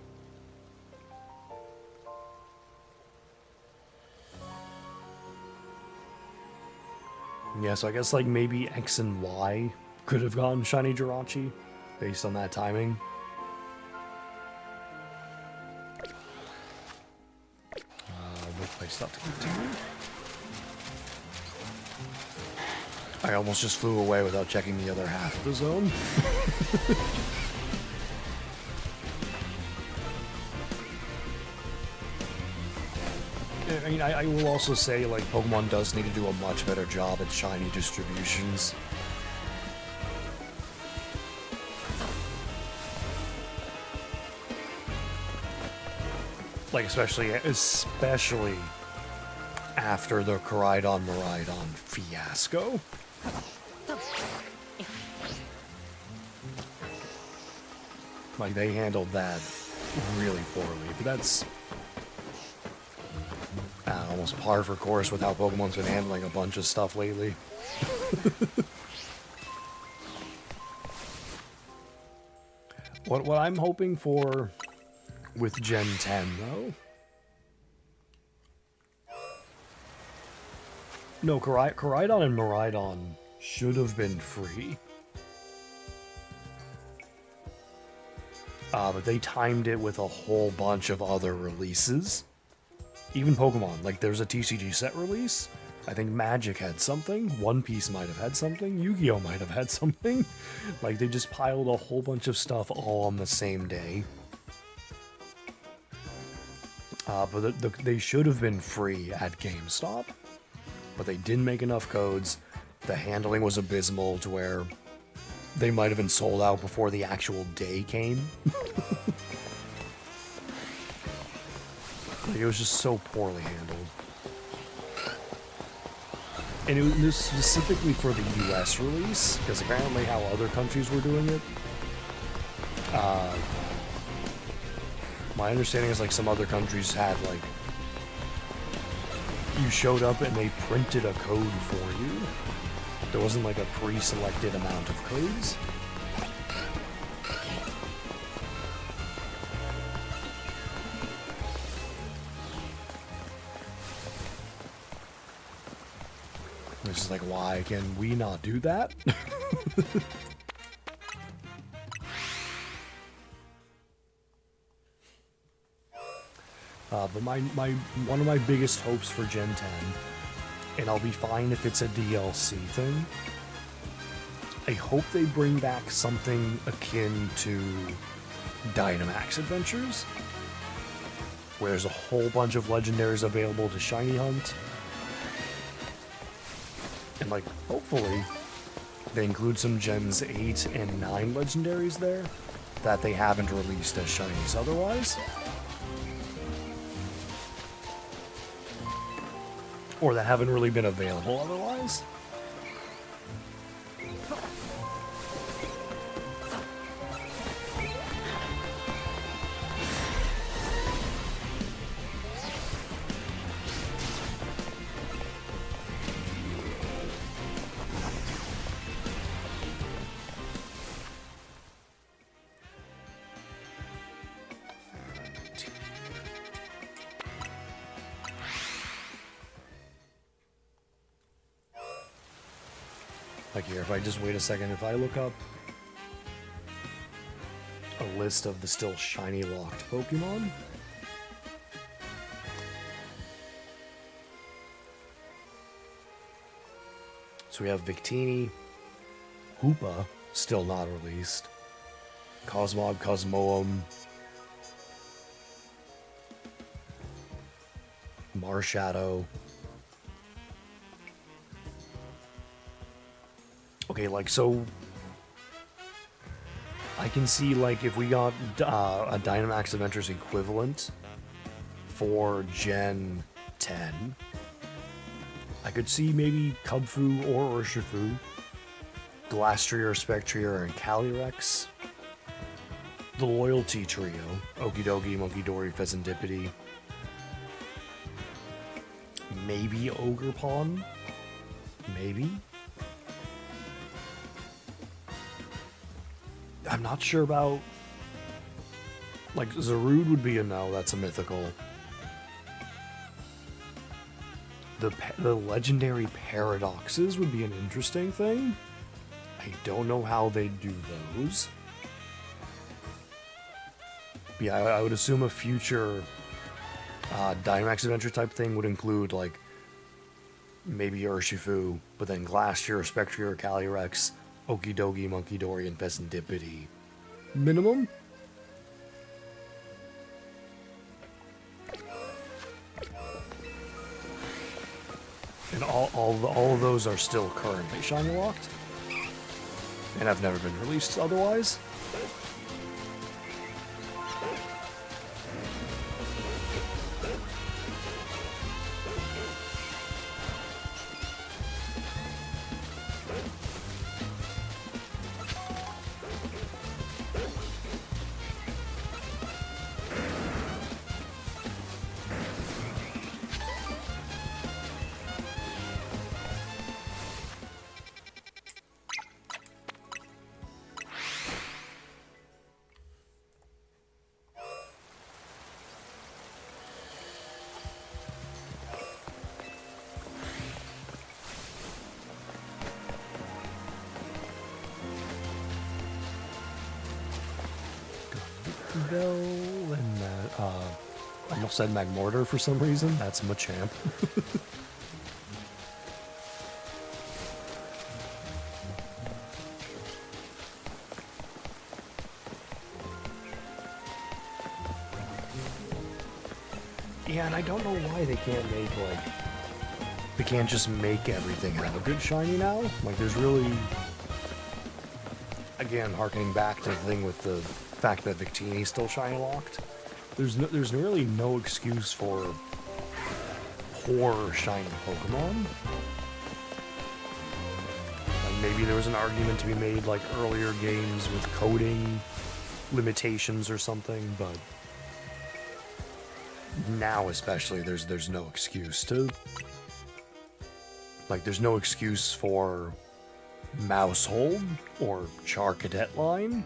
Yeah, so I guess like maybe X and Y could have gotten Shiny Jirachi based on that timing. Place up to continue. I almost just flew away without checking the other half of the zone. I mean, I will also say, like, Pokemon does need to do a much better job at shiny distributions. Like, especially after the Koraidon-Miraidon fiasco. Like, they handled that really poorly, but that's almost par for course with how Pokemon's been handling a bunch of stuff lately. What I'm hoping for with Gen 10, though... No, Koraidon and Miraidon should have been free. But they timed it with a whole bunch of other releases. Even Pokemon, like there's a TCG set release. I think Magic had something. One Piece might have had something. Yu-Gi-Oh might have had something. Like they just piled a whole bunch of stuff all on the same day. But they should have been free at GameStop. But they didn't make enough codes. The handling was abysmal to where they might have been sold out before the actual day came. Like, it was just so poorly handled. And it was specifically for the US release, because apparently how other countries were doing it. My understanding is like some other countries had like, you showed up and they printed a code for you. There wasn't like a pre-selected amount of codes. Which is like, why can we not do that? But one of my biggest hopes for Gen 10, and I'll be fine if it's a DLC thing, I hope they bring back something akin to Dynamax Adventures, where there's a whole bunch of legendaries available to shiny hunt. And like, hopefully, they include some Gens 8 and 9 legendaries there that they haven't released as shinies otherwise. Or that haven't really been available otherwise. Like here, if I just wait a second, if I look up a list of the still shiny locked Pokemon. So we have Victini, Hoopa, still not released, Cosmog, Cosmoem, Marshadow. Okay, like, so I can see, like, if we got a Dynamax Adventures equivalent for Gen 10, I could see maybe Cubfu or Urshifu, Glastrier, Spectrier, and Calyrex, the Loyalty Trio, Okidogi, Munkidori, Pheasantipity, maybe Ogerpon, maybe? I'm not sure about... Like, Zarude would be a no, that's a mythical. The legendary paradoxes would be an interesting thing. I don't know how they'd do those. But yeah, I would assume a future Dynamax Adventure type thing would include, like, maybe Urshifu, but then Glastrier, Spectrier, Calyrex, Okidogi, Munkidori, and Vesindipity. Minimum? And all of those are still currently shiny locked, and have never been released otherwise. Bell and I almost said Magmortar for some reason. That's Machamp. Yeah, and I don't know why they can't make, like, they can't just make everything have a good shiny now. Like, there's really, again, harkening back to the thing with the fact that Victini's still shiny locked. There's really no excuse for poor shiny Pokemon. Like, maybe there was an argument to be made, like, earlier games with coding limitations or something, but now especially there's no excuse to, like, there's no excuse for Mousehold or Charcadet line.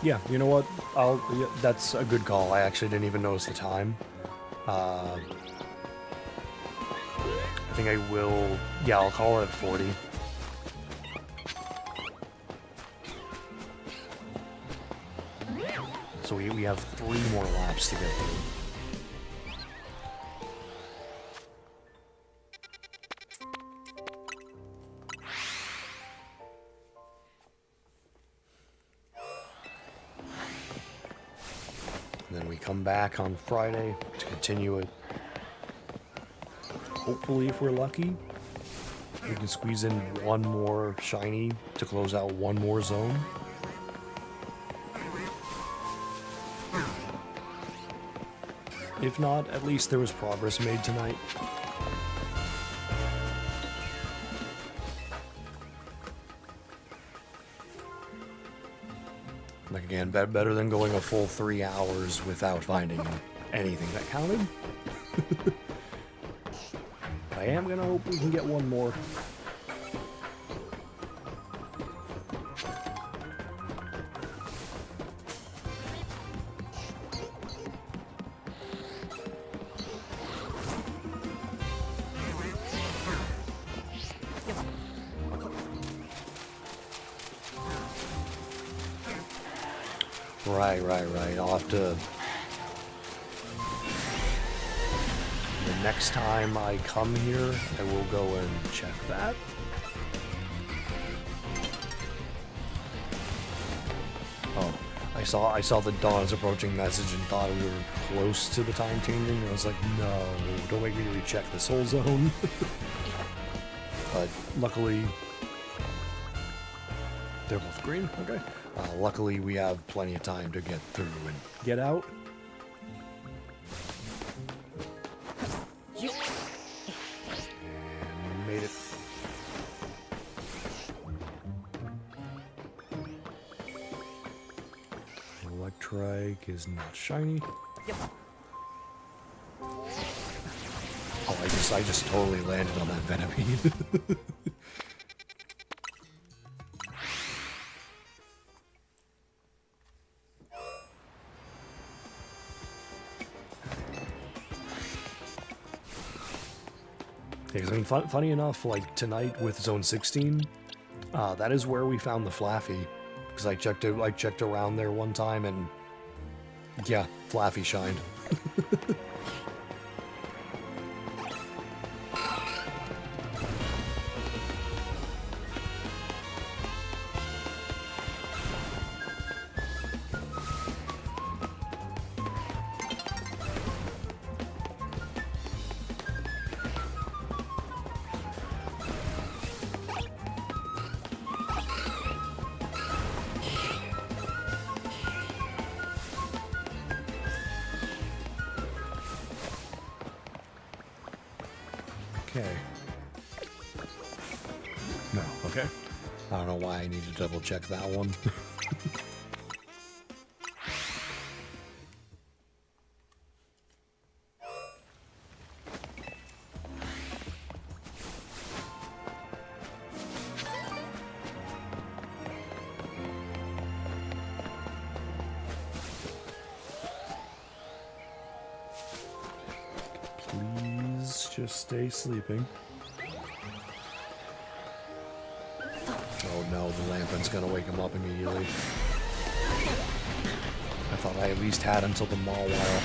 Yeah, you know what? Yeah, that's a good call. I actually didn't even notice the time. I think I will. Yeah, I'll call it at 40. So we have 3 more laps to get through. And then we come back on Friday to continue it. Hopefully, if we're lucky, we can squeeze in one more shiny to close out one more zone. If not, at least there was progress made tonight. Like, again, better than going a full 3 hours without finding anything that counted. I am gonna hope we can get one more. Right. I'll have to... The next time I come here, I will go and check that. Oh, I saw the Dawn's approaching message and thought we were close to the time changing. And I was like, no, don't make me recheck this whole zone. But luckily, they're both green. Okay. Luckily, we have plenty of time to get through and get out. And made it. Electrike is not shiny. Oh, I just totally landed on that Venipede. Because, I mean, funny enough, like, tonight with Zone 16, that is where we found the Flaffy. Because I checked around there one time, and yeah, Flaffy shined. Okay. No, okay. I don't know why I need to double check that one. Please just stay sleeping. Oh no, the Lampin's gonna wake him up immediately. I thought I at least had until the mall while.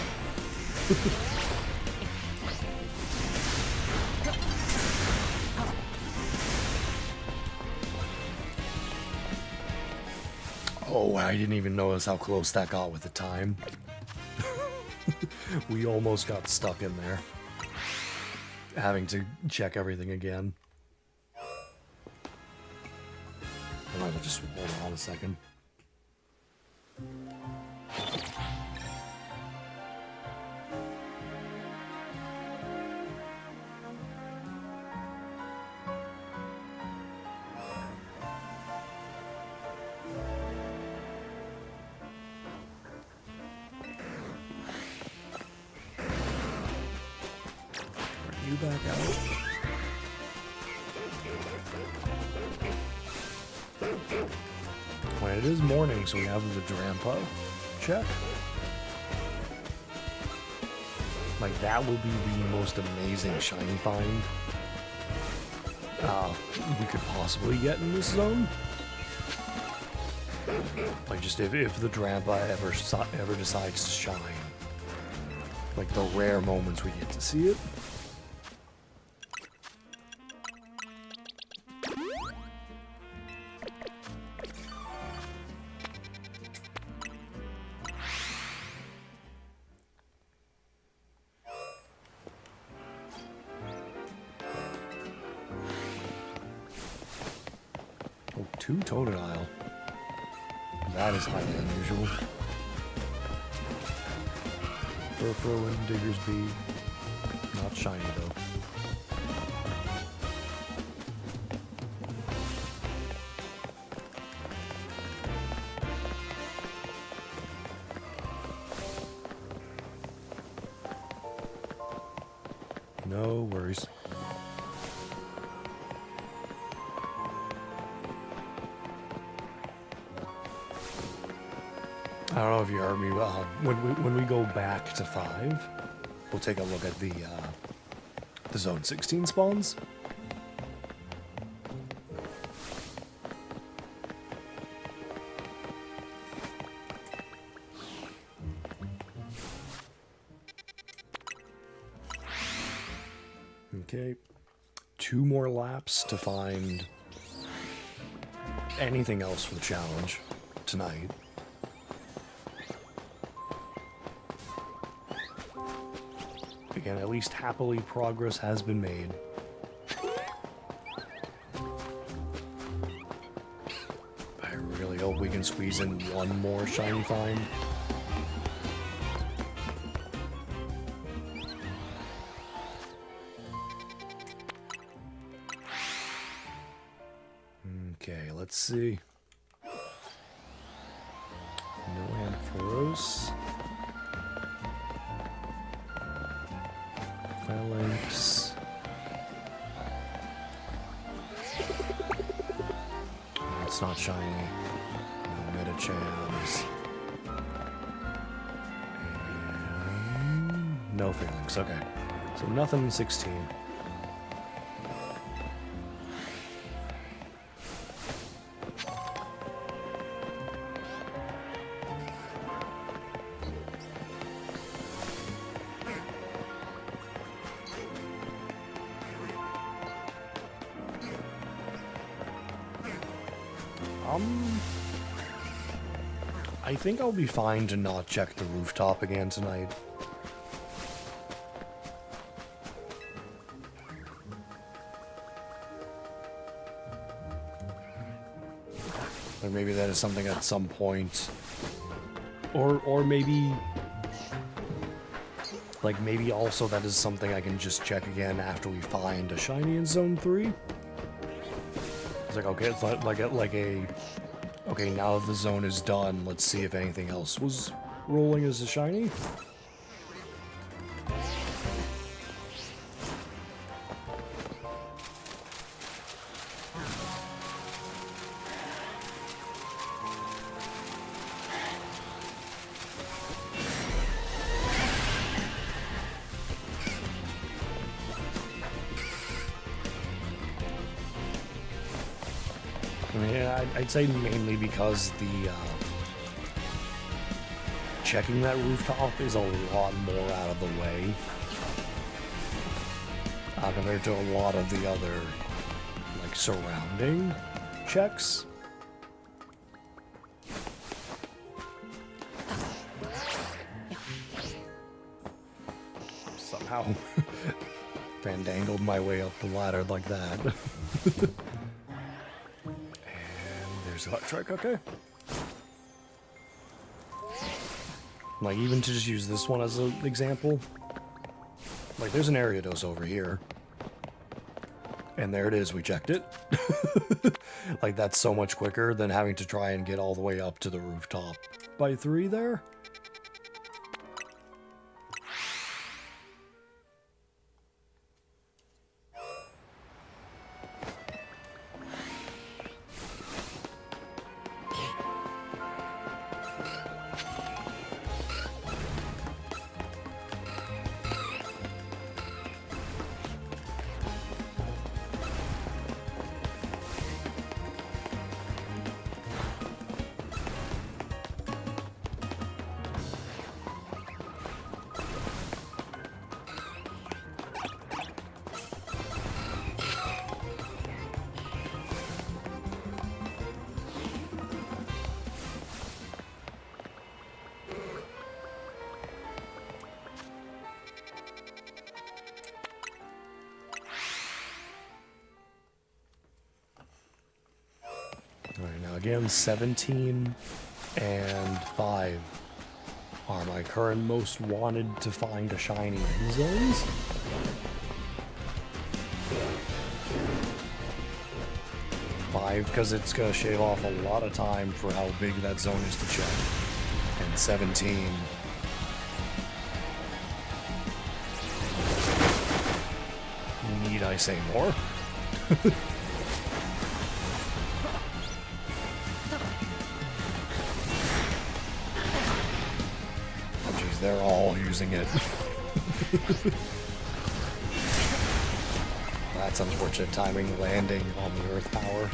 Oh, I didn't even notice how close that got with the time. We almost got stuck in there, having to check everything again. I might as well just hold on a second. You back out. When it is morning, so we have the Drampa check. Like, that will be the most amazing shiny find we could possibly get in this zone. Like, just if the Drampa ever decides to shine. Like, the rare moments we get to see it. Oh, 2 Totodile. That is highly unusual. Furfro and Diggersby. Not shiny though. No worries. I don't know if you heard me. When we go back to 5, we'll take a look at the Zone 16 spawns. Okay, 2 more laps to find anything else for the challenge tonight. Again, at least happily progress has been made. I really hope we can squeeze in one more shiny find. Okay, let's see. No Ampharos. Phalanx. It's not shiny. No Metachams. And no Phalanx. Okay. So nothing in 16. I think I'll be fine to not check the rooftop again tonight. Or maybe that is something at some point. Or maybe... Like, maybe also that is something I can just check again after we find a shiny in Zone 3. It's like, okay, it's like a... Okay, now that the zone is done, let's see if anything else was rolling as a shiny. I'd say mainly because the checking that rooftop is a lot more out of the way compared to a lot of the other like surrounding checks. Somehow fandangled my way up the ladder like that. Electric, okay. Like, even to just use this one as an example. Like, there's an Ariados over here. And there it is, we checked it. Like, that's so much quicker than having to try and get all the way up to the rooftop by 3 there. Alright, now again, 17 and 5 are my current most wanted to find a shiny in zones. Five, because it's going to shave off a lot of time for how big that zone is to check. And 17... Need I say more? They're all using it. That's unfortunate timing, landing on the earth power.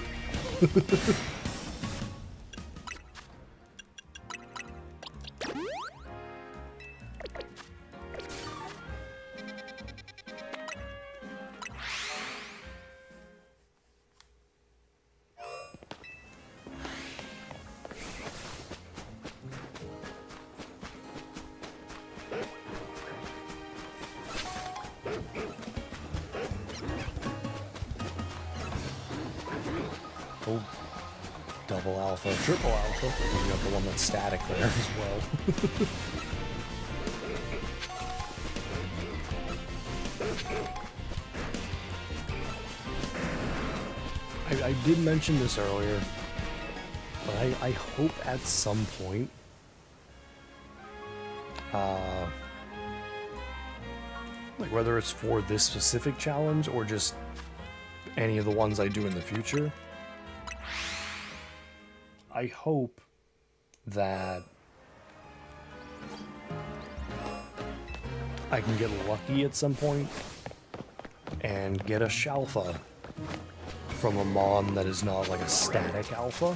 Oh, double alpha, triple alpha. You got the one that's static there as well. I did mention this earlier, but I hope at some point, like whether it's for this specific challenge or just any of the ones I do in the future, I hope that I can get lucky at some point and get a SHALPHA from a mon that is not like a static alpha.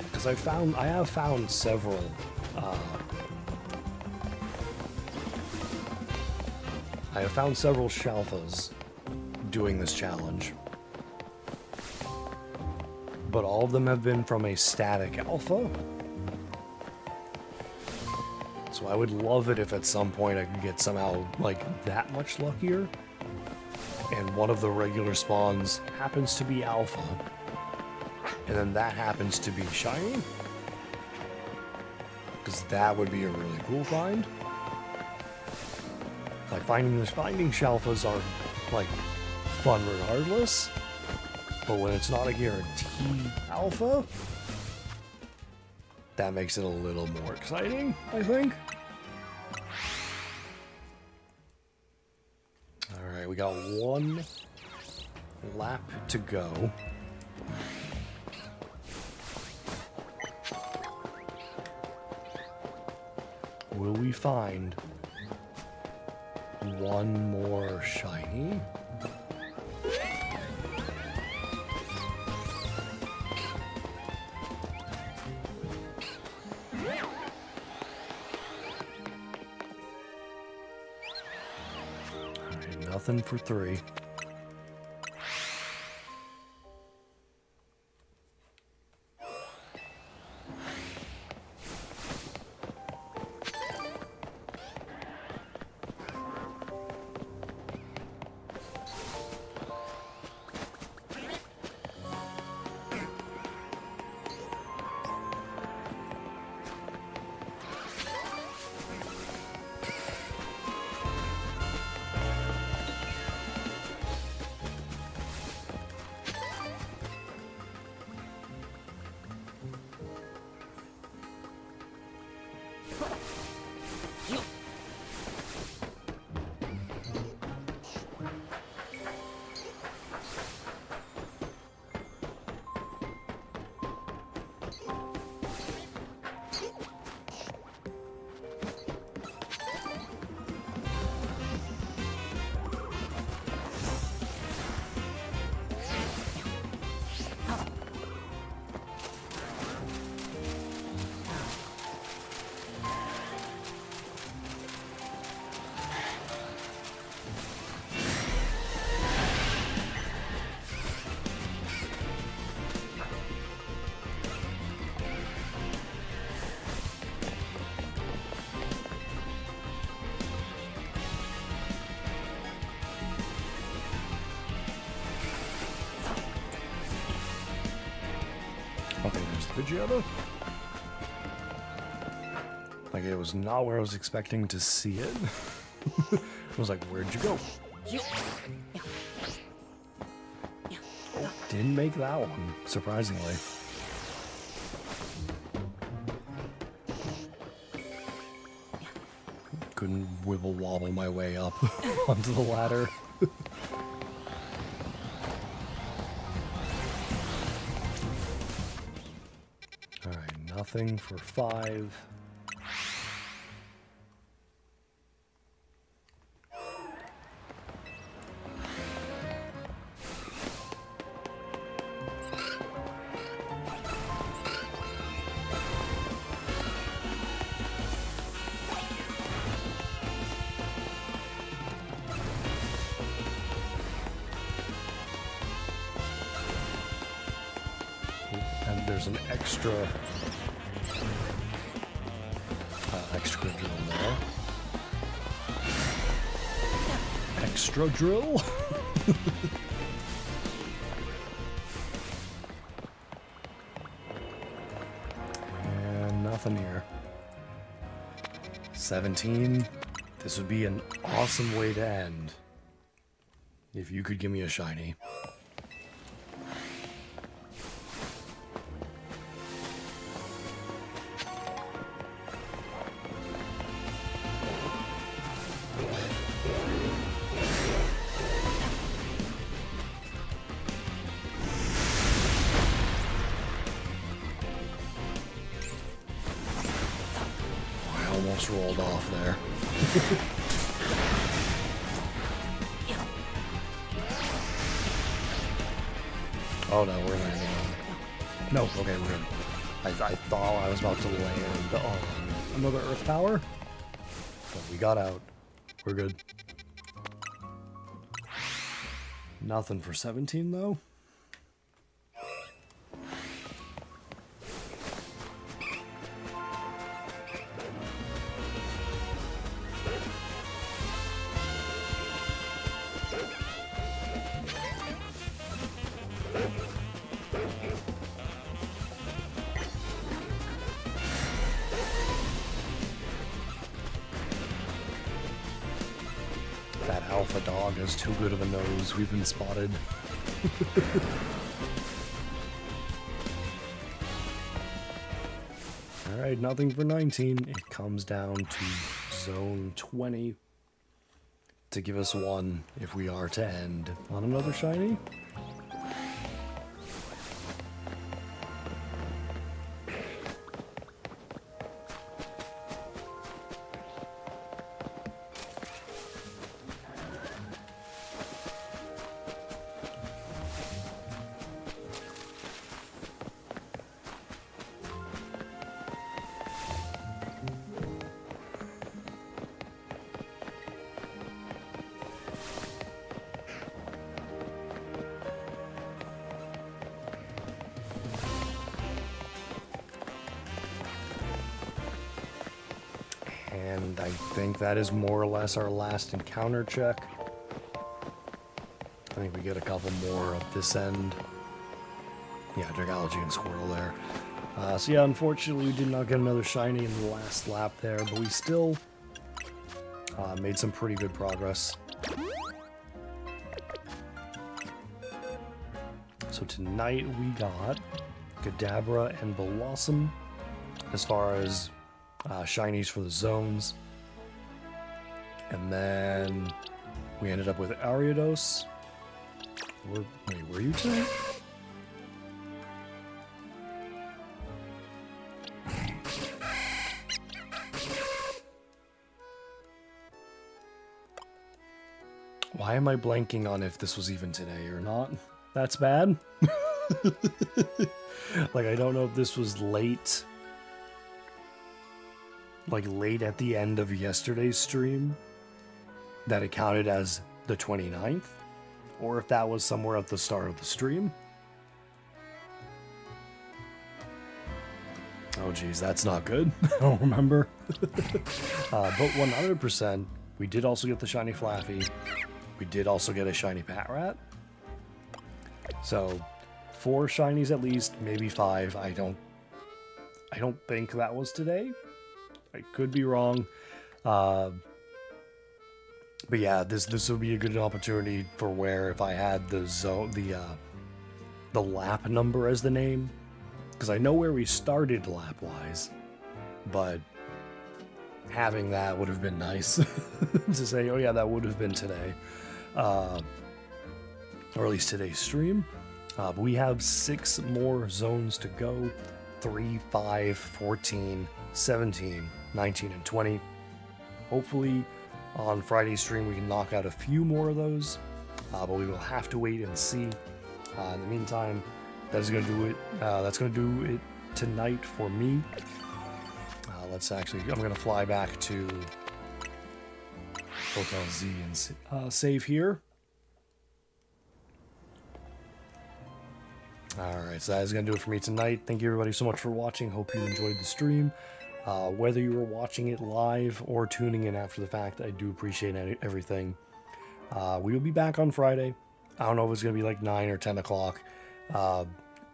Because I have found several SHALPHAs doing this challenge. but all of them have been from a static alpha. So I would love it if at some point I could get somehow, like, that much luckier. And one of the regular spawns happens to be alpha. And then that happens to be shiny. Because that would be a really cool find. Like, finding SHALPHAs are, like, fun regardless. But when it's not a guaranteed alpha, that makes it a little more exciting, I think. Alright, we got one lap to go. Will we find one more shiny? Alright, nothing for 3. Okay, there's the Pidgeotto. Like, it was not where I was expecting to see it. I was like, where'd you go? Oh, didn't make that one, surprisingly. Couldn't wibble wobble my way up onto the ladder. Alright, nothing for 5. And there's an extra drill there. Extra drill? And nothing here. 17. This would be an awesome way to end. If you could give me a shiny. Almost rolled off there. Oh no, we're landing on. No, okay, we're good. I thought I was about to land on another Earth Power, but we got out. We're good. Nothing for 17 though. alpha dog has too good of a nose. We've been spotted. Alright, nothing for 19. It comes down to zone 20 to give us one if we are to end on another shiny. And I think that is more or less our last encounter check. I think we get a couple more up this end. Yeah, Dragology and Squirtle there. So yeah, unfortunately we did not get another shiny in the last lap there, but we still made some pretty good progress. So tonight we got Kadabra and Blossom as far as shinies for the zones. And then we ended up with Ariados. Wait, were you tonight? Why am I blanking on if this was even today or not? That's bad. Like, I don't know if this was late. Like, late at the end of yesterday's stream that it counted as the 29th. Or if that was somewhere at the start of the stream. Oh, geez, that's not good. I don't remember. But 100%, we did also get the shiny Flaffy. We did also get a shiny Patrat. So, 4 shinies at least, maybe 5. I don't think that was today. I could be wrong. But yeah, this would be a good opportunity for where if I had the lap number as the name, because I know where we started lap wise, but having that would have been nice to say, oh yeah, that would have been today, or at least today's stream. But we have 6 more zones to go: 3, 5, 14, 17, 19, and 20. Hopefully on Friday's stream we can knock out a few more of those, but we will have to wait and see. In the meantime, that's going to do it. That's going to do it tonight for me. I'm going to fly back to Hotel Z and save here. Alright, so that is going to do it for me tonight. Thank you everybody so much for watching. Hope you enjoyed the stream. Whether you were watching it live or tuning in after the fact, I do appreciate everything. We will be back on Friday. I don't know if it's going to be like 9 or 10 o'clock.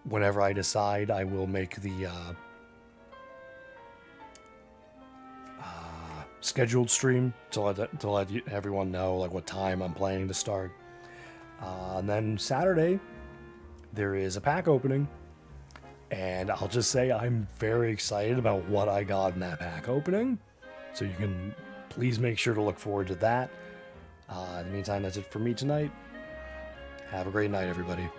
Whenever I decide, I will make the scheduled stream to let everyone know like what time I'm planning to start. And then Saturday, there is a pack opening. And I'll just say I'm very excited about what I got in that pack opening. So you can please make sure to look forward to that. In the meantime, that's it for me tonight. Have a great night, everybody.